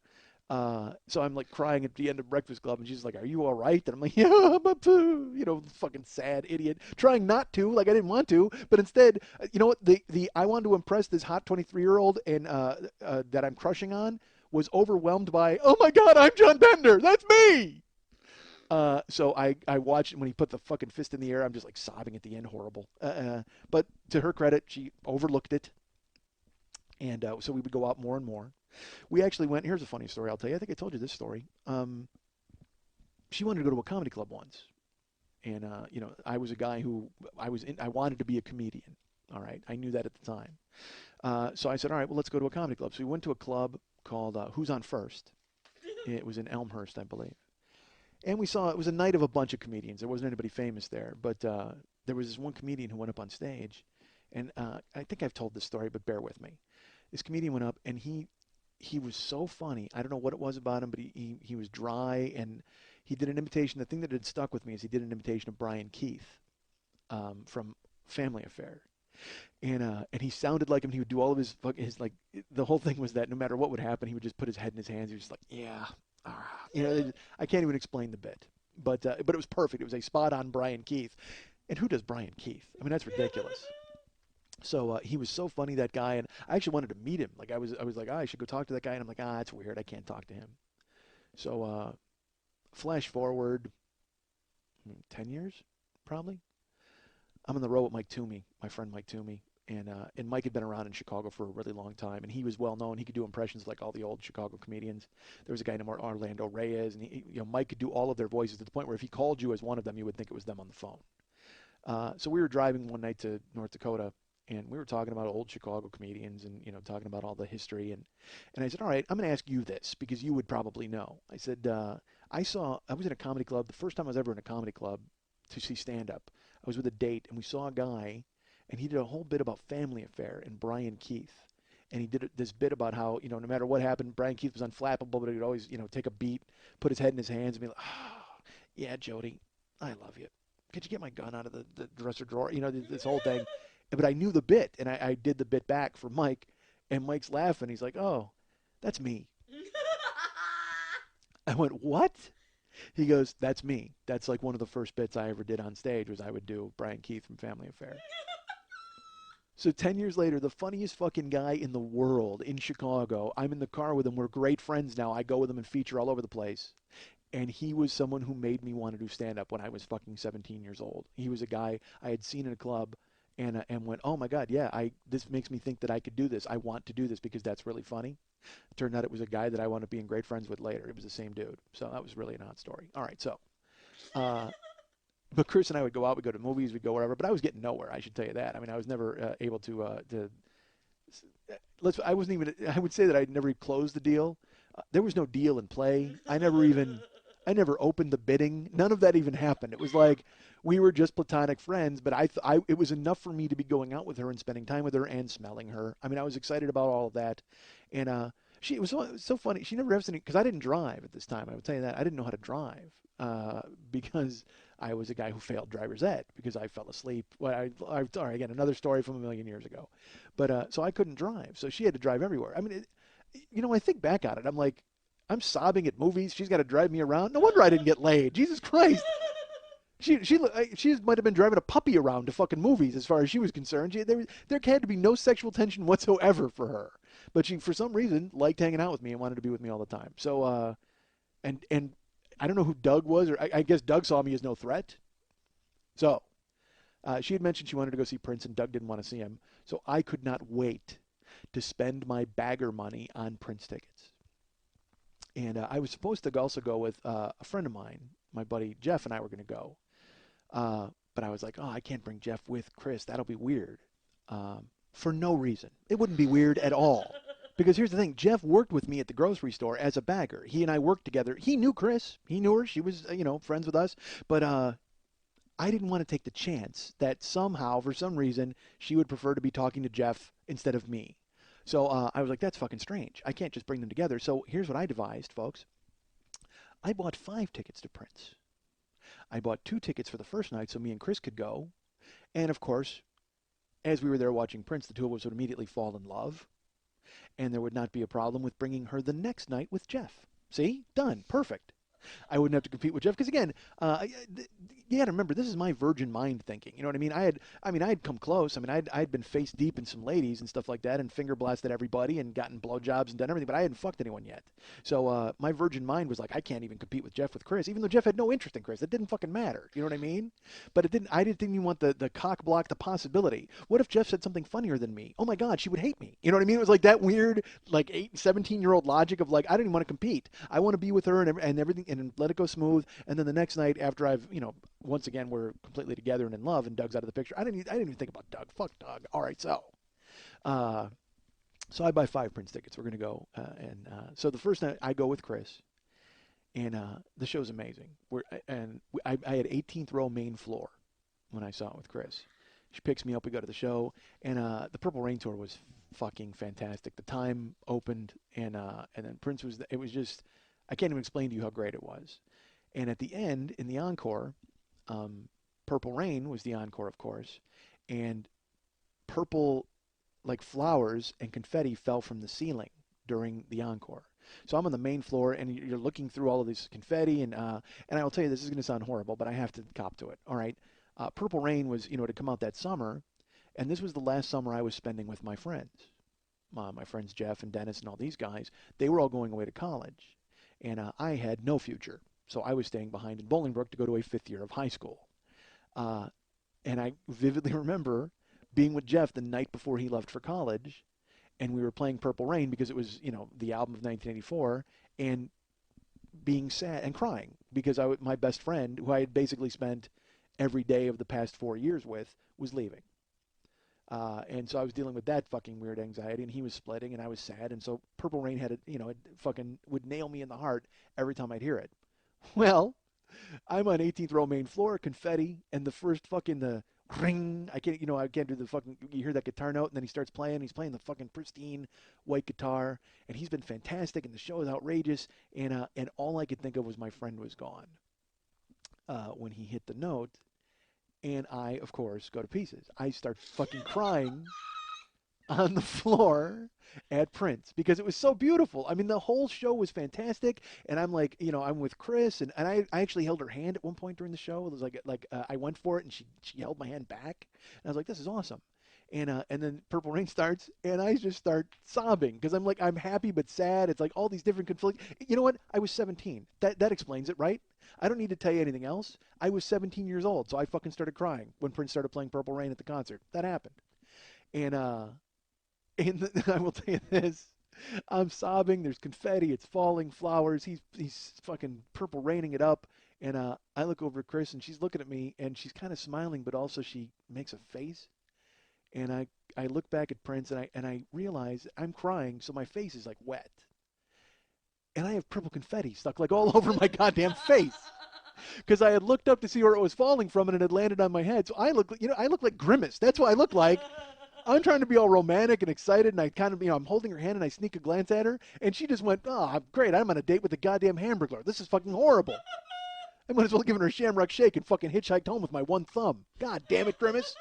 So I'm like crying at the end of Breakfast Club, and she's like, "Are you all right?" And I'm like, "Yeah, I'm a poo," fucking sad idiot, trying not to, like I didn't want to, but instead, what? The I wanted to impress this hot 23-year-old and that I'm crushing on was overwhelmed by, "Oh my God, I'm John Bender. That's me." So I watched it when he put the fucking fist in the air. I'm just like sobbing at the end, horrible. But to her credit, she overlooked it, and so we would go out more and more. We actually went. Here's a funny story I'll tell you. I think I told you this story. She wanted to go to a comedy club once, and I was a guy who I wanted to be a comedian. All right, I knew that at the time. So I said, all right, well, let's go to a comedy club. So we went to a club called Who's on First. It was in Elmhurst, I believe. And we saw, it was a night of a bunch of comedians. There wasn't anybody famous there, but there was this one comedian who went up on stage, and I think I've told this story, but bear with me. This comedian went up, and he was so funny. I don't know what it was about him, but he was dry, and he did an imitation. The thing that had stuck with me is he did an imitation of Brian Keith from Family Affair. And he sounded like him. He would do all of his like, the whole thing was that no matter what would happen, he would just put his head in his hands. He was just like, yeah. I can't even explain the bit, but it was perfect. It was a spot-on Brian Keith, and who does Brian Keith? I mean, that's ridiculous. So he was so funny, that guy, and I actually wanted to meet him. Like I was like, I should go talk to that guy, and I'm like, that's weird. I can't talk to him. So flash forward 10 years, probably. I'm on the road with Mike Toomey, my friend Mike Toomey. And Mike had been around in Chicago for a really long time, and he was well known. He could do impressions like all the old Chicago comedians. There was a guy named Orlando Reyes, and Mike could do all of their voices to the point where if he called you as one of them, you would think it was them on the phone. So we were driving one night to North Dakota, and we were talking about old Chicago comedians and, talking about all the history. And I said, all right, I'm going to ask you this because you would probably know. I said, I was in a comedy club. The first time I was ever in a comedy club to see stand-up, I was with a date, and we saw a guy, and he did a whole bit about Family Affair and Brian Keith. And he did this bit about how, no matter what happened, Brian Keith was unflappable, but he would always, take a beat, put his head in his hands, and be like, oh, yeah, Jody, I love you. Could you get my gun out of the dresser drawer? This whole thing. But I knew the bit, and I did the bit back for Mike, and Mike's laughing. He's like, oh, that's me. I went, what? He goes, that's me. That's like one of the first bits I ever did on stage was I would do Brian Keith from Family Affair. So 10 years later, the funniest fucking guy in the world in Chicago, I'm in the car with him. We're great friends now. I go with him and feature all over the place. And he was someone who made me want to do stand-up when I was fucking 17 years old. He was a guy I had seen in a club and went, oh my God, yeah, this makes me think that I could do this. I want to do this because that's really funny. It turned out it was a guy that I wound up being great friends with later. It was the same dude. So that was really an odd story. All right, so... but Chris and I would go out, we'd go to movies, we'd go wherever, but I was getting nowhere, I should tell you that. I mean, I was never able to I wasn't even, I would say that I'd never closed the deal. There was no deal in play. I never opened the bidding. None of that even happened. It was like we were just platonic friends, but it was enough for me to be going out with her and spending time with her and smelling her. I mean, I was excited about all of that. And it was so funny. She never asked any, because I didn't drive at this time. I would tell you that. I didn't know how to drive because I was a guy who failed driver's ed because I fell asleep. Well, sorry, again, another story from a million years ago. But so I couldn't drive. So she had to drive everywhere. I mean, I think back on it, I'm like, I'm sobbing at movies. She's got to drive me around. No wonder I didn't get laid. Jesus Christ. She might have been driving a puppy around to fucking movies as far as she was concerned. There had to be no sexual tension whatsoever for her. But she, for some reason, liked hanging out with me and wanted to be with me all the time. So, and I don't know who Doug was, or I guess Doug saw me as no threat. So, she had mentioned she wanted to go see Prince, and Doug didn't want to see him. So I could not wait to spend my bagger money on Prince tickets. And I was supposed to also go with a friend of mine, my buddy Jeff, and I were going to go. But I was like, oh, I can't bring Jeff with Chris. That'll be weird. For no reason. It wouldn't be weird at all. Because here's the thing. Jeff worked with me at the grocery store as a bagger. He and I worked together. He knew Chris. He knew her. She was, friends with us. But I didn't want to take the chance that somehow, for some reason, she would prefer to be talking to Jeff instead of me. So I was like, that's fucking strange. I can't just bring them together. So here's what I devised, folks. I bought 5 tickets to Prince. I bought 2 tickets for the first night so me and Chris could go. And, of course, as we were there watching Prince, the two of us would immediately fall in love. And there would not be a problem with bringing her the next night with Jeff. See? Done. Perfect. I wouldn't have to compete with Jeff because, again, you got to remember, this is my virgin mind thinking. You know what I mean? I had come close. I mean, I'd been face deep in some ladies and stuff like that, and finger blasted everybody and gotten blowjobs and done everything, but I hadn't fucked anyone yet. So my virgin mind was like, I can't even compete with Jeff with Chris, even though Jeff had no interest in Chris. It didn't fucking matter. You know what I mean? But I didn't even want the cock block the possibility. What if Jeff said something funnier than me? Oh my God, she would hate me. You know what I mean? It was like that weird, like 17-year-old logic of like, I don't even want to compete. I want to be with her and everything and let it go smooth. And then the next night after I've, once again, we're completely together and in love and Doug's out of the picture. I didn't even think about Doug. Fuck Doug. All right. So I buy 5 Prince tickets. We're going to go. So the first night I go with Chris and the show's amazing. I had 18th row main floor when I saw it with Chris. She picks me up. We go to the show and the Purple Rain tour was fucking fantastic. The time opened and then Prince it was just, I can't even explain to you how great it was. And at the end, in the encore, Purple Rain was the encore, of course, and purple, like flowers and confetti fell from the ceiling during the encore. So I'm on the main floor, and you're looking through all of this confetti, and I will tell you, this is going to sound horrible, but I have to cop to it. All right, Purple Rain was, to come out that summer, and this was the last summer I was spending with my friends. My friends Jeff and Dennis and all these guys, they were all going away to college, and I had no future. So I was staying behind in Bolingbrook to go to a 5th year of high school. And I vividly remember being with Jeff the night before he left for college, and we were playing Purple Rain because it was, the album of 1984, and being sad and crying because my best friend, who I had basically spent every day of the past 4 years with was leaving. And so I was dealing with that fucking weird anxiety, and he was splitting, and I was sad. And so Purple Rain had it fucking would nail me in the heart every time I'd hear it. Well, I'm on 18th row main floor, confetti, and the first fucking the ring. I can't do the fucking. You hear that guitar note, and then he starts playing. He's playing the fucking pristine white guitar, and he's been fantastic, and the show is outrageous. And all I could think of was my friend was gone when he hit the note. And I, of course, go to pieces. I start fucking crying on the floor at Prince because it was so beautiful. I mean, the whole show was fantastic. And I'm like, I'm with Chris, and I actually held her hand at one point during the show. It was like I went for it, and she held my hand back. And I was like, this is awesome. And then Purple Rain starts, and I just start sobbing because I'm like, I'm happy but sad. It's like all these different conflicts. You know what? I was 17. That explains it, right? I don't need to tell you anything else. I was 17 years old, so I fucking started crying when Prince started playing Purple Rain at the concert. That happened. And I will tell you this. I'm sobbing. There's confetti. It's falling. Flowers. He's fucking Purple Raining it up. And I look over at Chris, and she's looking at me, and she's kind of smiling, but also she makes a face. And I look back at Prince, and I realize I'm crying, so my face is like wet. And I have purple confetti stuck like all over my goddamn face. Because I had looked up to see where it was falling from, and it had landed on my head. So I look like Grimace. That's what I look like. I'm trying to be all romantic and excited, and I kind of, I'm holding her hand, and I sneak a glance at her, and she just went, oh, great, I'm on a date with the goddamn Hamburglar. This is fucking horrible. I might as well have given her a shamrock shake and fucking hitchhiked home with my one thumb. God damn it, Grimace.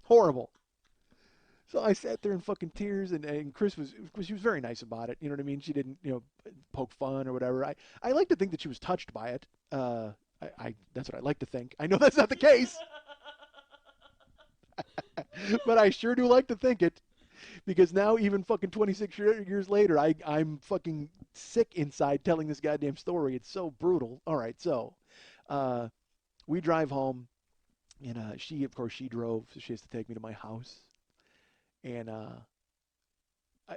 Horrible. So I sat there in fucking tears, and Chris she was very nice about it. You know what I mean? She didn't, poke fun or whatever. I like to think that she was touched by it. That's what I like to think. I know that's not the case. But I sure do like to think it. Because now, even fucking 26 years later, I'm fucking sick inside telling this goddamn story. It's so brutal. All right, so we drive home, and she drove, so she has to take me to my house. And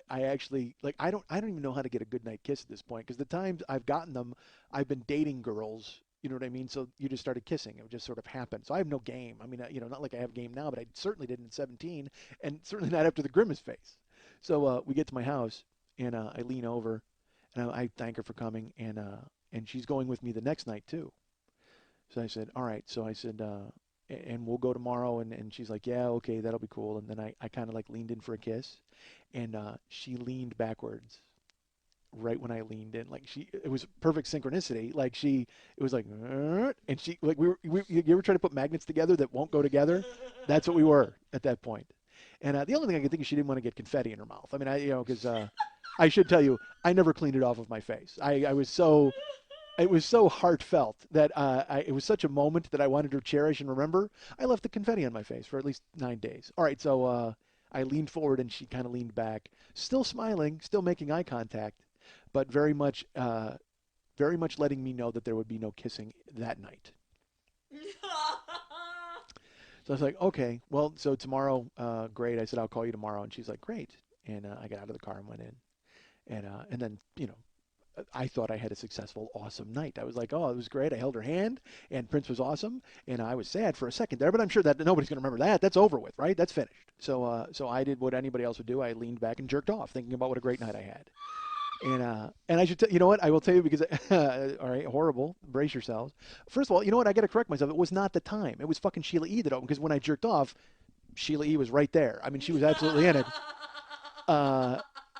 I actually, I don't even know how to get a goodnight kiss at this point, because the times I've gotten them, I've been dating girls. You know what I mean? So you just started kissing. It would just sort of happen. So I have no game. I mean, not like I have game now, but I certainly didn't at 17, and certainly not after the Grimace face. So we get to my house, and I lean over, and I thank her for coming, and she's going with me the next night too. So I said, all right. So I said, and we'll go tomorrow. And she's like, yeah, okay, that'll be cool. And then I kind of like leaned in for a kiss, and she leaned backwards right when I leaned in. Like it was perfect synchronicity. Like it was like, and she, like you ever try to put magnets together that won't go together? That's what we were at that point. And the only thing I could think is she didn't want to get confetti in her mouth. I mean, because I should tell you, I never cleaned it off of my face. I was so, it was so heartfelt that it was such a moment that I wanted to cherish and remember. I left the confetti on my face for at least 9 days. All right, so I leaned forward, and she kind of leaned back, still smiling, still making eye contact, but very much letting me know that there would be no kissing that night. So I was like, okay, well, so tomorrow, great. I said, I'll call you tomorrow. And she's like, great. And I got out of the car and went in. And then, I thought I had a successful, awesome night. I was like, oh, it was great. I held her hand, and Prince was awesome. And I was sad for a second there, but I'm sure that nobody's going to remember that. That's over with, right? That's finished. So I did what anybody else would do. I leaned back and jerked off, thinking about what a great night I had. And I should you know what? I will tell you, because, all right, horrible. Brace yourselves. First of all, you know what? I got to correct myself. It was not the time. It was fucking Sheila E. that opened, because when I jerked off, Sheila E. was right there. I mean, she was absolutely in it.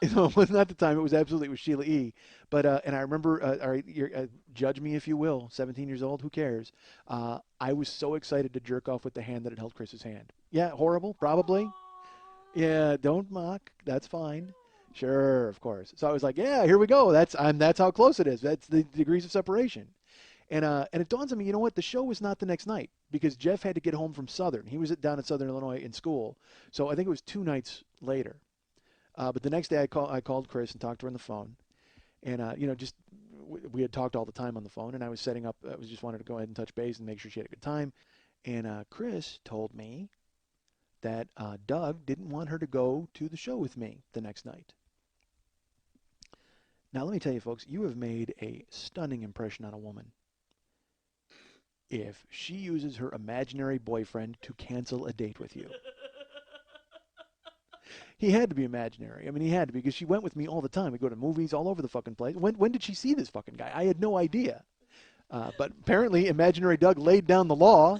It was not the time. It was Sheila E. But and I remember, all right, judge me if you will. 17 years old, who cares? I was so excited to jerk off with the hand that had held Chris's hand. Yeah, horrible, probably. Yeah, don't mock. That's fine. Sure, of course. So I was like, yeah, here we go. That's how close it is. That's the degrees of separation. And it dawns on me, you know what? The show was not the next night, because Jeff had to get home from Southern. He was down at Southern Illinois in school. So I think it was 2 nights later. But the next day I called Chris and talked to her on the phone. And, just we had talked all the time on the phone, and I was setting up, just wanted to go ahead and touch base and make sure she had a good time. And Chris told me that Doug didn't want her to go to the show with me the next night. Now, let me tell you, folks, you have made a stunning impression on a woman. if she uses her imaginary boyfriend to cancel a date with you. He had to be imaginary. I mean, he had to be, because she went with me all the time. We go to movies all over the fucking place. When did she see this fucking guy? I had no idea. But apparently, imaginary Doug laid down the law.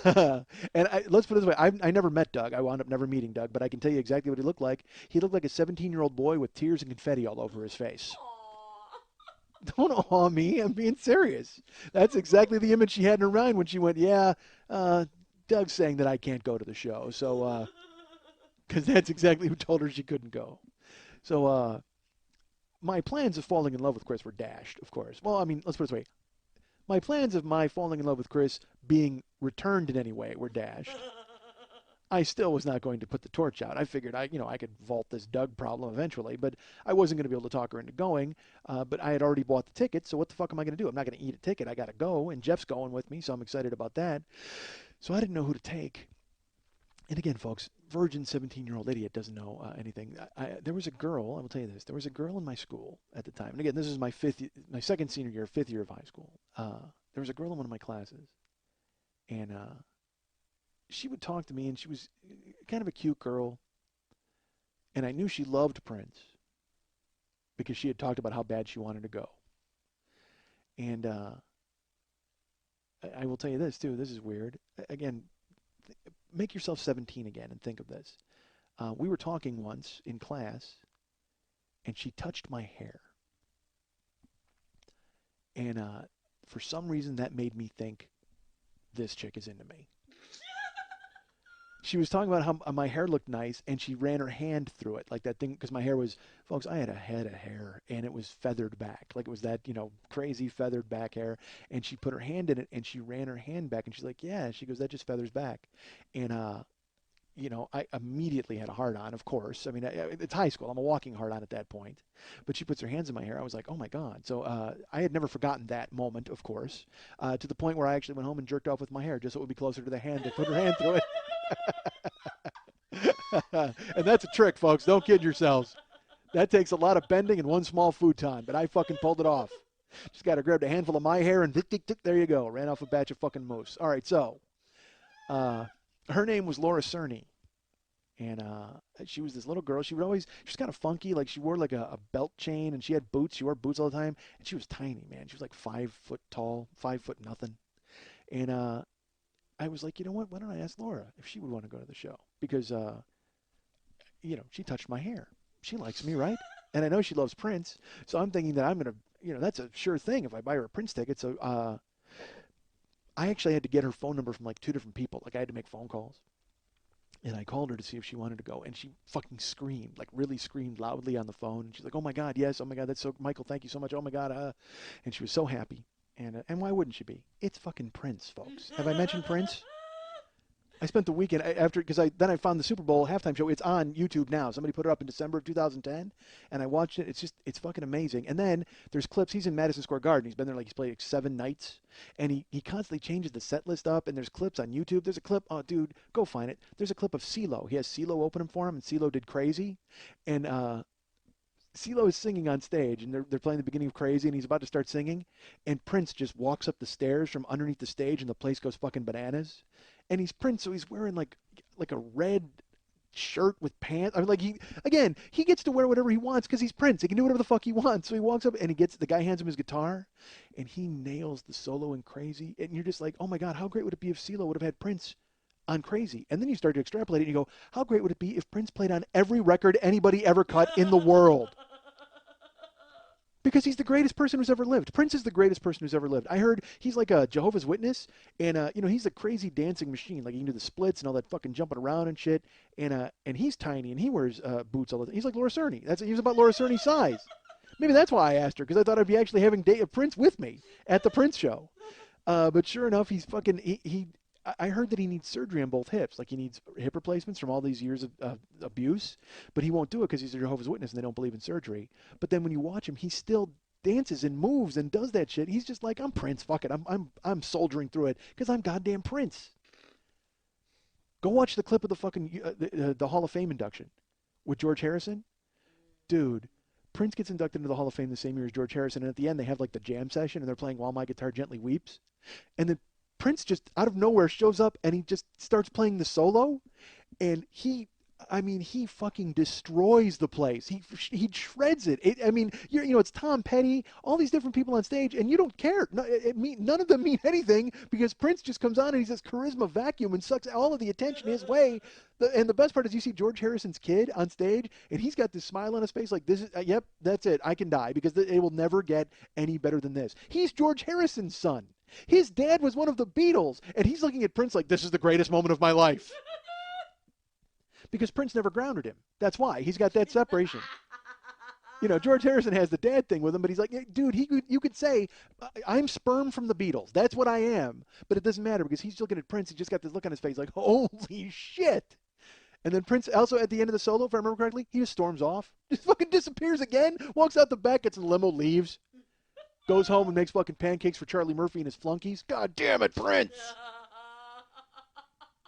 And let's put it this way. I never met Doug. I wound up never meeting Doug, but I can tell you exactly what he looked like. He looked like a 17-year-old boy with tears and confetti all over his face. Don't awe me. I'm being serious. That's exactly the image she had in her mind when she went, yeah, Doug's saying that I can't go to the show. So, because that's exactly who told her she couldn't go. So, my plans of falling in love with Chris were dashed, of course. Well, I mean, let's put it this way. My plans of my falling in love with Chris being returned in any way were dashed. I still was not going to put the torch out. I figured I could vault this Doug problem eventually, but I wasn't going to be able to talk her into going. But I had already bought the ticket, so what the fuck am I going to do? I'm not going to eat a ticket. I got to go, and Jeff's going with me, so I'm excited about that. So I didn't know who to take. And again, folks, virgin 17-year-old idiot doesn't know anything. There was a girl, I will tell you this, there was a girl in my school at the time. And again, this is my second senior year, 5th year of high school. There was a girl in one of my classes, and she would talk to me, and she was kind of a cute girl. And I knew she loved Prince because she had talked about how bad she wanted to go. And I will tell you this, too. This is weird. Again, make yourself 17 again and think of this. We were talking once in class, and she touched my hair. And for some reason, that made me think this chick is into me. She was talking about how my hair looked nice, and she ran her hand through it, like that thing, because my hair was, folks, I had a head of hair, and it was feathered back. Like it was that, crazy feathered back hair. And she put her hand in it, and she ran her hand back, and she's like, yeah. She goes, that just feathers back. And, I immediately had a hard-on, of course. I mean, it's high school. I'm a walking hard-on at that point. But she puts her hands in my hair. I was like, oh, my God. So I had never forgotten that moment, of course, to the point where I actually went home and jerked off with my hair just so it would be closer to the hand to put her hand through it. And that's a trick, folks. Don't kid yourselves. That takes a lot of bending and one small futon, but I fucking pulled it off. Just got to grab a handful of my hair and tick, there you go. Ran off a batch of fucking moose. All right, so her name was Laura Cerny. And she was this little girl. She was kind of funky. Like she wore like a belt chain, and she had boots. She wore boots all the time. And she was tiny, man. She was like 5 foot tall, 5 foot nothing. And I was like, you know what? Why don't I ask Laura if she would want to go to the show? Because, she touched my hair. She likes me, right? And I know she loves Prince. So I'm thinking that I'm going to, that's a sure thing if I buy her a Prince ticket. So I actually had to get her phone number from like 2 different people. Like I had to make phone calls. And I called her to see if she wanted to go. And she fucking screamed, like really screamed loudly on the phone. And she's like, oh, my God, yes. Oh, my God, that's so, Michael, thank you so much. Oh, my God. And she was so happy. And why wouldn't she be? It's fucking Prince, folks. Have I mentioned Prince? I spent the weekend because I found the Super Bowl halftime show. It's on YouTube now. Somebody put it up in December of 2010, and I watched it. It's fucking amazing. And then there's clips. He's in Madison Square Garden. He's been there he's played like 7 nights, and he constantly changes the set list up. And there's clips on YouTube. There's a clip. Oh, dude, go find it. There's a clip of CeeLo. He has CeeLo open him for him, and CeeLo did Crazy, and CeeLo is singing on stage, and they're playing the beginning of Crazy, and he's about to start singing, and Prince just walks up the stairs from underneath the stage, and the place goes fucking bananas. And he's Prince, so he's wearing like a red shirt with pants. I mean, like he gets to wear whatever he wants because he's Prince. He can do whatever the fuck he wants. So he walks up and the guy hands him his guitar, and he nails the solo in Crazy. And you're just like, oh my God, how great would it be if CeeLo would have had Prince on Crazy? And then you start to extrapolate it, and you go, how great would it be if Prince played on every record anybody ever cut in the world? Because he's the greatest person who's ever lived. Prince is the greatest person who's ever lived. I heard he's like a Jehovah's Witness, and he's a crazy dancing machine. Like he can do the splits and all that fucking jumping around and shit. And he's tiny and he wears boots all the time. He's like Laura Cerny. He was about Laura Cerny's size. Maybe that's why I asked her, because I thought I'd be actually having Prince with me at the Prince show. But sure enough, he's fucking I heard that he needs surgery on both hips. Like he needs hip replacements from all these years of abuse, but he won't do it because he's a Jehovah's Witness and they don't believe in surgery. But then when you watch him, he still dances and moves and does that shit. He's just like, I'm Prince. Fuck it. I'm soldiering through it because I'm goddamn Prince. Go watch the clip of the fucking the Hall of Fame induction with George Harrison, dude. Prince gets inducted into the Hall of Fame the same year as George Harrison, and at the end they have like the jam session, and they're playing While My Guitar Gently Weeps, and then Prince just out of nowhere shows up, and he just starts playing the solo, and he fucking destroys the place. He shreds it. It's Tom Petty, all these different people on stage, and you don't care. No, none of them mean anything because Prince just comes on and he's this charisma vacuum and sucks all of the attention his way. And the best part is you see George Harrison's kid on stage, and he's got this smile on his face like, this is, yep, that's it. I can die because it will never get any better than this. He's George Harrison's son. His dad was one of the Beatles, and he's looking at Prince like, this is the greatest moment of my life. Because Prince never grounded him. That's why. He's got that separation. George Harrison has the dad thing with him, but he's like, dude, you could say, I'm sperm from the Beatles. That's what I am. But it doesn't matter because he's looking at Prince. He just got this look on his face like, holy shit. And then Prince also at the end of the solo, if I remember correctly, he just storms off. Just fucking disappears again, walks out the back, gets in the limo, leaves. Goes home and makes fucking pancakes for Charlie Murphy and his flunkies. God damn it, Prince.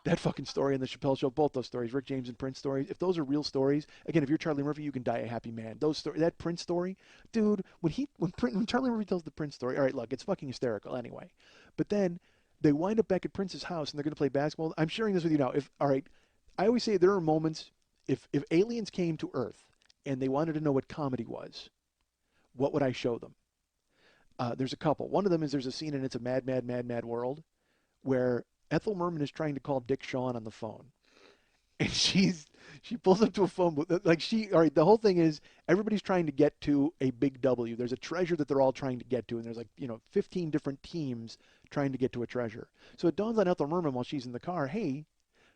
That fucking story and the Chappelle Show, both those stories, Rick James and Prince stories, if those are real stories, again, if you're Charlie Murphy, you can die a happy man. That Prince story, dude, when Charlie Murphy tells the Prince story, all right, look, it's fucking hysterical anyway. But then they wind up back at Prince's house and they're going to play basketball. I'm sharing this with you now. I always say there are moments, if aliens came to Earth and they wanted to know what comedy was, what would I show them? There's a couple. One of them is there's a scene in It's a Mad, Mad, Mad, Mad World where Ethel Merman is trying to call Dick Shawn on the phone. And she pulls up to a phone booth. The whole thing is everybody's trying to get to a big W. There's a treasure that they're all trying to get to. And there's 15 different teams trying to get to a treasure. So it dawns on Ethel Merman while she's in the car, hey,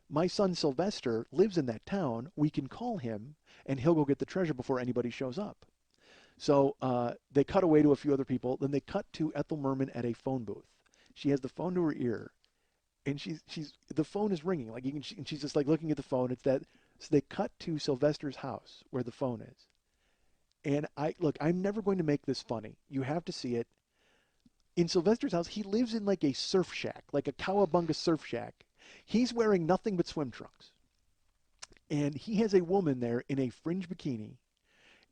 my son Sylvester lives in that town. We can call him and he'll go get the treasure before anybody shows up. So they cut away to a few other people. Then they cut to Ethel Merman at a phone booth. She has the phone to her ear. And the phone is ringing, and she's just like looking at the phone. So they cut to Sylvester's house where the phone is. And I'm never going to make this funny. You have to see it. In Sylvester's house, he lives in like a surf shack, like a cowabunga surf shack. He's wearing nothing but swim trunks. And he has a woman there in a fringe bikini.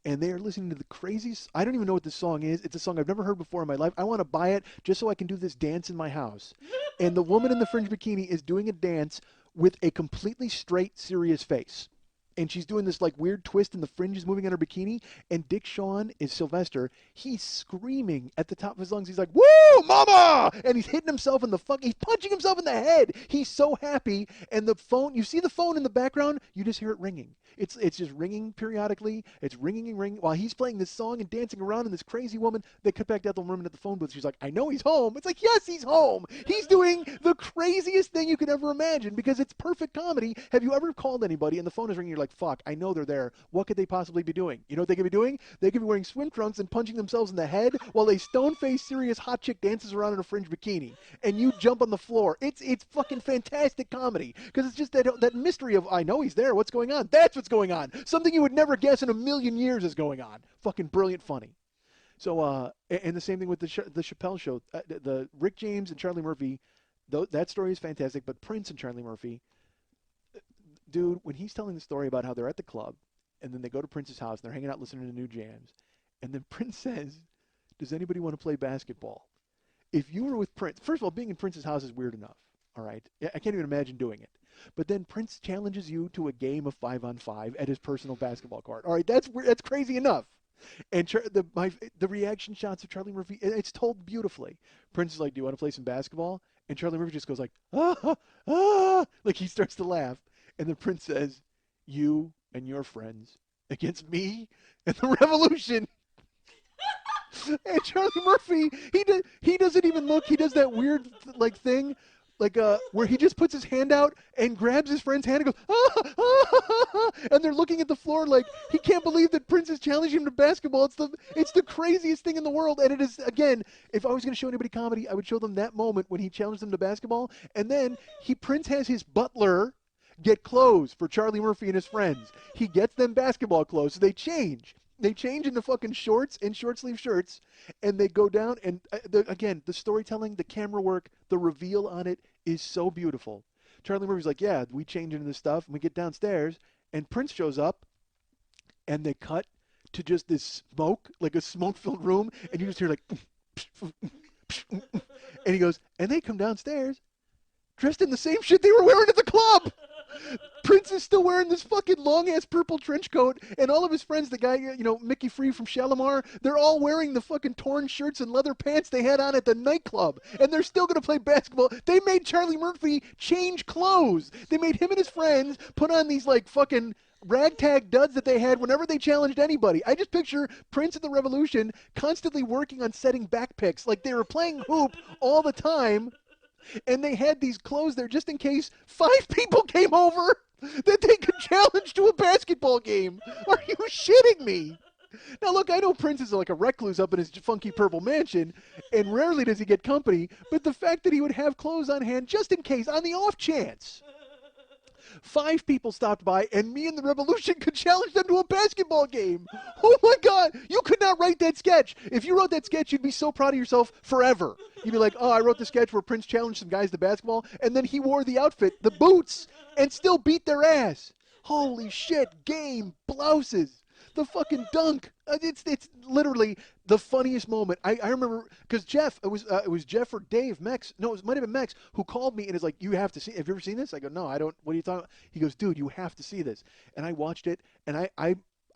And they are listening to the craziest. I don't even know what this song is. It's a song I've never heard before in my life. I want to buy it just so I can do this dance in my house. And the woman in the fringe bikini is doing a dance with a completely straight, serious face. And she's doing this like weird twist and the fringe is moving on her bikini. And Dick Shawn is Sylvester. He's screaming at the top of his lungs. He's like, woo, mama! And he's hitting himself in he's punching himself in the head. He's so happy. And the phone, you see the phone in the background, you just hear it ringing. It's just ringing periodically. It's ringing and ringing while he's playing this song and dancing around. And this crazy woman, they cut back to Ethel Merman at the phone booth. She's like, I know he's home. It's like, yes, he's home. He's doing the craziest thing you could ever imagine because it's perfect comedy. Have you ever called anybody and the phone is ringing? You're like, fuck, I know they're there. What could they possibly be doing? You know what they could be doing? They could be wearing swim trunks and punching themselves in the head while a stone-faced, serious hot chick dances around in a fringe bikini. And you jump on the floor. It's fucking fantastic comedy because it's just that mystery of, I know he's there. What's going on? That's what's going on. Something you would never guess in a million years is going on. Fucking brilliant funny. So, and the same thing with the Chappelle Show. The Rick James and Charlie Murphy, that story is fantastic. But Prince and Charlie Murphy, dude, when he's telling the story about how they're at the club, and then they go to Prince's house, and they're hanging out listening to new jams, and then Prince says, does anybody want to play basketball? If you were with Prince, first of all, being in Prince's house is weird enough, all right? I can't even imagine doing it. But then Prince challenges you to a game of 5-on-5 at his personal basketball court. All right, that's crazy enough. And the reaction shots of Charlie Murphy, it's told beautifully. Prince is like, do you want to play some basketball? And Charlie Murphy just goes like, like he starts to laugh. And then Prince says, you and your friends against me and the revolution. And Charlie Murphy, he doesn't even look. He does that weird thing, where he just puts his hand out and grabs his friend's hand and goes, and they're looking at the floor like he can't believe that Prince is challenging him to basketball. It's the craziest thing in the world. And it is, again, if I was going to show anybody comedy, I would show them that moment when he challenged them to basketball. And then Prince has his butler get clothes for Charlie Murphy and his friends. He gets them basketball clothes, so they change. They change into fucking shorts and short sleeve shirts, and they go down. And again, the storytelling, the camera work, the reveal on it is so beautiful. Charlie Murphy's like, yeah, we change into this stuff, and we get downstairs, and Prince shows up, and they cut to just this smoke, like a smoke-filled room, and you just hear like, and he goes, and they come downstairs dressed in the same shit they were wearing at the club. Prince is still wearing this fucking long-ass purple trench coat, and all of his friends, the guy, Mickey Free from Shalimar, they're all wearing the fucking torn shirts and leather pants they had on at the nightclub, and they're still going to play basketball. They made Charlie Murphy change clothes. They made him and his friends put on these, like, fucking ragtag duds that they had whenever they challenged anybody. I just picture Prince and the Revolution constantly working on setting back picks. Like, they were playing hoop all the time, and they had these clothes there just in case 5 people came over that they could challenge to a basketball game. Are you shitting me? Now, look, I know Prince is like a recluse up in his funky purple mansion, and rarely does he get company, but the fact that he would have clothes on hand just in case, on the off chance 5 people stopped by, and me and the Revolution could challenge them to a basketball game. Oh my God, you could not write that sketch. If you wrote that sketch, you'd be so proud of yourself forever. You'd be like, oh, I wrote the sketch where Prince challenged some guys to basketball, and then he wore the outfit, the boots, and still beat their ass. Holy shit, game, blouses, the fucking dunk. It's literally the funniest moment. I remember because Jeff, it was Jeff or Dave Mex. No, it might have been Mex who called me and is like, "You have to see. Have you ever seen this?" I go, "No, I don't. What are you talking about?" He goes, "Dude, you have to see this." And I watched it, and I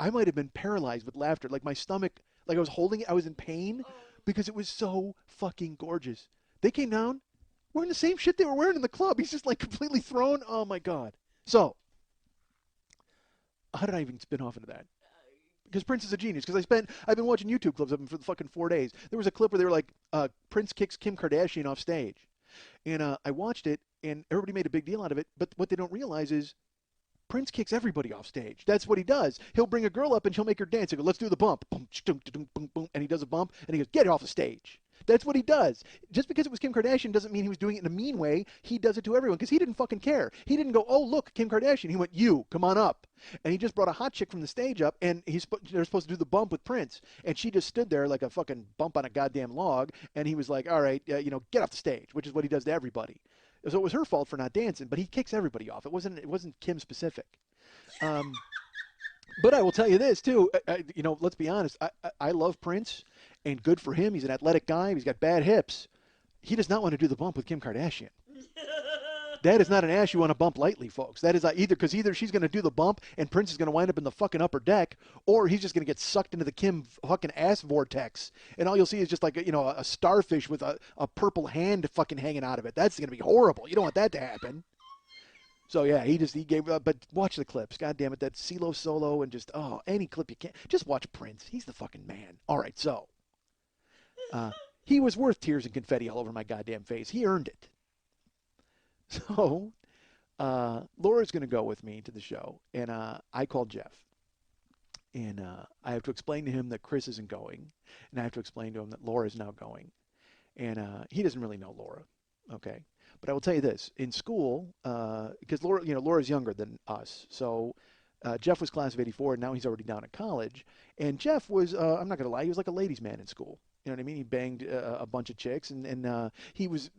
might have been paralyzed with laughter. Like my stomach, like I was holding it. I was in pain because it was so fucking gorgeous. They came down wearing the same shit they were wearing in the club. He's just like completely thrown. Oh my God. So how did I even spin off into that? Because Prince is a genius. Because I've been watching YouTube clips of him for the fucking 4 days. There was a clip where they were like, Prince kicks Kim Kardashian off stage, and I watched it, and everybody made a big deal out of it. But what they don't realize is Prince kicks everybody off stage. That's what he does. He'll bring a girl up and he'll make her dance. He'll go, "Let's do the bump," boom, boom, boom, boom, and he does a bump, and he goes, "Get off the stage." That's what he does. Just because it was Kim Kardashian doesn't mean he was doing it in a mean way. He does it to everyone because he didn't fucking care. He didn't go, "Oh, look, Kim Kardashian." He went, "You, come on up." And he just brought a hot chick from the stage up, and they're supposed to do the bump with Prince. And she just stood there like a fucking bump on a goddamn log, and he was like, "All right, get off the stage," which is what he does to everybody. So it was her fault for not dancing, but he kicks everybody off. It wasn't Kim specific. But I will tell you this too. Let's be honest. I love Prince, and good for him. He's an athletic guy. He's got bad hips. He does not want to do the bump with Kim Kardashian. That is not an ass you want to bump lightly, folks. That is either she's going to do the bump and Prince is going to wind up in the fucking upper deck, or he's just going to get sucked into the Kim fucking ass vortex, and all you'll see is just like a starfish with a purple hand fucking hanging out of it. That's going to be horrible. You don't want that to happen. So yeah, he gave up. But watch the clips. God damn it, that CeeLo solo and just any clip you can. Just watch Prince. He's the fucking man. All right, so he was worth tears and confetti all over my goddamn face. He earned it. So Laura's going to go with me to the show, and I called Jeff, and I have to explain to him that Chris isn't going, and I have to explain to him that Laura's now going, and he doesn't really know Laura, okay? But I will tell you this: in school, because Laura's younger than us, so Jeff was class of '84, and now he's already down at college. And Jeff was, I'm not gonna lie, he was like a ladies' man in school. You know what I mean? He banged a bunch of chicks, and he was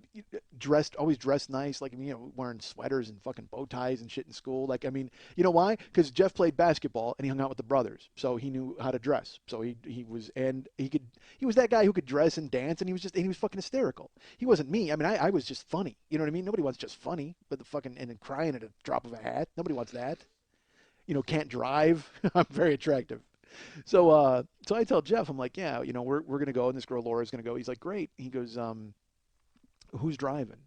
always dressed nice, like wearing sweaters and fucking bow ties and shit in school. Like, I mean, you know why? Because Jeff played basketball and he hung out with the brothers, so he knew how to dress. So he was that guy who could dress and dance, and he was fucking hysterical. He wasn't me. I mean, I was just funny. You know what I mean? Nobody wants just funny, but the fucking and then crying at a drop of a hat. Nobody wants that. Can't drive. I'm very attractive. So I tell Jeff, I'm like, yeah, we're gonna go, and this girl Laura's gonna go. He's like, great. He goes, who's driving?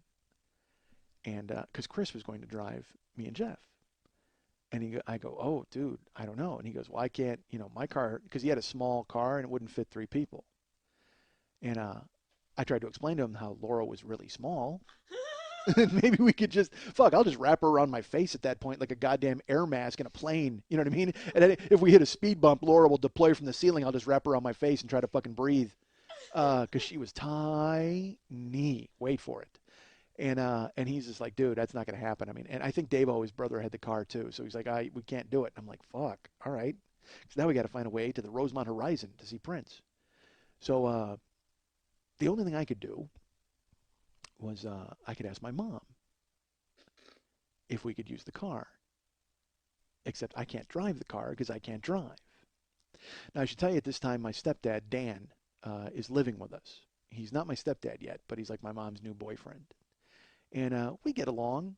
And because Chris was going to drive me and Jeff, and I go, oh, dude, I don't know. And he goes, well, I can't, my car, because he had a small car and it wouldn't fit 3 people. And I tried to explain to him how Laura was really small. Maybe we could I'll just wrap her around my face at that point like a goddamn air mask in a plane. You know what I mean? And then if we hit a speed bump, Laura will deploy from the ceiling. I'll just wrap her around my face and try to fucking breathe. Because she was tiny. Wait for it. And he's just like, dude, that's not going to happen. I mean, and I think Davo, his brother, had the car too. So he's like, we can't do it. And I'm like, fuck. All right. So now we got to find a way to the Rosemont Horizon to see Prince. So the only thing I could do was I could ask my mom if we could use the car. Except I can't drive the car because I can't drive. Now, I should tell you at this time, my stepdad, Dan, is living with us. He's not my stepdad yet, but he's like my mom's new boyfriend. And we get along,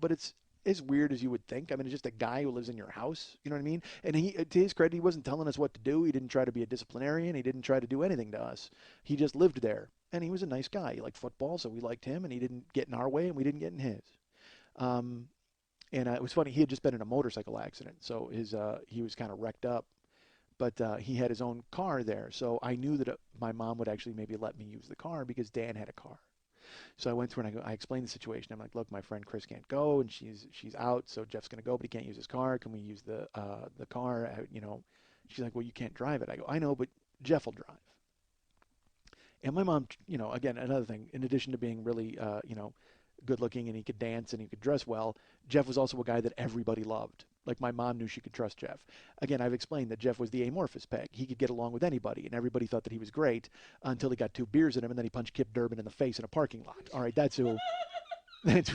but it's as weird as you would think. I mean, it's just a guy who lives in your house. You know what I mean? And he, to his credit, he wasn't telling us what to do. He didn't try to be a disciplinarian. He didn't try to do anything to us. He just lived there. And he was a nice guy. He liked football, so we liked him, and he didn't get in our way, and we didn't get in his. And it was funny. He had just been in a motorcycle accident, so he was kind of wrecked up. But he had his own car there, so I knew that my mom would actually maybe let me use the car because Dan had a car. So I went through and I explained the situation. I'm like, look, my friend Chris can't go, and she's out, so Jeff's gonna go, but he can't use his car. Can we use the car? She's like, well, you can't drive it. I go, I know, but Jeff will drive. And my mom, again, another thing, in addition to being really, good looking and he could dance and he could dress well, Jeff was also a guy that everybody loved. Like my mom knew she could trust Jeff. Again, I've explained that Jeff was the amorphous peg. He could get along with anybody, and everybody thought that he was great until he got 2 beers in him, and then he punched Kip Durbin in the face in a parking lot. All right, that's who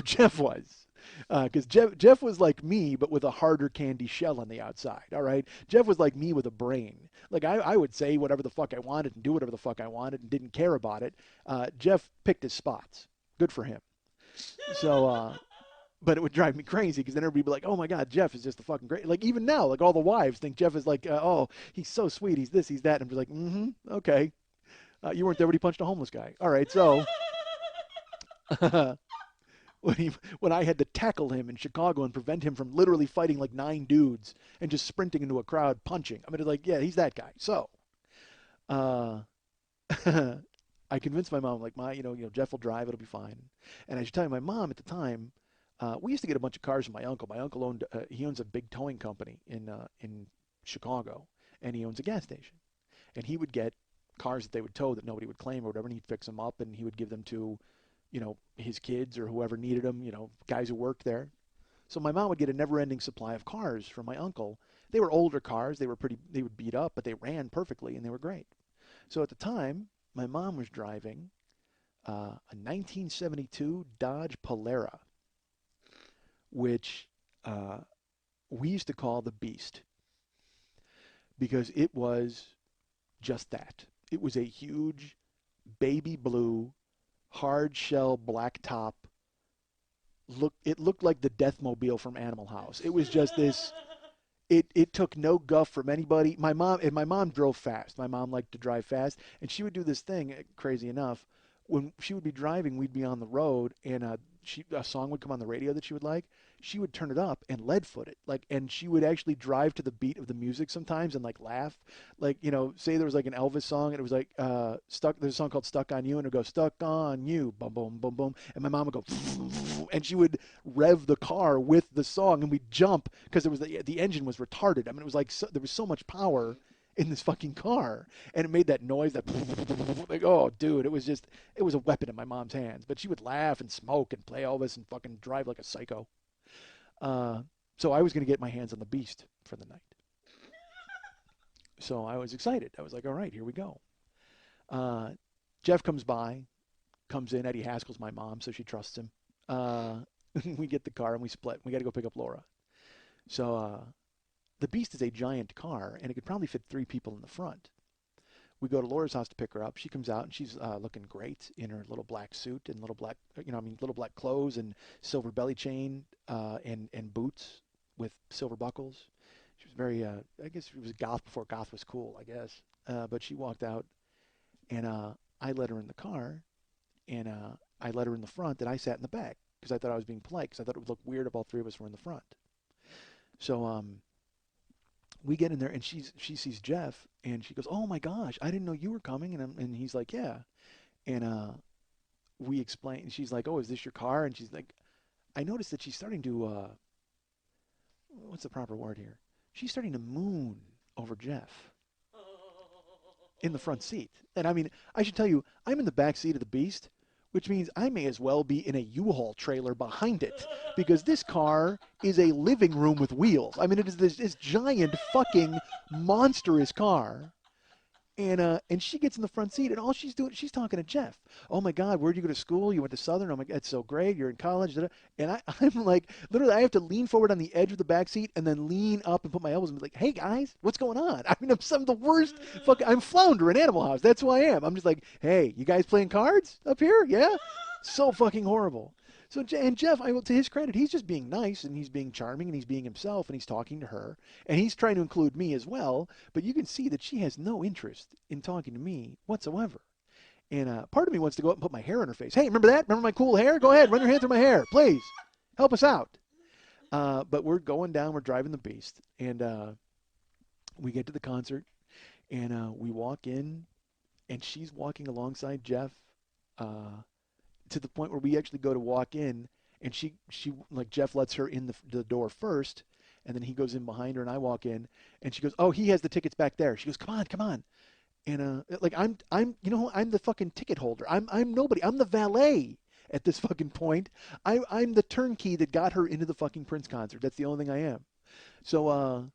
Jeff was. Because Jeff was like me, but with a harder candy shell on the outside. All right, Jeff was like me with a brain. Like I would say whatever the fuck I wanted and do whatever the fuck I wanted and didn't care about it. Jeff picked his spots. Good for him. So, but it would drive me crazy because then everybody would be like, oh my God, Jeff is just the fucking great. Like even now, like all the wives think Jeff is like, oh, he's so sweet. He's this, he's that. And I'm just like, okay. You weren't there when he punched a homeless guy. All right, so when I had to tackle him in Chicago and prevent him from literally fighting like 9 dudes and just sprinting into a crowd punching, I mean, it's like, yeah, he's that guy. So, I convinced my mom, like, Jeff will drive, it'll be fine. And I should tell you, my mom at the time, we used to get a bunch of cars from my uncle. My uncle owns a big towing company in Chicago, and he owns a gas station. And he would get cars that they would tow that nobody would claim or whatever, and he'd fix them up, and he would give them to, his kids or whoever needed them, guys who worked there. So my mom would get a never-ending supply of cars from my uncle. They were older cars. They would beat up, but they ran perfectly, and they were great. So at the time, my mom was driving a 1972 Dodge Polara, which we used to call the Beast because it was just that. It was a huge baby blue, hard shell black top. It looked like the Deathmobile from Animal House. It was just this. It took no guff from anybody. My mom drove fast. My mom liked to drive fast, and she would do this thing, crazy enough, when she would be driving, we'd be on the road, and a song would come on the radio that she would like. She would turn it up and lead foot it, and she would actually drive to the beat of the music sometimes and laugh, say there was like an Elvis song and it was like stuck. There's a song called "Stuck on You" and it would go "Stuck on You," boom boom boom boom, and my mom would go, and she would rev the car with the song, and we'd jump because there was the engine was retarded. I mean, it was like there was so much power in this fucking car, and it made that noise that like, oh dude, it was a weapon in my mom's hands. But she would laugh and smoke and play Elvis and fucking drive like a psycho. So I was going to get my hands on the Beast for the night. So I was excited. I was like, all right, here we go. Jeff comes in. Eddie Haskell's my mom, so she trusts him. We get the car and we split. We got to go pick up Laura. So the Beast is a giant car, and it could probably fit 3 people in the front. We go to Laura's house to pick her up. She comes out, and she's looking great in her little black suit and little black clothes and silver belly chain and boots with silver buckles. She was very, I guess she was goth before goth was cool, I guess. But she walked out, and I let her in the car, and I let her in the front, and I sat in the back because I thought I was being polite because I thought it would look weird if all 3 of us were in the front. So we get in there, and she sees Jeff, and she goes, "Oh my gosh, I didn't know you were coming." And he's like, "Yeah." And we explain. She's like, "Oh, is this your car?" And she's like, I noticed that she's starting to, what's the proper word here? She's starting to moon over Jeff in the front seat. And I mean, I should tell you, I'm in the back seat of the Beast, which means I may as well be in a U-Haul trailer behind it because this car is a living room with wheels. I mean, it is this giant fucking monstrous car. And she gets in the front seat, and all she's doing, she's talking to Jeff. Oh my God, where'd you go to school? You went to Southern. Oh my God, it's so great. You're in college. And I'm like, literally, I have to lean forward on the edge of the back seat and then lean up and put my elbows and be like, hey guys, what's going on? I mean, I'm some of the worst. I'm Flounder in Animal House. That's who I am. I'm just like, hey, you guys playing cards up here? Yeah. So fucking horrible. So, and Jeff, I will, to his credit, he's just being nice and he's being charming and he's being himself and he's talking to her and he's trying to include me as well. But you can see that she has no interest in talking to me whatsoever. And part of me wants to go up and put my hair on her face. Hey, remember that? Remember my cool hair? Go ahead, run your hand through my hair, please. Help us out. But we're going down. We're driving the beast, and we get to the concert, and we walk in, and she's walking alongside Jeff. To the point where we actually go to walk in, and she like Jeff lets her in the door first, and then he goes in behind her, and I walk in, and she goes, "Oh, he has the tickets back there." She goes, "Come on, come on," and like I'm I'm the fucking ticket holder. I'm nobody. I'm the valet at this fucking point. I'm the turnkey that got her into the fucking Prince concert. That's the only thing I am. So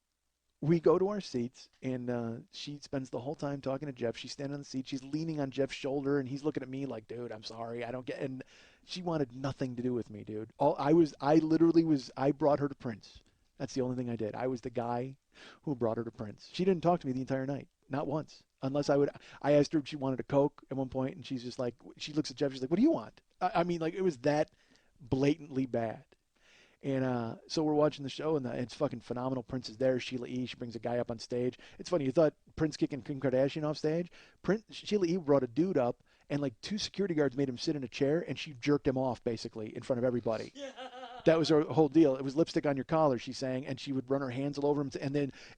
we go to our seats, and she spends the whole time talking to Jeff. She's standing on the seat. She's leaning on Jeff's shoulder, and he's looking at me like, dude, I'm sorry. I don't get. And she wanted nothing to do with me, dude. I brought her to Prince. That's the only thing I did. I was the guy who brought her to Prince. She didn't talk to me the entire night. Not once. Unless I asked her if she wanted a Coke at one point, and she's just like, she looks at Jeff. She's like, what do you want? I mean, like, it was that blatantly bad. And so we're watching the show, and it's fucking phenomenal. Prince is there. Sheila E. She brings a guy up on stage. It's funny. You thought Prince kicking Kim Kardashian off stage? Sheila E. brought a dude up, and like 2 security guards made him sit in a chair, and she jerked him off basically in front of everybody. That was her whole deal. It was lipstick on your collar, she sang, and she would run her hands all over him,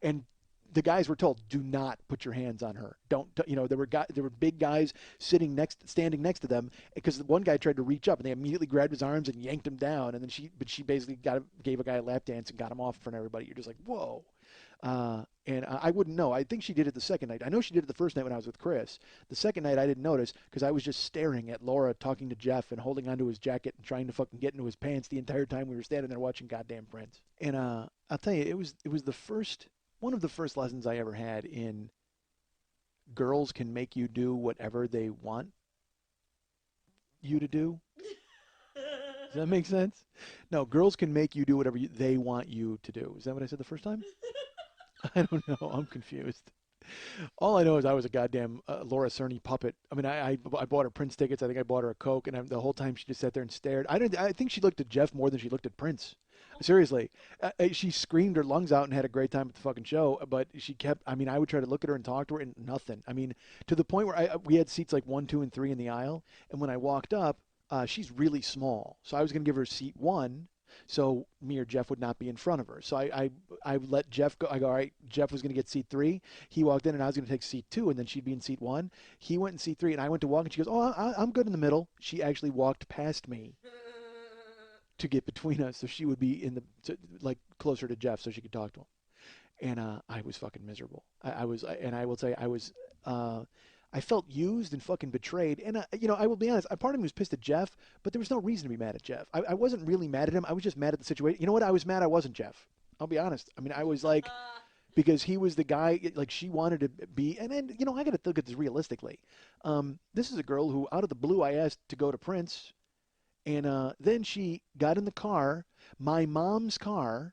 and the guys were told, do not put your hands on her. Don't, there were big guys standing next to them, because one guy tried to reach up and they immediately grabbed his arms and yanked him down. And then she basically gave a guy a lap dance and got him off in front of everybody. You're just like, whoa. And I wouldn't know. I think she did it the second night. I know she did it the first night when I was with Chris. The second night I didn't notice because I was just staring at Laura talking to Jeff and holding onto his jacket and trying to fucking get into his pants the entire time we were standing there watching goddamn Prince. And I'll tell you, it was one of the first lessons I ever had in girls can make you do whatever they want you to do. Does that make sense? No, girls can make you do whatever they want you to do. Is that what I said the first time? I don't know. I'm confused. All I know is I was a goddamn Laura Cerny puppet. I mean, I bought her Prince tickets. I think I bought her a Coke, and the whole time she just sat there and stared. I think she looked at Jeff more than she looked at Prince. Seriously. She screamed her lungs out and had a great time at the fucking show, but she kept, I mean, I would try to look at her and talk to her and nothing. I mean, to the point where we had seats like 1, 2, and 3 in the aisle, and when I walked up, she's really small. So I was going to give her seat 1, so me or Jeff would not be in front of her. So I let Jeff go. I go, all right, Jeff was going to get seat 3. He walked in, and I was going to take seat 2, and then she'd be in seat 1. He went in seat 3, and I went to walk, and she goes, oh, I'm good in the middle. She actually walked past me to get between us, so she would be like closer to Jeff so she could talk to him. And I was fucking miserable. I was, and I will say I was, I felt used and fucking betrayed. And I will be honest, part of me was pissed at Jeff, but there was no reason to be mad at Jeff. I wasn't really mad at him. I was just mad at the situation. You know what? I was mad I wasn't Jeff. I'll be honest. I mean, I was like, because he was the guy, like she wanted to be, and then, I got to look at this realistically. This is a girl who, out of the blue, I asked to go to Prince. And then she got in the car, my mom's car,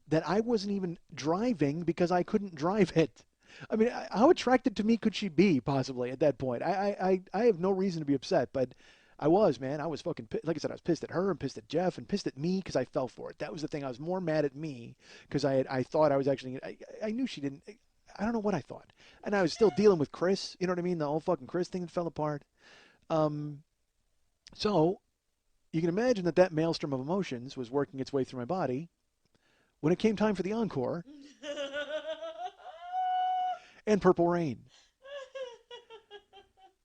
that I wasn't even driving because I couldn't drive it. I mean, how attracted to me could she be, possibly, at that point? I have no reason to be upset, but I was, man. I was fucking pissed. Like I said, I was pissed at her and pissed at Jeff and pissed at me because I fell for it. That was the thing. I was more mad at me because I thought I was actually, I knew she didn't, I don't know what I thought. And I was still dealing with Chris, you know what I mean? The whole fucking Chris thing that fell apart. So you can imagine that maelstrom of emotions was working its way through my body when it came time for the encore and Purple Rain.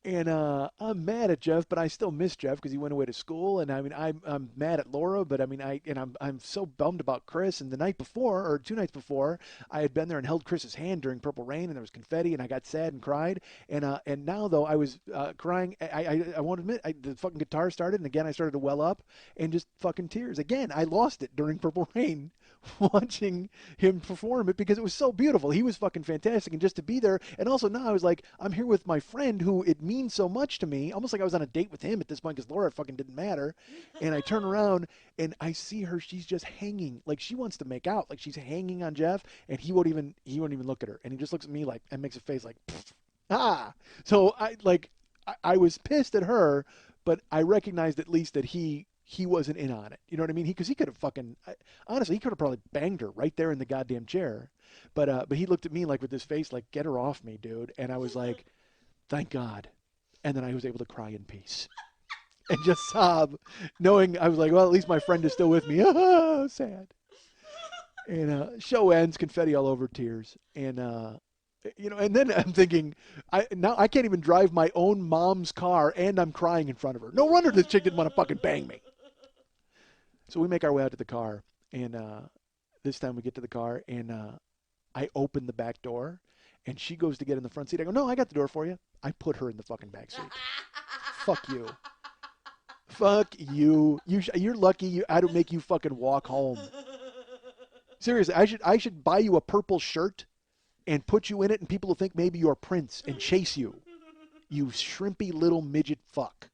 And I'm mad at Jeff, but I still miss Jeff because he went away to school. And I mean, I'm mad at Laura, but I mean, I'm so bummed about Chris. And the night before, or 2 nights before, I had been there and held Chris's hand during Purple Rain, and there was confetti, and I got sad and cried. And now though I was crying, I won't admit, the fucking guitar started, and again I started to well up, and just fucking tears. Again, I lost it during Purple Rain. Watching him perform it because it was so beautiful. He was fucking fantastic, and just to be there. And also now I was like, I'm here with my friend who it means so much to me, almost like I was on a date with him at this point because Laura fucking didn't matter. And I turn around and I see her, she's just hanging, like she wants to make out, like she's hanging on Jeff, and he won't even look at her, and he just looks at me like and makes a face like ah. So I was pissed at her, but I recognized at least that he wasn't in on it. You know what I mean? Because he could have fucking, honestly, he could have probably banged her right there in the goddamn chair. But he looked at me like with this face, like, get her off me, dude. And I was like, thank God. And then I was able to cry in peace and just sob, knowing I was like, well, at least my friend is still with me. Sad. And show ends, confetti all over, tears. And, and then I'm thinking, now I can't even drive my own mom's car, and I'm crying in front of her. No wonder this chick didn't want to fucking bang me. So we make our way out to the car, and this time we get to the car, and I open the back door, and she goes to get in the front seat. I go, no, I got the door for you. I put her in the fucking back seat. Fuck you. Fuck you. You're lucky I don't make you fucking walk home. Seriously, I should buy you a purple shirt and put you in it, and people will think maybe you're Prince and chase you. You shrimpy little midget fuck.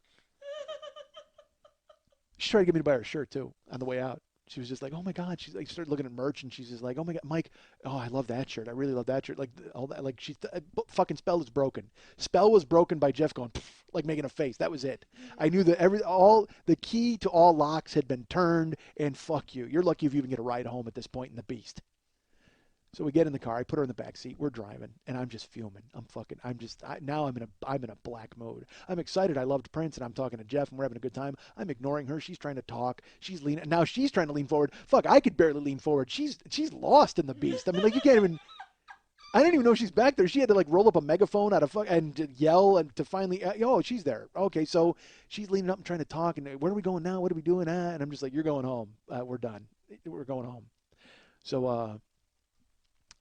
She tried to get me to buy her a shirt, too, on the way out. She was just like, oh, my God. She's like, started looking at merch, and she's just like, oh, my God, Mike, oh, I love that shirt. I really love that shirt. Like, all that, like, fucking spell is broken. Spell was broken by Jeff going, like, making a face. That was it. I knew that the key to all locks had been turned, and fuck you. You're lucky if you even get a ride home at this point in the beast. So we get in the car. I put her in the back seat. We're driving, and I'm just fuming. Now I'm in a black mood. I'm excited. I loved Prince, and I'm talking to Jeff, and we're having a good time. I'm ignoring her. She's trying to talk. She's leaning. Now she's trying to lean forward. Fuck, I could barely lean forward. She's lost in the beast. I mean, like you can't even. I didn't even know she's back there. She had to like roll up a megaphone and yell and to finally. Oh, she's there. Okay, so she's leaning up and trying to talk. And where are we going now? What are we doing? And I'm just like, you're going home. We're done. We're going home. So.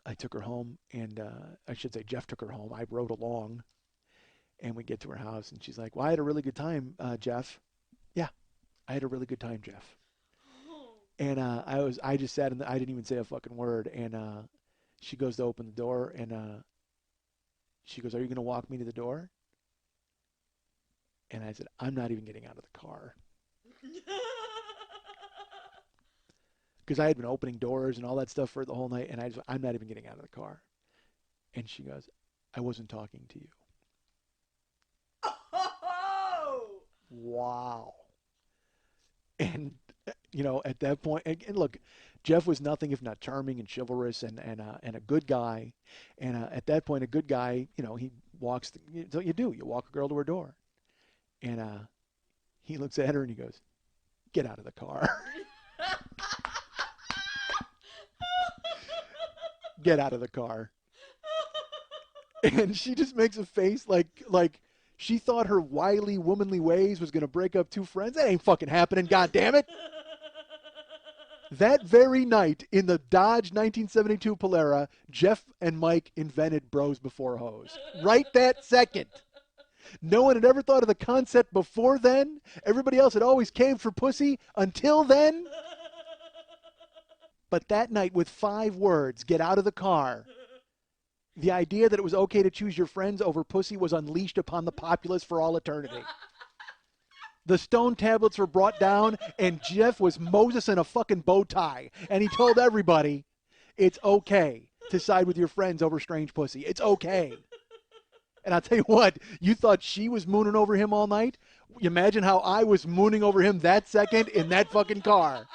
I took her home, and I should say Jeff took her home. I rode along, and we get to her house, and she's like, well, I had a really good time, Jeff. Yeah, I had a really good time, Jeff. And I just sat and I didn't even say a fucking word. And she goes to open the door, and she goes, are you going to walk me to the door? And I said, I'm not even getting out of the car. Because I had been opening doors and all that stuff for the whole night, and I'm not even getting out of the car. And she goes, I wasn't talking to you. Oh! Wow. And, at that point, and look, Jeff was nothing if not charming and chivalrous and a good guy. And at that point, a good guy, he walks, that's what you do. You walk a girl to her door. And he looks at her and he goes, get out of the car. Get out of the car. And she just makes a face like she thought her wily, womanly ways was going to break up two friends. That ain't fucking happening, goddammit. That very night in the Dodge 1972 Polara, Jeff and Mike invented Bros Before Hoes. Right that second. No one had ever thought of the concept before then. Everybody else had always caved for pussy until then. But that night, with 5 words, get out of the car, the idea that it was okay to choose your friends over pussy was unleashed upon the populace for all eternity. The stone tablets were brought down, and Jeff was Moses in a fucking bow tie. And he told everybody, it's okay to side with your friends over strange pussy. It's okay. And I'll tell you what, you thought she was mooning over him all night? Imagine how I was mooning over him that second in that fucking car.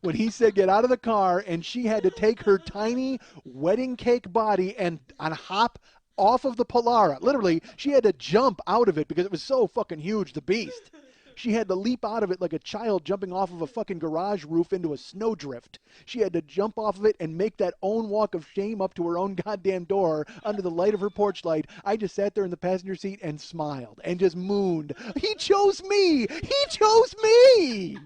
When he said get out of the car, and she had to take her tiny wedding cake body and hop off of the Polara. Literally, she had to jump out of it because it was so fucking huge, the beast. She had to leap out of it like a child jumping off of a fucking garage roof into a snowdrift. She had to jump off of it and make that own walk of shame up to her own goddamn door under the light of her porch light. I just sat there in the passenger seat and smiled and just mooned. He chose me! He chose me!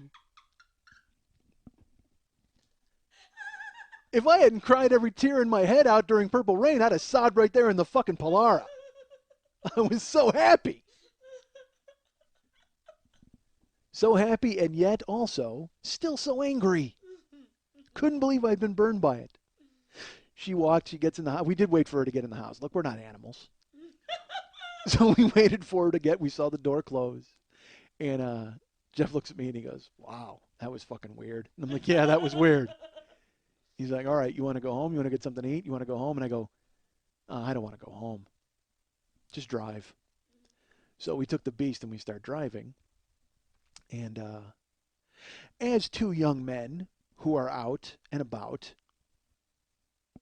If I hadn't cried every tear in my head out during Purple Rain, I'd have sobbed right there in the fucking Polara. I was so happy. So happy and yet also still so angry. Couldn't believe I'd been burned by it. She walked, she gets in the house. We did wait for her to get in the house. Look, we're not animals. So we waited for her to get, we saw the door close. And Jeff looks at me and he goes, wow, that was fucking weird. And I'm like, yeah, that was weird. He's like, all right, you want to go home? You want to get something to eat? You want to go home? And I go, I don't want to go home. Just drive. So we took the Beast and we start driving. And as two young men who are out and about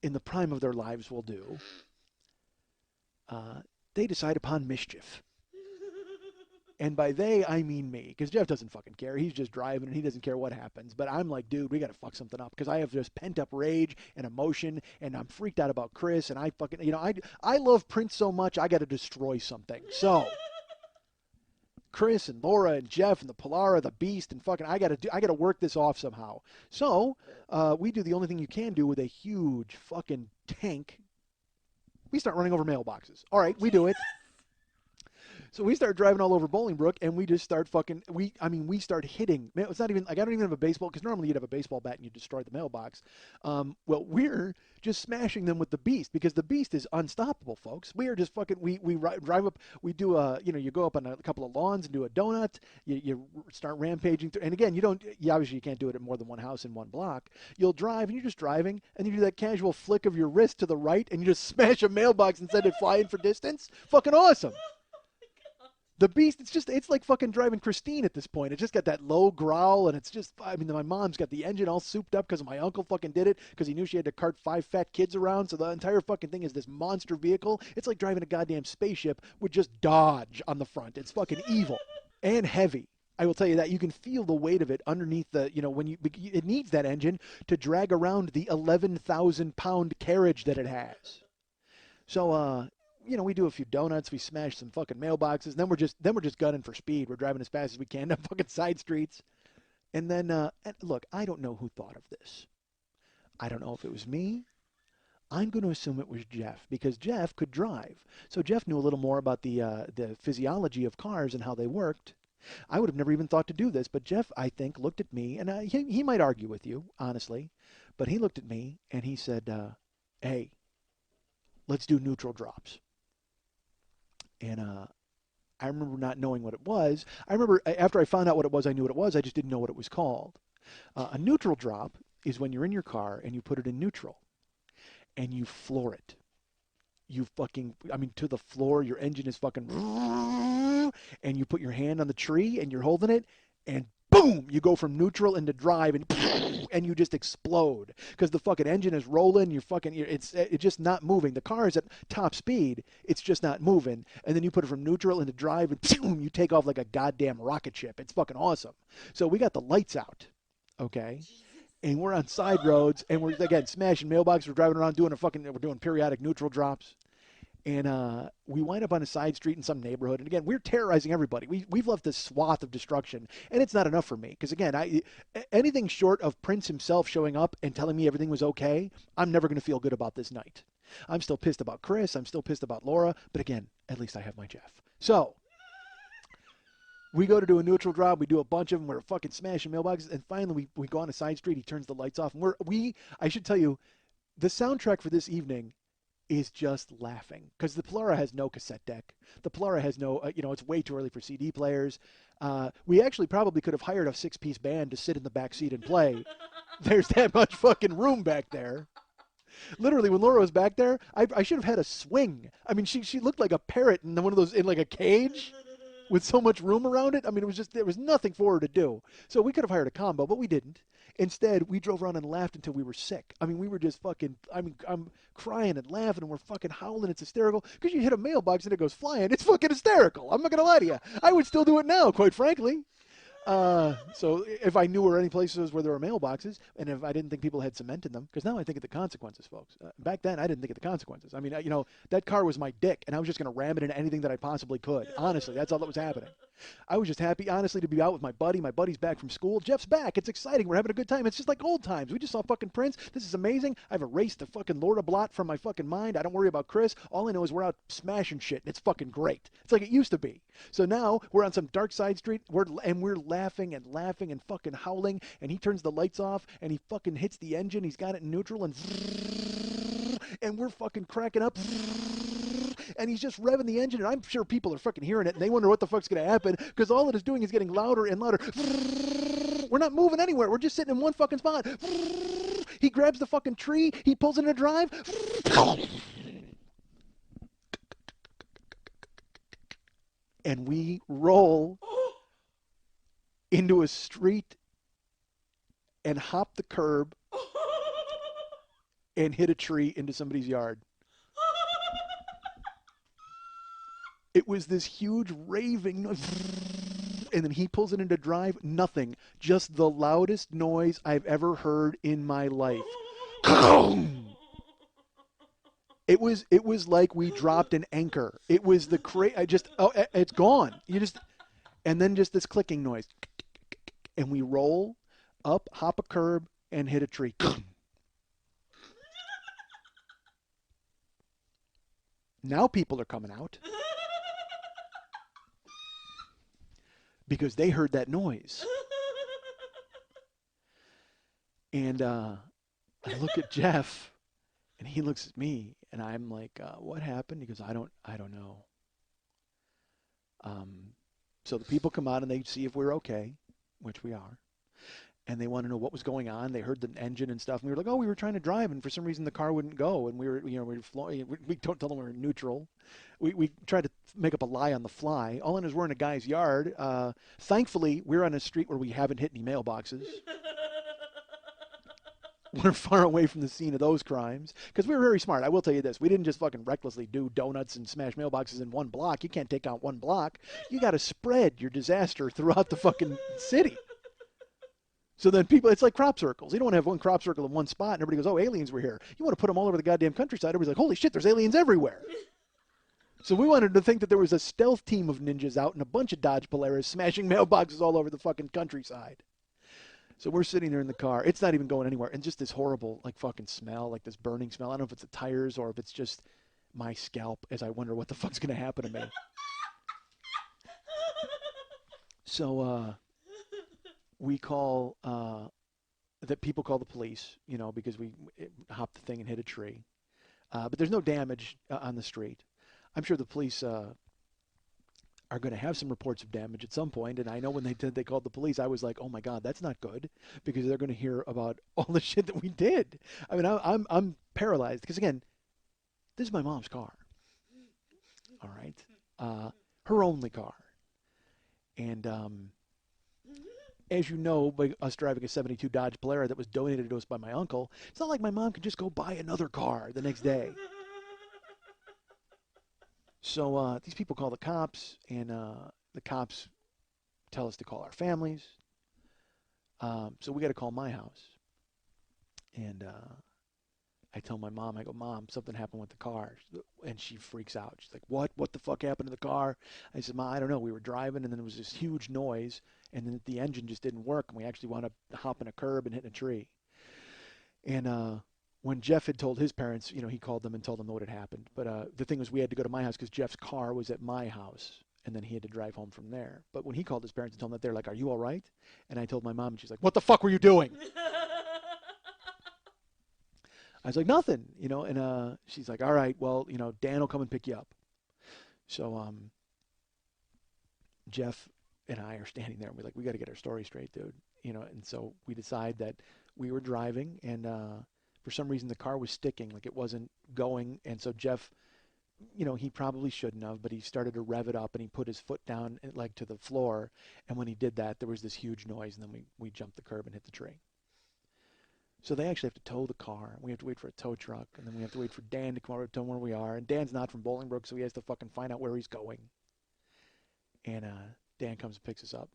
in the prime of their lives will do, they decide upon mischief. And by they, I mean me, because Jeff doesn't fucking care. He's just driving, and he doesn't care what happens. But I'm like, dude, we got to fuck something up, because I have just pent-up rage and emotion, and I'm freaked out about Chris, and I fucking, I love Prince so much, I got to destroy something. So Chris and Laura and Jeff and the Polara, the Beast, and fucking, I got to work this off somehow. So we do the only thing you can do with a huge fucking tank. We start running over mailboxes. All right, we do it. So we start driving all over Bolingbrook, and we just start fucking, we start hitting. It's not even, like, I don't even have a baseball, because normally you'd have a baseball bat and you destroy the mailbox. Well, we're just smashing them with the Beast, because the Beast is unstoppable, folks. We are just fucking, we drive up, we do you go up on a couple of lawns and do a donut, you start rampaging through, and again, you obviously you can't do it at more than one house in one block. You'll drive, and you're just driving, and you do that casual flick of your wrist to the right, and you just smash a mailbox and send it flying for distance. Fucking awesome. The Beast, it's like fucking driving Christine at this point. It's just got that low growl, and it's just, my mom's got the engine all souped up because my uncle fucking did it because he knew she had to cart 5 fat kids around, so the entire fucking thing is this monster vehicle. It's like driving a goddamn spaceship with just Dodge on the front. It's fucking evil and heavy. I will tell you that. You can feel the weight of it underneath it needs that engine to drag around the 11,000-pound carriage that it has. So, we do a few donuts, we smash some fucking mailboxes, and then we're just gunning for speed. We're driving as fast as we can down fucking side streets. And then, and look, I don't know who thought of this. I don't know if it was me. I'm going to assume it was Jeff, because Jeff could drive. So Jeff knew a little more about the physiology of cars and how they worked. I would have never even thought to do this, but Jeff, I think, looked at me, and he might argue with you, honestly, but he looked at me and he said, hey, let's do neutral drops. And I remember not knowing what it was. I remember after I found out what it was, I knew what it was. I just didn't know what it was called. A neutral drop is when you're in your car and you put it in neutral and you floor it. You fucking, to the floor, your engine is fucking, and you put your hand on the tree and you're holding it, and boom, you go from neutral into drive, and you just explode because the fucking engine is rolling. It's just not moving. The car is at top speed. It's just not moving. And then you put it from neutral into drive, and boom, you take off like a goddamn rocket ship. It's fucking awesome. So we got the lights out, okay? And we're on side roads, and we're, again, smashing mailboxes. We're driving around we're doing periodic neutral drops. And we wind up on a side street in some neighborhood. And again, we're terrorizing everybody. We've left this swath of destruction. And it's not enough for me. Because again, anything short of Prince himself showing up and telling me everything was okay, I'm never going to feel good about this night. I'm still pissed about Chris. I'm still pissed about Laura. But again, at least I have my Jeff. So we go to do a neutral drop. We do a bunch of them. We're fucking smashing mailboxes. And finally, we go on a side street. He turns the lights off. And I should tell you, the soundtrack for this evening is just laughing, because the Polara has no cassette deck. The Polara has no, it's way too early for CD players. We actually probably could have hired a 6-piece band to sit in the back seat and play. There's that much fucking room back there. Literally, when Laura was back there, I should have had a swing. She looked like a parrot in one of those, in like a cage with so much room around it. There was nothing for her to do. So we could have hired a combo, but we didn't. Instead, we drove around and laughed until we were sick. We were just fucking, I'm crying and laughing, and we're fucking howling. It's hysterical because you hit a mailbox and it goes flying. It's fucking hysterical. I'm not going to lie to you. I would still do it now, quite frankly. So if I knew where any places where there were mailboxes, and if I didn't think people had cement in them, because now I think of the consequences, folks. Back then, I didn't think of the consequences. I mean, that car was my dick, and I was just going to ram it into anything that I possibly could. Honestly, that's all that was happening. I was just happy, honestly, to be out with my buddy. My buddy's back from school. Jeff's back. It's exciting. We're having a good time. It's just like old times. We just saw fucking Prince. This is amazing. I've erased the fucking Lord of Blot from my fucking mind. I don't worry about Chris. All I know is we're out smashing shit, and it's fucking great. It's like it used to be. So now we're on some dark side street, we're laughing and fucking howling, and he turns the lights off, and he fucking hits the engine. He's got it in neutral, and we're fucking cracking up. And he's just revving the engine, and I'm sure people are fucking hearing it, and they wonder what the fuck's going to happen, because all it is doing is getting louder and louder. We're not moving anywhere. We're just sitting in one fucking spot. He grabs the fucking tree. He pulls it in a drive. And we roll into a street and hop the curb and hit a tree into somebody's yard. It was this huge raving noise, and then he pulls it into drive. Nothing, just the loudest noise I've ever heard in my life. It was like we dropped an anchor. It was the it's gone. And then just this clicking noise, and we roll up, hop a curb, and hit a tree. Now people are coming out. Because they heard that noise. And I look at Jeff, and he looks at me, and I'm like, what happened? He goes, I don't know. So the people come out, and they see if we're okay, which we are. And they want to know what was going on. They heard the engine and stuff. And we were like, oh, we were trying to drive, and for some reason the car wouldn't go. And we were flying. We don't tell them we were neutral. We tried to make up a lie on the fly. All in is we're in a guy's yard. Thankfully, we're on a street where we haven't hit any mailboxes. We're far away from the scene of those crimes because we were very smart. I will tell you this. We didn't just fucking recklessly do donuts and smash mailboxes in one block. You can't take out one block. You got to spread your disaster throughout the fucking city. So then people, it's like crop circles. You don't want to have one crop circle in one spot and everybody goes, oh, aliens were here. You want to put them all over the goddamn countryside. Everybody's like, holy shit, there's aliens everywhere. So we wanted to think that there was a stealth team of ninjas out and a bunch of Dodge Polaris smashing mailboxes all over the fucking countryside. So we're sitting there in the car. It's not even going anywhere. And just this horrible, like, fucking smell, like this burning smell. I don't know if it's the tires or if it's just my scalp as I wonder what the fuck's going to happen to me. So, we call, that people call the police, because we hopped the thing and hit a tree. But there's no damage on the street. I'm sure the police are going to have some reports of damage at some point. And I know when they called the police, I was like, oh my God, that's not good because they're going to hear about all the shit that we did. I mean, I'm paralyzed because, again, this is my mom's car. All right. Her only car. And, as you know, by us driving a 72 Dodge Polara that was donated to us by my uncle, it's not like my mom could just go buy another car the next day. So these people call the cops, and the cops tell us to call our families. So we got to call my house. And I tell my mom, I go, Mom, something happened with the car. And she freaks out. She's like, what? What the fuck happened to the car? I said, Mom, I don't know. We were driving, and then there was this huge noise, and then the engine just didn't work, and we actually wound up hopping a curb and hitting a tree. And when Jeff had told his parents, he called them and told them what had happened. But the thing was we had to go to my house because Jeff's car was at my house, and then he had to drive home from there. But when he called his parents and told them that, they're like, are you all right? And I told my mom, and she's like, what the fuck were you doing? I was like, nothing, and she's like, all right, well, Dan will come and pick you up. So Jeff and I are standing there, and we're like, we got to get our story straight, dude. And so we decide that we were driving, and for some reason the car was sticking, like it wasn't going. And so Jeff, he probably shouldn't have, but he started to rev it up, and he put his foot down, like to the floor. And when he did that, there was this huge noise, and then we jumped the curb and hit the tree. So they actually have to tow the car. We have to wait for a tow truck, and then we have to wait for Dan to come over to tell him where we are. And Dan's not from Bolingbrook, so he has to fucking find out where he's going. And Dan comes and picks us up,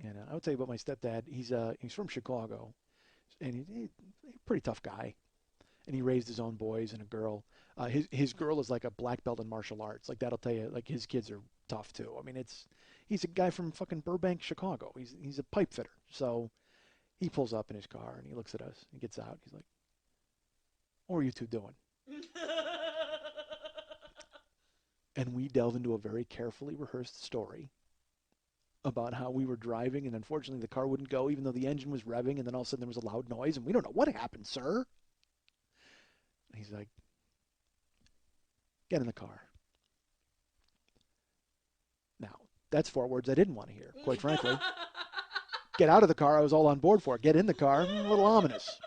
And I would tell you about my stepdad. He's from Chicago, and he's a pretty tough guy. And he raised his own boys and a girl. His girl is like a black belt in martial arts. Like that'll tell you, like his kids are tough too. I mean, he's a guy from fucking Burbank, Chicago. He's a pipe fitter. So he pulls up in his car and he looks at us. He gets out. He's like, "What are you two doing?" And we delve into a very carefully rehearsed story about how we were driving, and unfortunately the car wouldn't go even though the engine was revving, and then all of a sudden there was a loud noise, and we don't know what happened, sir. And he's like, "Get in the car." Now, that's 4 words I didn't want to hear, quite frankly. Get out of the car, I was all on board for. Get in the car, a little ominous.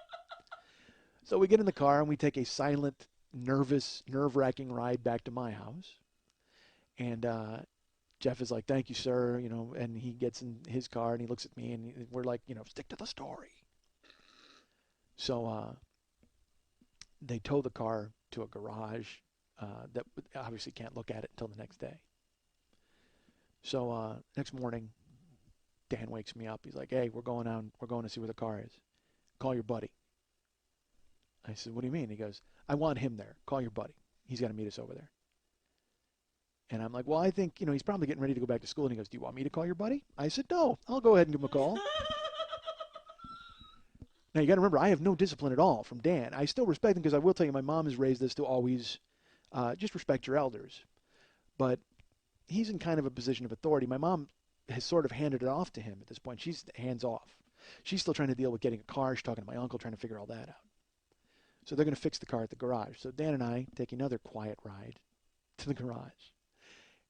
So we get in the car, and we take a silent, nervous, nerve-wracking ride back to my house. And Jeff is like, "Thank you, sir," and he gets in his car, and he looks at me, and we're like, stick to the story. So they tow the car to a garage that obviously can't look at it until the next day. So next morning, Dan wakes me up. He's like, "Hey, we're going to see where the car is. Call your buddy." I said, "What do you mean?" He goes, "I want him there. Call your buddy. He's got to meet us over there." And I'm like, "Well, I think, he's probably getting ready to go back to school." And he goes, "Do you want me to call your buddy?" I said, "No, I'll go ahead and give him a call." Now, you got to remember, I have no discipline at all from Dan. I still respect him because I will tell you, my mom has raised us to always just respect your elders. But he's in kind of a position of authority. My mom has sort of handed it off to him at this point. She's hands off. She's still trying to deal with getting a car. She's talking to my uncle, trying to figure all that out. So they're going to fix the car at the garage. So Dan and I take another quiet ride to the garage.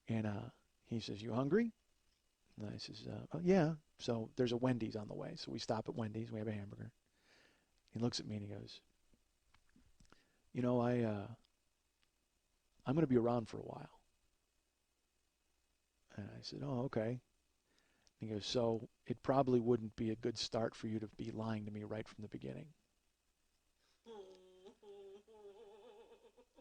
And he says, "You hungry?" And I says, "Oh, yeah." So there's a Wendy's on the way. So we stop at Wendy's. We have a hamburger. He looks at me and he goes, "I'm going to be around for a while." And I said, "Oh, okay." He goes, "So it probably wouldn't be a good start for you to be lying to me right from the beginning."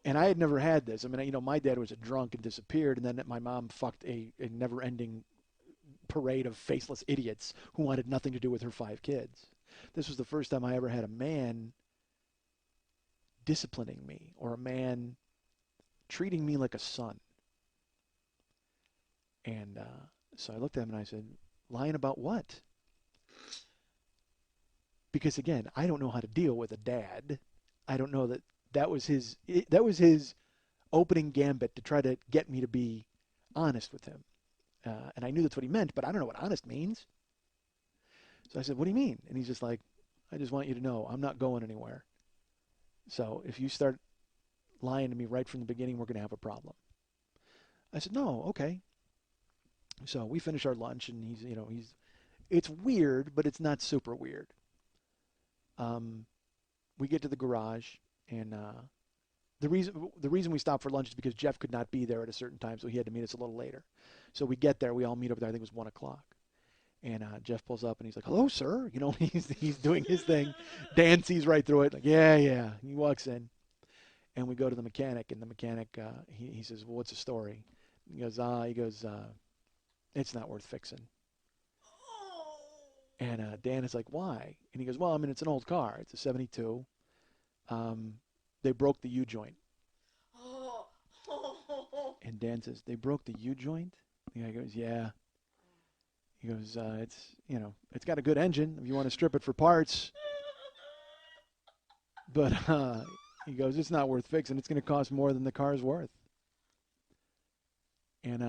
And I had never had this. I mean, my dad was a drunk and disappeared, and then my mom fucked a never-ending parade of faceless idiots who wanted nothing to do with her 5 kids. This was the first time I ever had a man disciplining me, or a man treating me like a son. And so I looked at him and I said, "Lying about what?" Because again, I don't know how to deal with a dad. I don't know that was his opening gambit to try to get me to be honest with him. And I knew that's what he meant, but I don't know what honest means. So I said, "What do you mean?" And he's just like, "I just want you to know I'm not going anywhere. So if you start lying to me right from the beginning, we're going to have a problem." I said, "No, okay." So we finish our lunch, and it's weird, but it's not super weird. We get to the garage, and the reason we stopped for lunch is because Jeff could not be there at a certain time, so he had to meet us a little later. So we get there, we all meet up there. I think it was 1:00, and Jeff pulls up and he's like, "Hello, sir." He's doing his thing. Dan sees right through it, like, yeah. He walks in, and we go to the mechanic, and the mechanic he says, "Well, what's the story?" He goes, "It's not worth fixing." And Dan is like, "Why?" And he goes, "Well, I mean, it's an old car. It's a 72. They broke the U-joint." And Dan says, "They broke the U-joint?" The guy goes, "Yeah." He goes, it's got a good engine if you want to strip it for parts. But he goes, "It's not worth fixing. It's going to cost more than the car's worth." And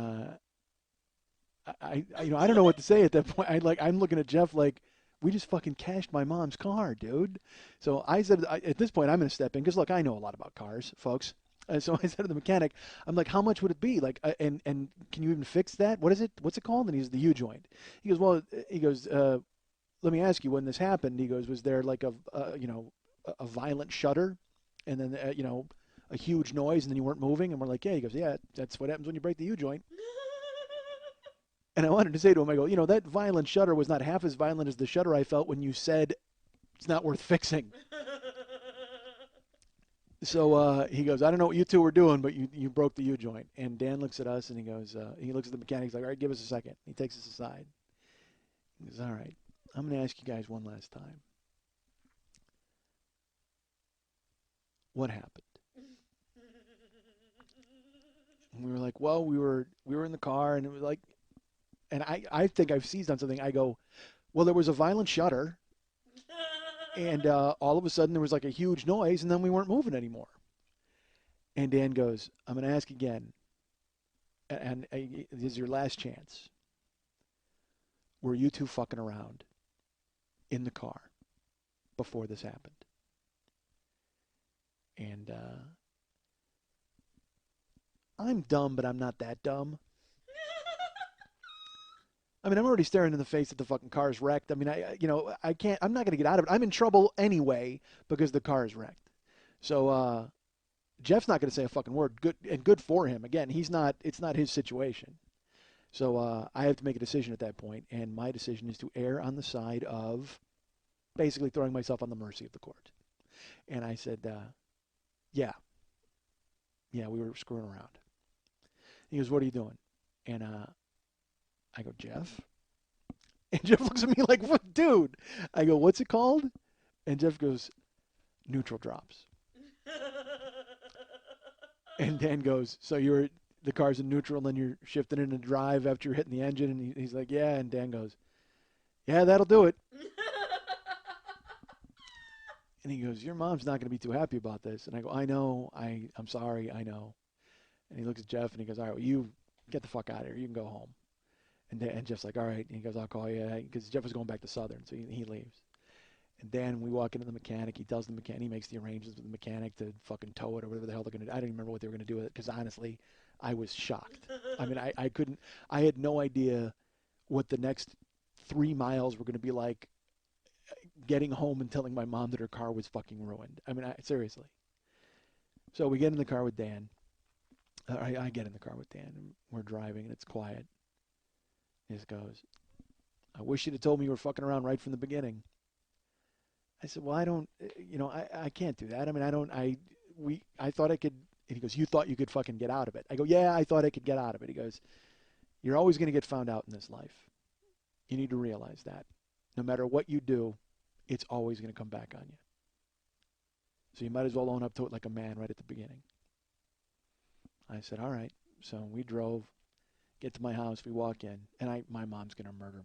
I don't know what to say at that point. I'm looking at Jeff like, we just fucking cashed my mom's car, dude. So I said, at this point, I'm going to step in because, look, I know a lot about cars, folks. So I said to the mechanic, I'm like, "How much would it be? Like, and can you even fix that? What is it? What's it called?" And he's the U-joint. He goes, "Well," he goes, "let me ask you, when this happened," he goes, "was there like a violent shudder, and then a huge noise, and then you weren't moving?" And we're like, "Yeah." He goes, "Yeah, that's what happens when you break the U-joint." And I wanted to say to him, I go, "That violent shudder was not half as violent as the shudder I felt when you said it's not worth fixing." So he goes, "I don't know what you two were doing, but you broke the U-joint." And Dan looks at us, and he goes, he looks at the mechanic. He's like, "All right, give us a second." He takes us aside. He goes, all right, I'm going to ask you guys one last time. What happened? And we were like, well, we were in the car, and it was like, and I think I've seized on something. I go, well, there was a violent shudder, and all of a sudden there was like a huge noise, and then we weren't moving anymore. And Dan goes, I'm going to ask again, and this is your last chance. Were you two fucking around in the car before this happened? And I'm dumb, but I'm not that dumb. I mean, I'm already staring in the face that the fucking car is wrecked. I mean, I can't, I'm not going to get out of it. I'm in trouble anyway because the car is wrecked. So, Jeff's not going to say a fucking word. Good for him. Again, it's not his situation. So, I have to make a decision at that point, and my decision is to err on the side of basically throwing myself on the mercy of the court. And I said, yeah, we were screwing around. He goes, what are you doing? And, I go, Jeff? And Jeff looks at me like, what, dude? I go, what's it called? And Jeff goes, neutral drops. And Dan goes, so the car's in neutral and then you're shifting into drive after you're hitting the engine? And he's like, yeah. And Dan goes, yeah, that'll do it. And he goes, your mom's not going to be too happy about this. And I go, I know. I'm sorry. I know. And he looks at Jeff and he goes, all right, well, you get the fuck out of here. You can go home. And Jeff's like, all right. And he goes, I'll call you. Because Jeff was going back to Southern, so he leaves. And then we walk into the mechanic. He tells the mechanic, he makes the arrangements with the mechanic to fucking tow it or whatever the hell they're going to do. I don't even remember what they were going to do with it because, honestly, I was shocked. I mean, I had no idea what the next 3 miles were going to be like getting home and telling my mom that her car was fucking ruined. I mean, seriously. So we get in the car with Dan. I get in the car with Dan, and we're driving, and it's quiet. He just goes, I wish you'd have told me you were fucking around right from the beginning. I said, well, I don't, I can't do that. I mean, I thought I could, and he goes, you thought you could fucking get out of it. I go, yeah, I thought I could get out of it. He goes, you're always going to get found out in this life. You need to realize that. No matter what you do, it's always going to come back on you. So you might as well own up to it like a man right at the beginning. I said, all right. So we drove, get to my house, we walk in, and my mom's going to murder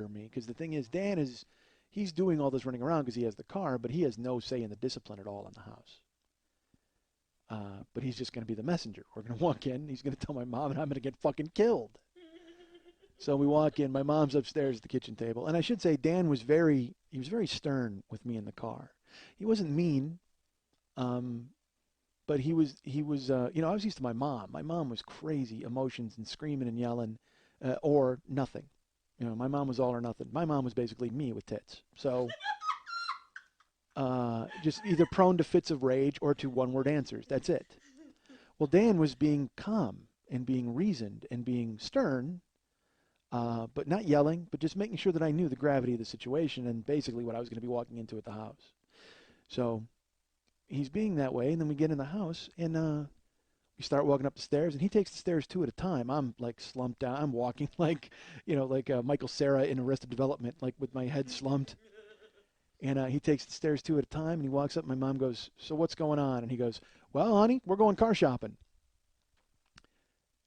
me. Because the thing is, Dan he's doing all this running around because he has the car, but he has no say in the discipline at all in the house. But he's just going to be the messenger. We're going to walk in, he's going to tell my mom, and I'm going to get fucking killed. So we walk in, my mom's upstairs at the kitchen table. And I should say, Dan was very stern with me in the car. He wasn't mean, but he was I was used to my mom. My mom was crazy, emotions and screaming and yelling, or nothing. My mom was all or nothing. My mom was basically me with tits. So just either prone to fits of rage or to one-word answers. That's it. Well, Dan was being calm and being reasoned and being stern, but not yelling, but just making sure that I knew the gravity of the situation and basically what I was going to be walking into at the house. So he's being that way, and then we get in the house, and we start walking up the stairs, and he takes the stairs 2 at a time. I'm like slumped down. I'm walking like Michael Cera in Arrested Development, like with my head slumped. And he takes the stairs 2 at a time, and he walks up. My mom goes, so what's going on? And he goes, well, honey, we're going car shopping.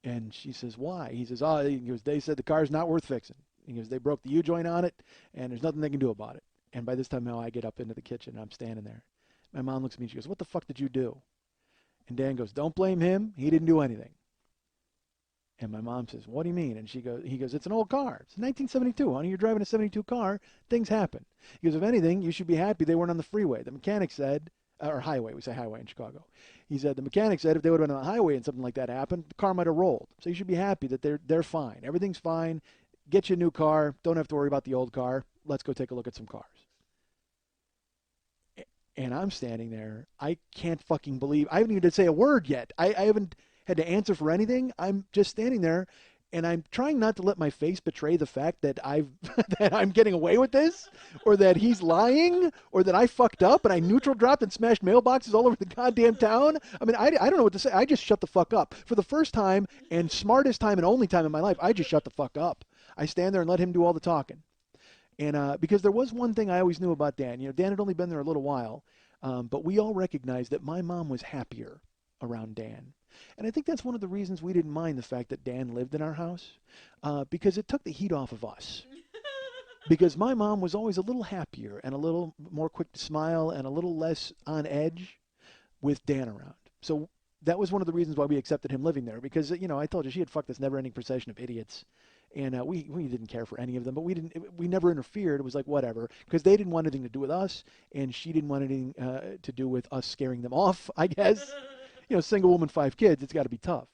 And she says, why? He says, they said the car's not worth fixing. He goes, they broke the U-joint on it, and there's nothing they can do about it. And by this time now I get up into the kitchen, and I'm standing there. My mom looks at me, and she goes, what the fuck did you do? And Dan goes, don't blame him. He didn't do anything. And my mom says, what do you mean? And he goes, it's an old car. It's 1972, honey. You're driving a 72 car. Things happen. He goes, if anything, you should be happy they weren't on the freeway. The mechanic said, or highway. We say highway in Chicago. He said, the mechanic said if they would have been on the highway and something like that happened, the car might have rolled. So you should be happy that they're fine. Everything's fine. Get you a new car. Don't have to worry about the old car. Let's go take a look at some cars. And I'm standing there. I can't fucking believe. I haven't even had to say a word yet. I haven't had to answer for anything. I'm just standing there, and I'm trying not to let my face betray the fact that that I'm getting away with this, or that he's lying, or that I fucked up and I neutral dropped and smashed mailboxes all over the goddamn town. I mean, I don't know what to say. I just shut the fuck up. For the first time and smartest time and only time in my life, I just shut the fuck up. I stand there and let him do all the talking. And because there was one thing I always knew about Dan. Dan had only been there a little while, but we all recognized that my mom was happier around Dan. And I think that's one of the reasons we didn't mind the fact that Dan lived in our house, because it took the heat off of us. Because my mom was always a little happier and a little more quick to smile and a little less on edge with Dan around. So that was one of the reasons why we accepted him living there, because, I told you she had fucked this never-ending procession of idiots. And we didn't care for any of them, but we never interfered. It was like, whatever, because they didn't want anything to do with us, and she didn't want anything to do with us scaring them off, I guess. Single woman, 5 kids, it's got to be tough.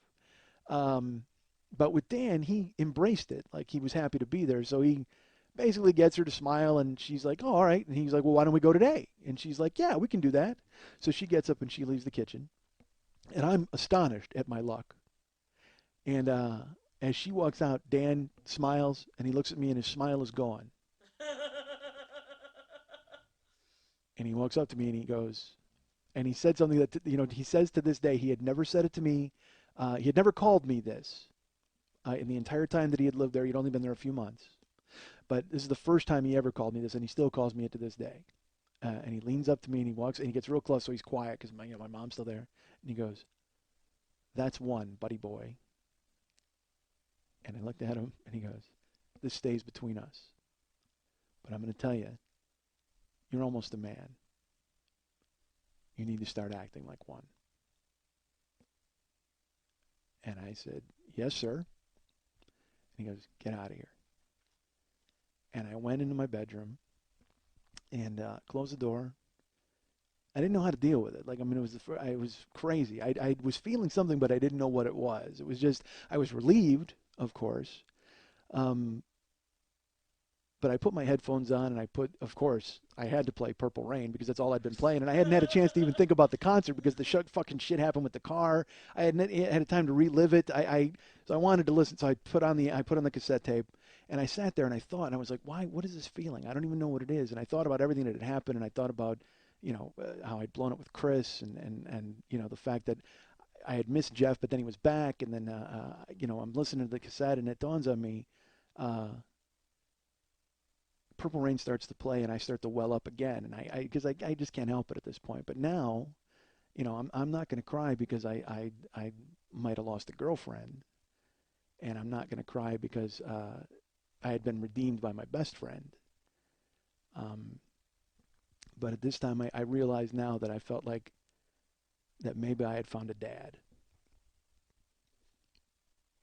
But with Dan, he embraced it. Like, he was happy to be there. So he basically gets her to smile, and she's like, oh, all right. And he's like, well, why don't we go today? And she's like, yeah, we can do that. So she gets up and she leaves the kitchen. And I'm astonished at my luck. And as she walks out, Dan smiles, and he looks at me, and his smile is gone. And he walks up to me, and he goes, and he said something that, he says to this day, he had never said it to me. He had never called me this in the entire time that he had lived there. He'd only been there a few months. But this is the first time he ever called me this, and he still calls me it to this day. And he leans up to me, and he walks, and he gets real close, so he's quiet because my mom's still there. And he goes, that's one, buddy boy. And I looked at him, and he goes, this stays between us. But I'm going to tell you, you're almost a man. You need to start acting like one. And I said, yes, sir. And he goes, get out of here. And I went into my bedroom and closed the door. I didn't know how to deal with it. Like, I was crazy. I was feeling something, but I didn't know what it was. It was just, I was relieved, of course. But I put my headphones on, and of course, I had to play Purple Rain because that's all I'd been playing. And I hadn't had a chance to even think about the concert because the fucking shit happened with the car. I hadn't had a time to relive it. So I wanted to listen. So I put on the cassette tape, and I sat there and I thought, and I was like, why? What is this feeling? I don't even know what it is. And I thought about everything that had happened, and I thought about, how I'd blown it with Chris, and the fact that I had missed Jeff, but then he was back, and then I'm listening to the cassette, and it dawns on me. Purple Rain starts to play, and I start to well up again, and because I just can't help it at this point. But now, I'm not going to cry because I might have lost a girlfriend, and I'm not going to cry because I had been redeemed by my best friend. But at this time, I realized now that I felt like that maybe I had found a dad,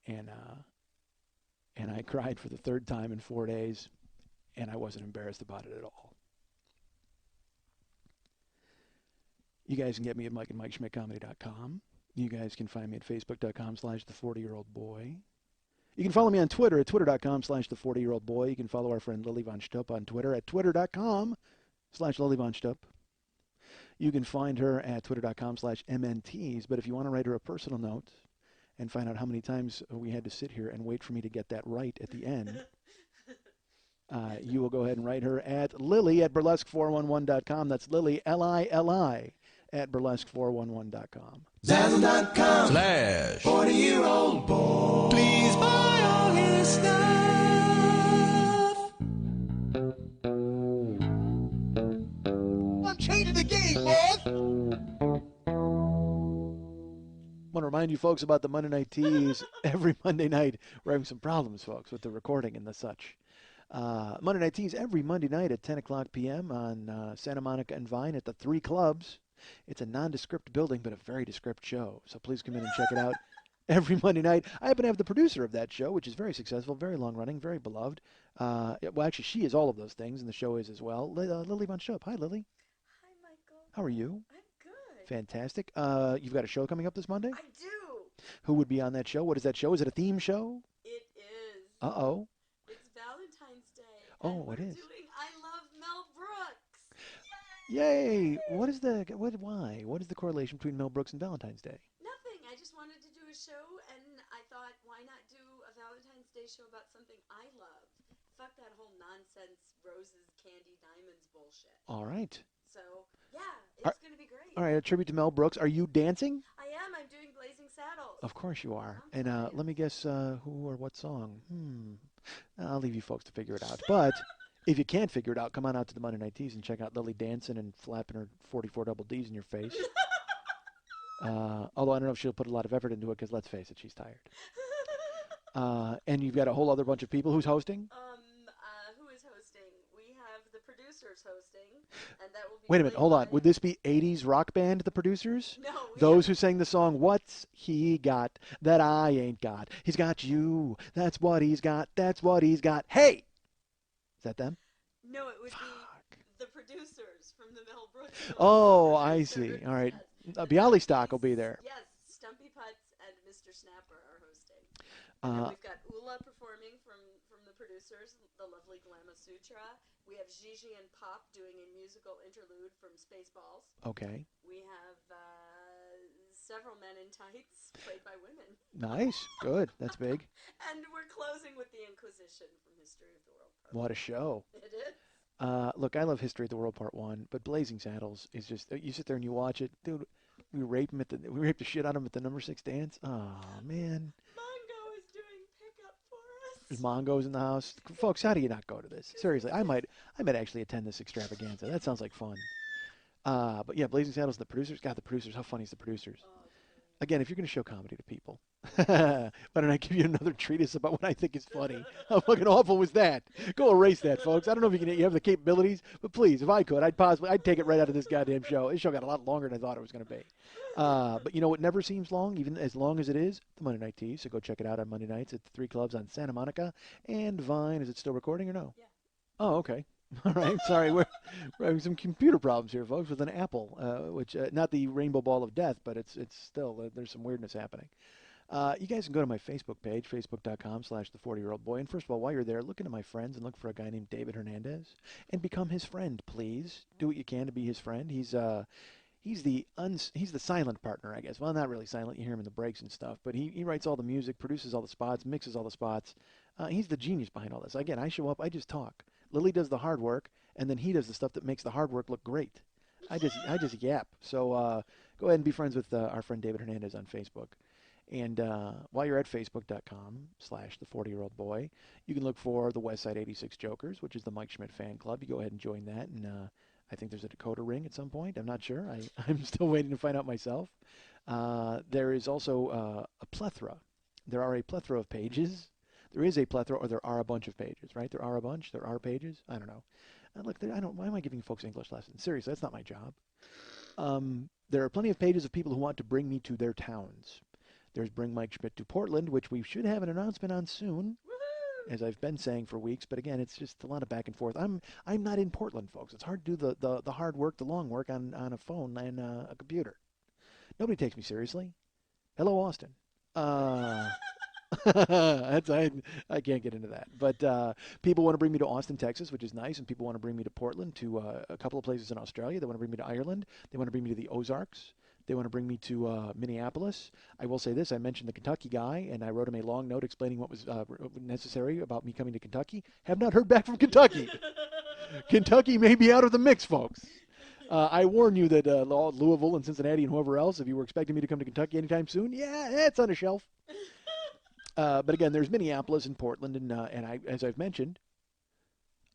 and I cried for the 3rd time in 4 days. And I wasn't embarrassed about it at all. You guys can get me at Mike and MikeSchmidtComedy.com. You guys can find me at Facebook.com/the40-year-old-boy. You can follow me on Twitter at Twitter.com/the40-year-old-boy. You can follow our friend Lily Von Stupp on Twitter at Twitter.com/Lily Von Stupp. You can find her at Twitter.com/MNTs. But if you want to write her a personal note and find out how many times we had to sit here and wait for me to get that right at the end, you will go ahead and write her at Lily at burlesque411.com. That's Lily, Lili, at burlesque411.com. Zazzle.com/40-year-old boy. Please buy all his stuff. I'm changing the game, boss. I want to remind you folks about the Monday Night Teas every Monday night. We're having some problems, folks, with the recording and the such. Monday Night Teas every Monday night at 10 o'clock p.m. on Santa Monica and Vine at the 3 Clubs. It's a nondescript building, but a very descript show. So please come in and check it out every Monday night. I happen to have the producer of that show, which is very successful, very long-running, very beloved. Well, actually, she is all of those things, and the show is as well. Lily Von Stupp. Hi, Lily. Hi, Michael. How are you? I'm good. Fantastic. You've got a show coming up this Monday? I do. Who would be on that show? What is that show? Is it a theme show? It is. Uh-oh. It's Valentine's Day. Oh, and it we're is. doing I Love Mel Brooks. Yay! Why? What is the correlation between Mel Brooks and Valentine's Day? Nothing. I just wanted to do a show, and I thought, why not do a Valentine's Day show about something I love? Fuck that whole nonsense, roses, candy, diamonds bullshit. All right. So, yeah, it's going to be great. All right, a tribute to Mel Brooks. Are you dancing? I am. I'm doing Blazing Saddles. Of course you are. I'm And trying. let me guess who or what song? I'll leave you folks to figure it out. But if you can't figure it out, come on out to the Monday Night Tees and check out Lily dancing and flapping her 44 double Ds in your face. Although I don't know if she'll put a lot of effort into it because, let's face it, she's tired. And you've got a whole other bunch of people. Who's hosting? Who is hosting? We have the producers hosting, and that will be. Wait a minute, played hold on. by- Would this be 80s rock band, the producers? No. Those who sang the song, What's He Got That I Ain't Got? He's got you. That's what he's got. That's what he's got. Hey! Is that them? No, it would be the producers from the Mel Brooks. film. Oh, The I producers, see. All right. yes. Bialystock will be there. Yes, Stumpy Putz and Mr. Snapper are hosting. And then we've got Ula performing from the producers, the lovely Glama Sutra. We have Gigi and Pop doing a musical interlude from Spaceballs. Okay. We have several men in tights played by women. Nice. Good. That's big. And we're closing with the Inquisition from History of the World Part What a show. 1. It is. Look, I love History of the World Part 1, but Blazing Saddles is just, you sit there and you watch it. Dude, we raped the shit out of him at the number 6 dance. Oh, man. Mongo is doing pickup for us. There's Mongos in the house. Folks, how do you not go to this? Seriously, I might actually attend this extravaganza. That sounds like fun. But yeah, Blazing Saddles, the producers. God, the producers. How funny is the producers? Again, if you're going to show comedy to people, why don't I give you another treatise about what I think is funny? How fucking awful was that? Go erase that, folks. I don't know if you have the capabilities, but please, if I could, I'd take it right out of this goddamn show. This show got a lot longer than I thought it was going to be. But you know what never seems long, even as long as it is? The Monday Night Tea. So go check it out on Monday nights at the 3 clubs on Santa Monica and Vine. Is it still recording or no? Yeah. Oh, okay. All right. Sorry, we're having some computer problems here, folks, with an Apple, which not the rainbow ball of death, but it's still there's some weirdness happening. You guys can go to my Facebook page, facebook.com/the40year-old boy. And first of all, while you're there, look into my friends and look for a guy named David Hernandez and become his friend, please. Do what you can to be his friend. He's the silent partner, I guess. Well, not really silent. You hear him in the breaks and stuff, but he writes all the music, produces all the spots, mixes all the spots. He's the genius behind all this. Again, I show up, I just talk. Lily does the hard work, and then he does the stuff that makes the hard work look great. I just yap. So go ahead and be friends with our friend David Hernandez on Facebook. And while you're at facebook.com/the40year-old boy, you can look for the Westside 86 Jokers, which is the Mike Schmidt fan club. You go ahead and join that. And I think there's a Dakota ring at some point. I'm not sure. I'm still waiting to find out myself. There is also a plethora. There are a plethora of pages. There is a plethora, or there are a bunch of pages, right? There are a bunch. There are pages. I don't know. Look, why am I giving folks English lessons? Seriously, that's not my job. There are plenty of pages of people who want to bring me to their towns. There's Bring Mike Schmidt to Portland, which we should have an announcement on soon, as I've been saying for weeks. But again, it's just a lot of back and forth. I'm not in Portland, folks. It's hard to do the hard work, the long work on a phone and a computer. Nobody takes me seriously. Hello, Austin. I can't get into that. But people want to bring me to Austin, Texas, which is nice, and people want to bring me to Portland, to a couple of places in Australia. They want to bring me to Ireland. They want to bring me to the Ozarks. They want to bring me to Minneapolis. I will say this. I mentioned the Kentucky guy, and I wrote him a long note explaining what was necessary about me coming to Kentucky. Have not heard back from Kentucky. Kentucky may be out of the mix, folks. I warn you that Louisville and Cincinnati and whoever else, if you were expecting me to come to Kentucky anytime soon, yeah, it's on a shelf. But again, there's Minneapolis and Portland, and as I've mentioned,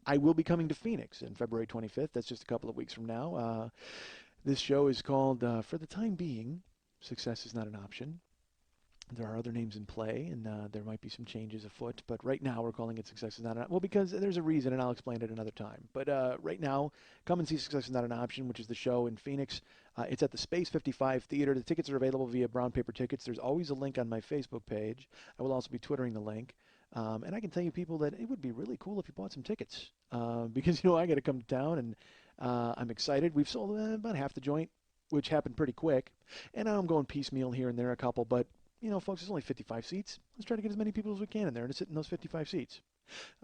I will be coming to Phoenix on February 25th. That's just a couple of weeks from now. This show is called, for the time being, Success is Not an Option. There are other names in play, and there might be some changes afoot. But right now, we're calling it Success is Not an Option. Well, because there's a reason, and I'll explain it another time. But right now, come and see Success is Not an Option, which is the show in Phoenix. It's at the Space 55 Theater. The tickets are available via brown paper tickets. There's always a link on my Facebook page. I will also be Twittering the link. And I can tell you people that it would be really cool if you bought some tickets. Because, I got to come to town, and I'm excited. We've sold about half the joint, which happened pretty quick. And now I'm going piecemeal here and there a couple. But, folks, there's only 55 seats. Let's try to get as many people as we can in there and sit in those 55 seats.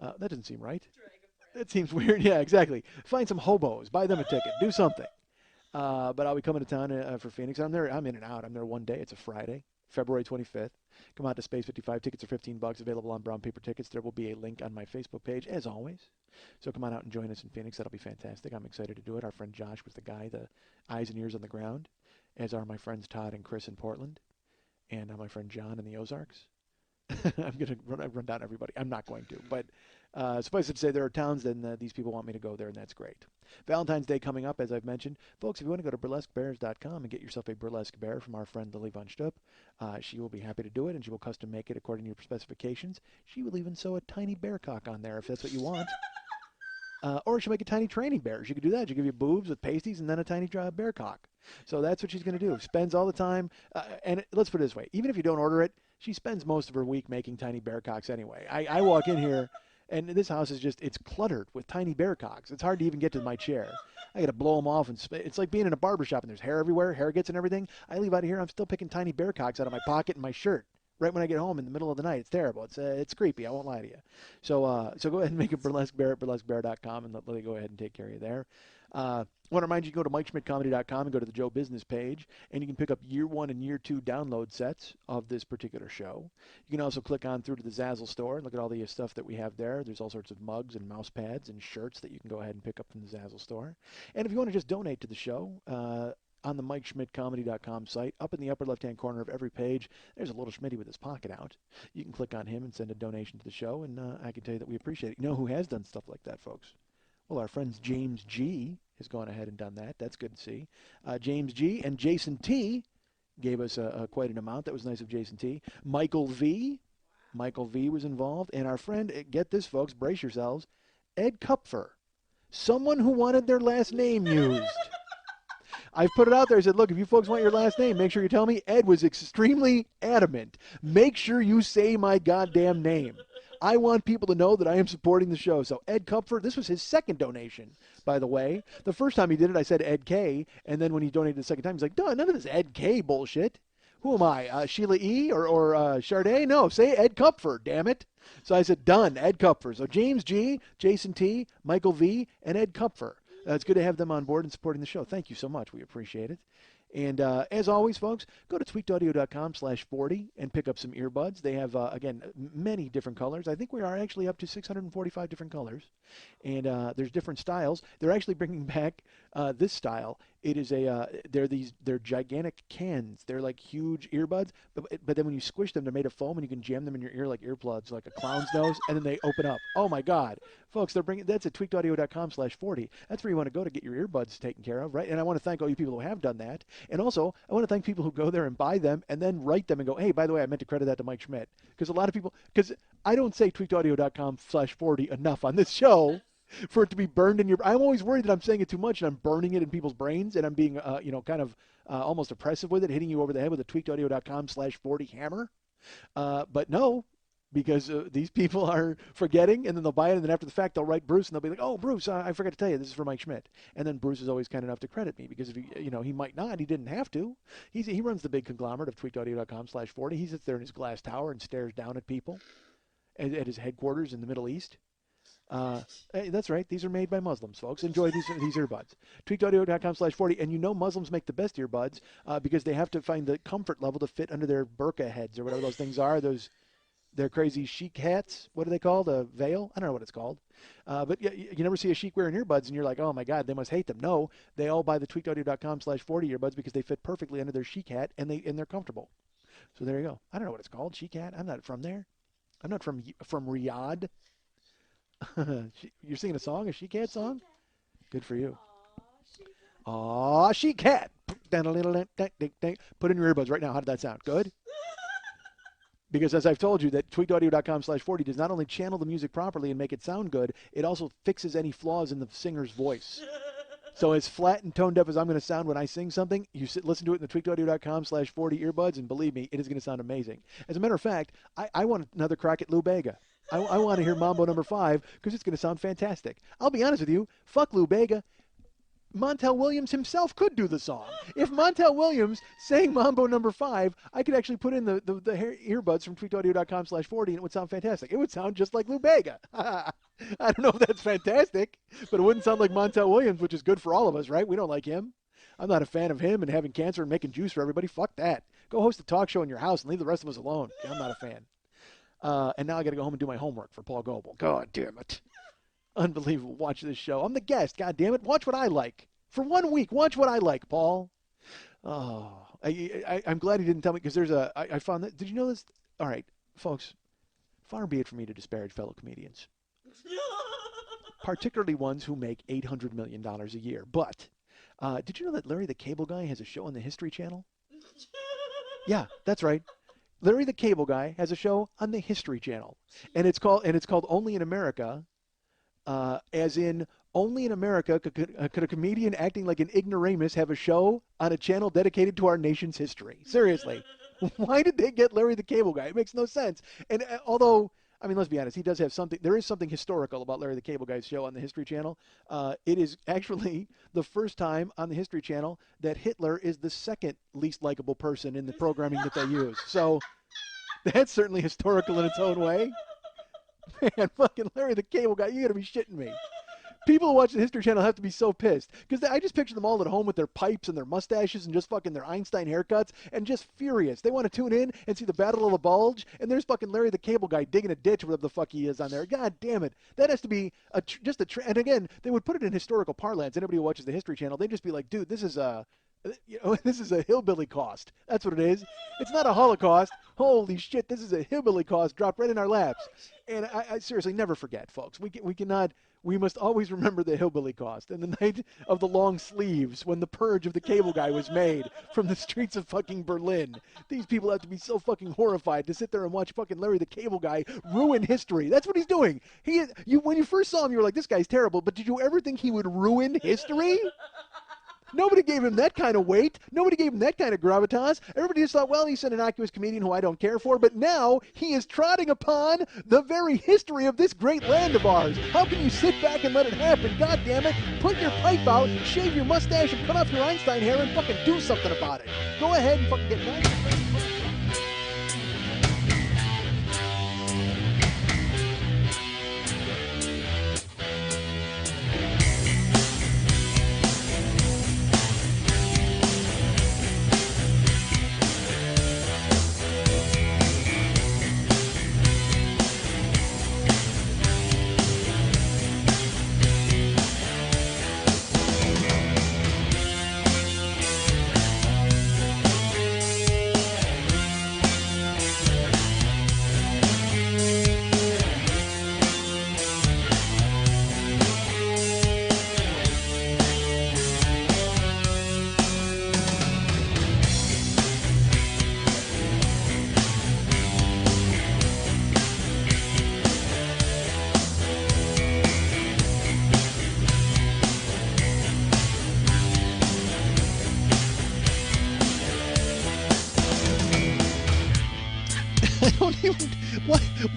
That doesn't seem right. That seems weird. Yeah, exactly. Find some hobos. Buy them a ticket. Do something. But I'll be coming to town for Phoenix. I'm there. I'm in and out. I'm there one day. It's a Friday, February 25th. Come out to Space 55. Tickets are $15, available on brown paper tickets. There will be a link on my Facebook page, as always. So come on out and join us in Phoenix. That'll be fantastic. I'm excited to do it. Our friend Josh was the guy, the eyes and ears on the ground, as are my friends Todd and Chris in Portland, and my friend John in the Ozarks. I'm going to run down everybody. I'm not going to, but suffice it to say, there are towns that these people want me to go there, and that's great. Valentine's Day coming up, as I've mentioned. Folks, if you want to go to burlesquebears.com and get yourself a burlesque bear from our friend Lily Von Stupp, she will be happy to do it, and she will custom make it according to your specifications. She will even sew a tiny bear cock on there if that's what you want. Or she'll make a tiny training bear. She could do that. She'll give you boobs with pasties and then a tiny bear cock. So that's what she's going to do. Spends all the time. Let's put it this way. Even if you don't order it, she spends most of her week making tiny bear cocks anyway. I walk in here, and this house is just, it's cluttered with tiny bear cocks. It's hard to even get to my chair. I got to blow them off. And it's like being in a barbershop and there's hair everywhere. Hair gets and everything. I leave out of here, I'm still picking tiny bear cocks out of my pocket and my shirt. Right when I get home in the middle of the night. It's terrible. It's creepy. I won't lie to you. So go ahead and make a burlesque bear at burlesquebear.com and let me go ahead and take care of you there. I want to remind you to go to MikeSchmidtComedy.com and go to the Joe Business page, and you can pick up year 1 and year 2 download sets of this particular show. You can also click on through to the Zazzle store and look at all the stuff that we have there. There's all sorts of mugs and mouse pads and shirts that you can go ahead and pick up from the Zazzle store. And if you want to just donate to the show, on the MikeSchmidtComedy.com site, up in the upper left-hand corner of every page, there's a little Schmitty with his pocket out. You can click on him and send a donation to the show, and I can tell you that we appreciate it. You know who has done stuff like that, folks? Well, our friends James G. has gone ahead and done that. That's good to see. James G. and Jason T. gave us quite an amount. That was nice of Jason T. Michael V. was involved. And our friend, get this, folks, brace yourselves, Ed Kupfer. Someone who wanted their last name used. I've put it out there. I said, look, if you folks want your last name, make sure you tell me. Ed was extremely adamant. Make sure you say my goddamn name. I want people to know that I am supporting the show. So Ed Kupfer, this was his second donation, by the way. The first time he did it, I said Ed K. And then when he donated the second time, he's like, none of this Ed K bullshit. Who am I? Sheila E. or Sade? No, say Ed Kupfer, damn it. So I said, done, Ed Kupfer. So James G., Jason T., Michael V., and Ed Kupfer. It's good to have them on board and supporting the show. Thank you so much. We appreciate it. And as always, folks, go to tweakedaudio.com/40 and pick up some earbuds. They have, again, many different colors. I think we are actually up to 645 different colors. And there's different styles. They're actually bringing back this style. It is they're gigantic cans. They're like huge earbuds, but then when you squish them, they're made of foam, and you can jam them in your ear like earplugs, like a clown's nose, and then they open up. Oh my God, folks, that's at tweakedaudio.com/40. That's where you want to go to get your earbuds taken care of, right? And I want to thank all you people who have done that, and also I want to thank people who go there and buy them and then write them and go, hey, by the way, I meant to credit that to Mike Schmidt, because a lot of people, because I don't say tweakedaudio.com/40 enough on this show. For it to be burned in your, I'm always worried that I'm saying it too much and I'm burning it in people's brains, and I'm being, kind of almost oppressive with it, hitting you over the head with a tweakedaudio.com/40 hammer. But no, because these people are forgetting, and then they'll buy it, and then after the fact they'll write Bruce, and they'll be like, oh, Bruce, I forgot to tell you, this is for Mike Schmidt. And then Bruce is always kind enough to credit me, because if he might not, he didn't have to. He runs the big conglomerate of tweakedaudio.com/40. He sits there in his glass tower and stares down at people at his headquarters in the Middle East. Hey, that's right. These are made by Muslims, folks. Enjoy these earbuds. Tweakedaudio.com/40. And Muslims make the best earbuds because they have to find the comfort level to fit under their burqa heads or whatever those things are. They're crazy sheik hats. What are they called? A veil? I don't know what it's called. But you never see a sheik wearing earbuds and you're like, oh my God, they must hate them. No, they all buy the tweakedaudio.com/40 earbuds because they fit perfectly under their sheik hat and they're comfortable. So there you go. I don't know what it's called. Sheik hat. I'm not from there. I'm not from Riyadh. You're singing a Sheik Hat song? Good for you. Aw, Sheik Hat. Put in your earbuds right now. How did that sound? Good? Because as I've told you, that tweakedaudio.com/40 does not only channel the music properly and make it sound good, it also fixes any flaws in the singer's voice. So as flat and tone deaf as I'm going to sound when I sing something, you listen to it in the tweakedaudio.com/40 earbuds, and believe me, it is going to sound amazing. As a matter of fact, I want another crack at Lou Bega. I want to hear Mambo No. 5 because it's going to sound fantastic. I'll be honest with you, fuck Lou Bega. Montel Williams himself could do the song. If Montel Williams sang Mambo No. 5, I could actually put in the earbuds from tweakedaudio.com/40 and it would sound fantastic. It would sound just like Lou Bega. I don't know if that's fantastic, but it wouldn't sound like Montel Williams, which is good for all of us, right? We don't like him. I'm not a fan of him and having cancer and making juice for everybody. Fuck that. Go host a talk show in your house and leave the rest of us alone. I'm not a fan. And now I got to go home and do my homework for Paul Goebel. God damn it. Unbelievable. Watch this show. I'm the guest. God damn it. Watch what I like. For 1 week, watch what I like, Paul. Oh, I'm glad he didn't tell me because I found that. Did you know this? All right. folks, far be it for me to disparage fellow comedians, particularly ones who make $800 million a year. But did you know that Larry the Cable Guy has a show on the History Channel? Yeah, that's right. Larry the Cable Guy has a show on the History Channel, and it's called Only in America, as in only in America could a comedian acting like an ignoramus have a show on a channel dedicated to our nation's history. Seriously, why did they get Larry the Cable Guy? It makes no sense. And although, I mean, let's be honest, he does have something. There is something historical about Larry the Cable Guy's show on the History Channel. It is actually the first time on the History Channel that Hitler is the second least likable person in the programming that they use. So that's certainly historical in its own way. Man, fucking Larry the Cable Guy, you got to be shitting me. People who watch the History Channel have to be so pissed because I just picture them all at home with their pipes and their mustaches and just fucking their Einstein haircuts and just furious. They want to tune in and see the Battle of the Bulge, and there's fucking Larry the Cable Guy digging a ditch or whatever the fuck he is on there. God damn it. That has to be and again, they would put it in historical parlance. Anybody who watches the History Channel, they'd just be like, dude, this is a hillbilly cost. That's what it is. It's not a Holocaust. Holy shit, this is a hillbilly cost dropped right in our laps. And I seriously never forget, folks. We must always remember the hillbilly cost and the night of the long sleeves when the purge of the Cable Guy was made from the streets of fucking Berlin. These people have to be so fucking horrified to sit there and watch fucking Larry the Cable Guy ruin history. That's what he's doing. When you first saw him, you were like, this guy's terrible. But did you ever think he would ruin history? Nobody gave him that kind of weight. Nobody gave him that kind of gravitas. Everybody just thought, well, he's an innocuous comedian who I don't care for. But now he is trotting upon the very history of this great land of ours. How can you sit back and let it happen? God damn it. Put your pipe out, shave your mustache, and cut off your Einstein hair and fucking do something about it. Go ahead and fucking get nice.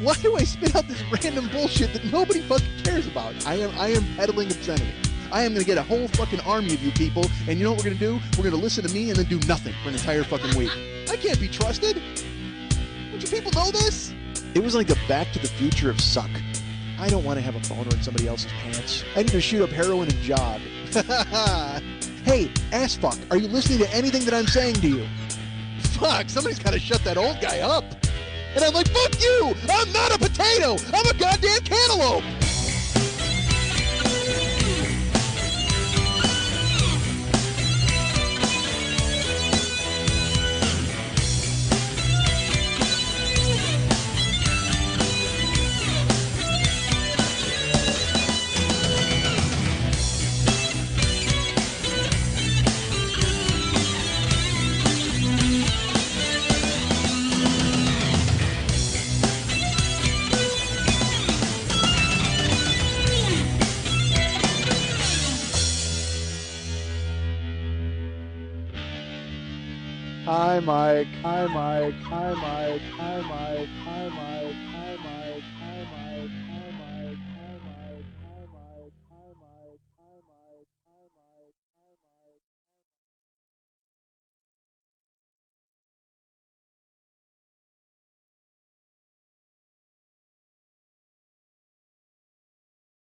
Why do I spit out this random bullshit that nobody fucking cares about? I am peddling obscenity. I am going to get a whole fucking army of you people, and you know what we're going to do? We're going to listen to me and then do nothing for an entire fucking week. I can't be trusted. Don't you people know this? It was like the Back to the Future of suck. I don't want to have a boner in somebody else's pants. I need to shoot up heroin and jog. Hey, ass fuck, are you listening to anything that I'm saying to you? Fuck, somebody's got to shut that old guy up. And I'm like, fuck you! I'm not a potato! I'm a goddamn cantaloupe! Hi, Mike. Hi, Mike. Hi, Mike. Hi, Mike. Hi, Mike. Hi, Mike. Hi, Mike. Hi,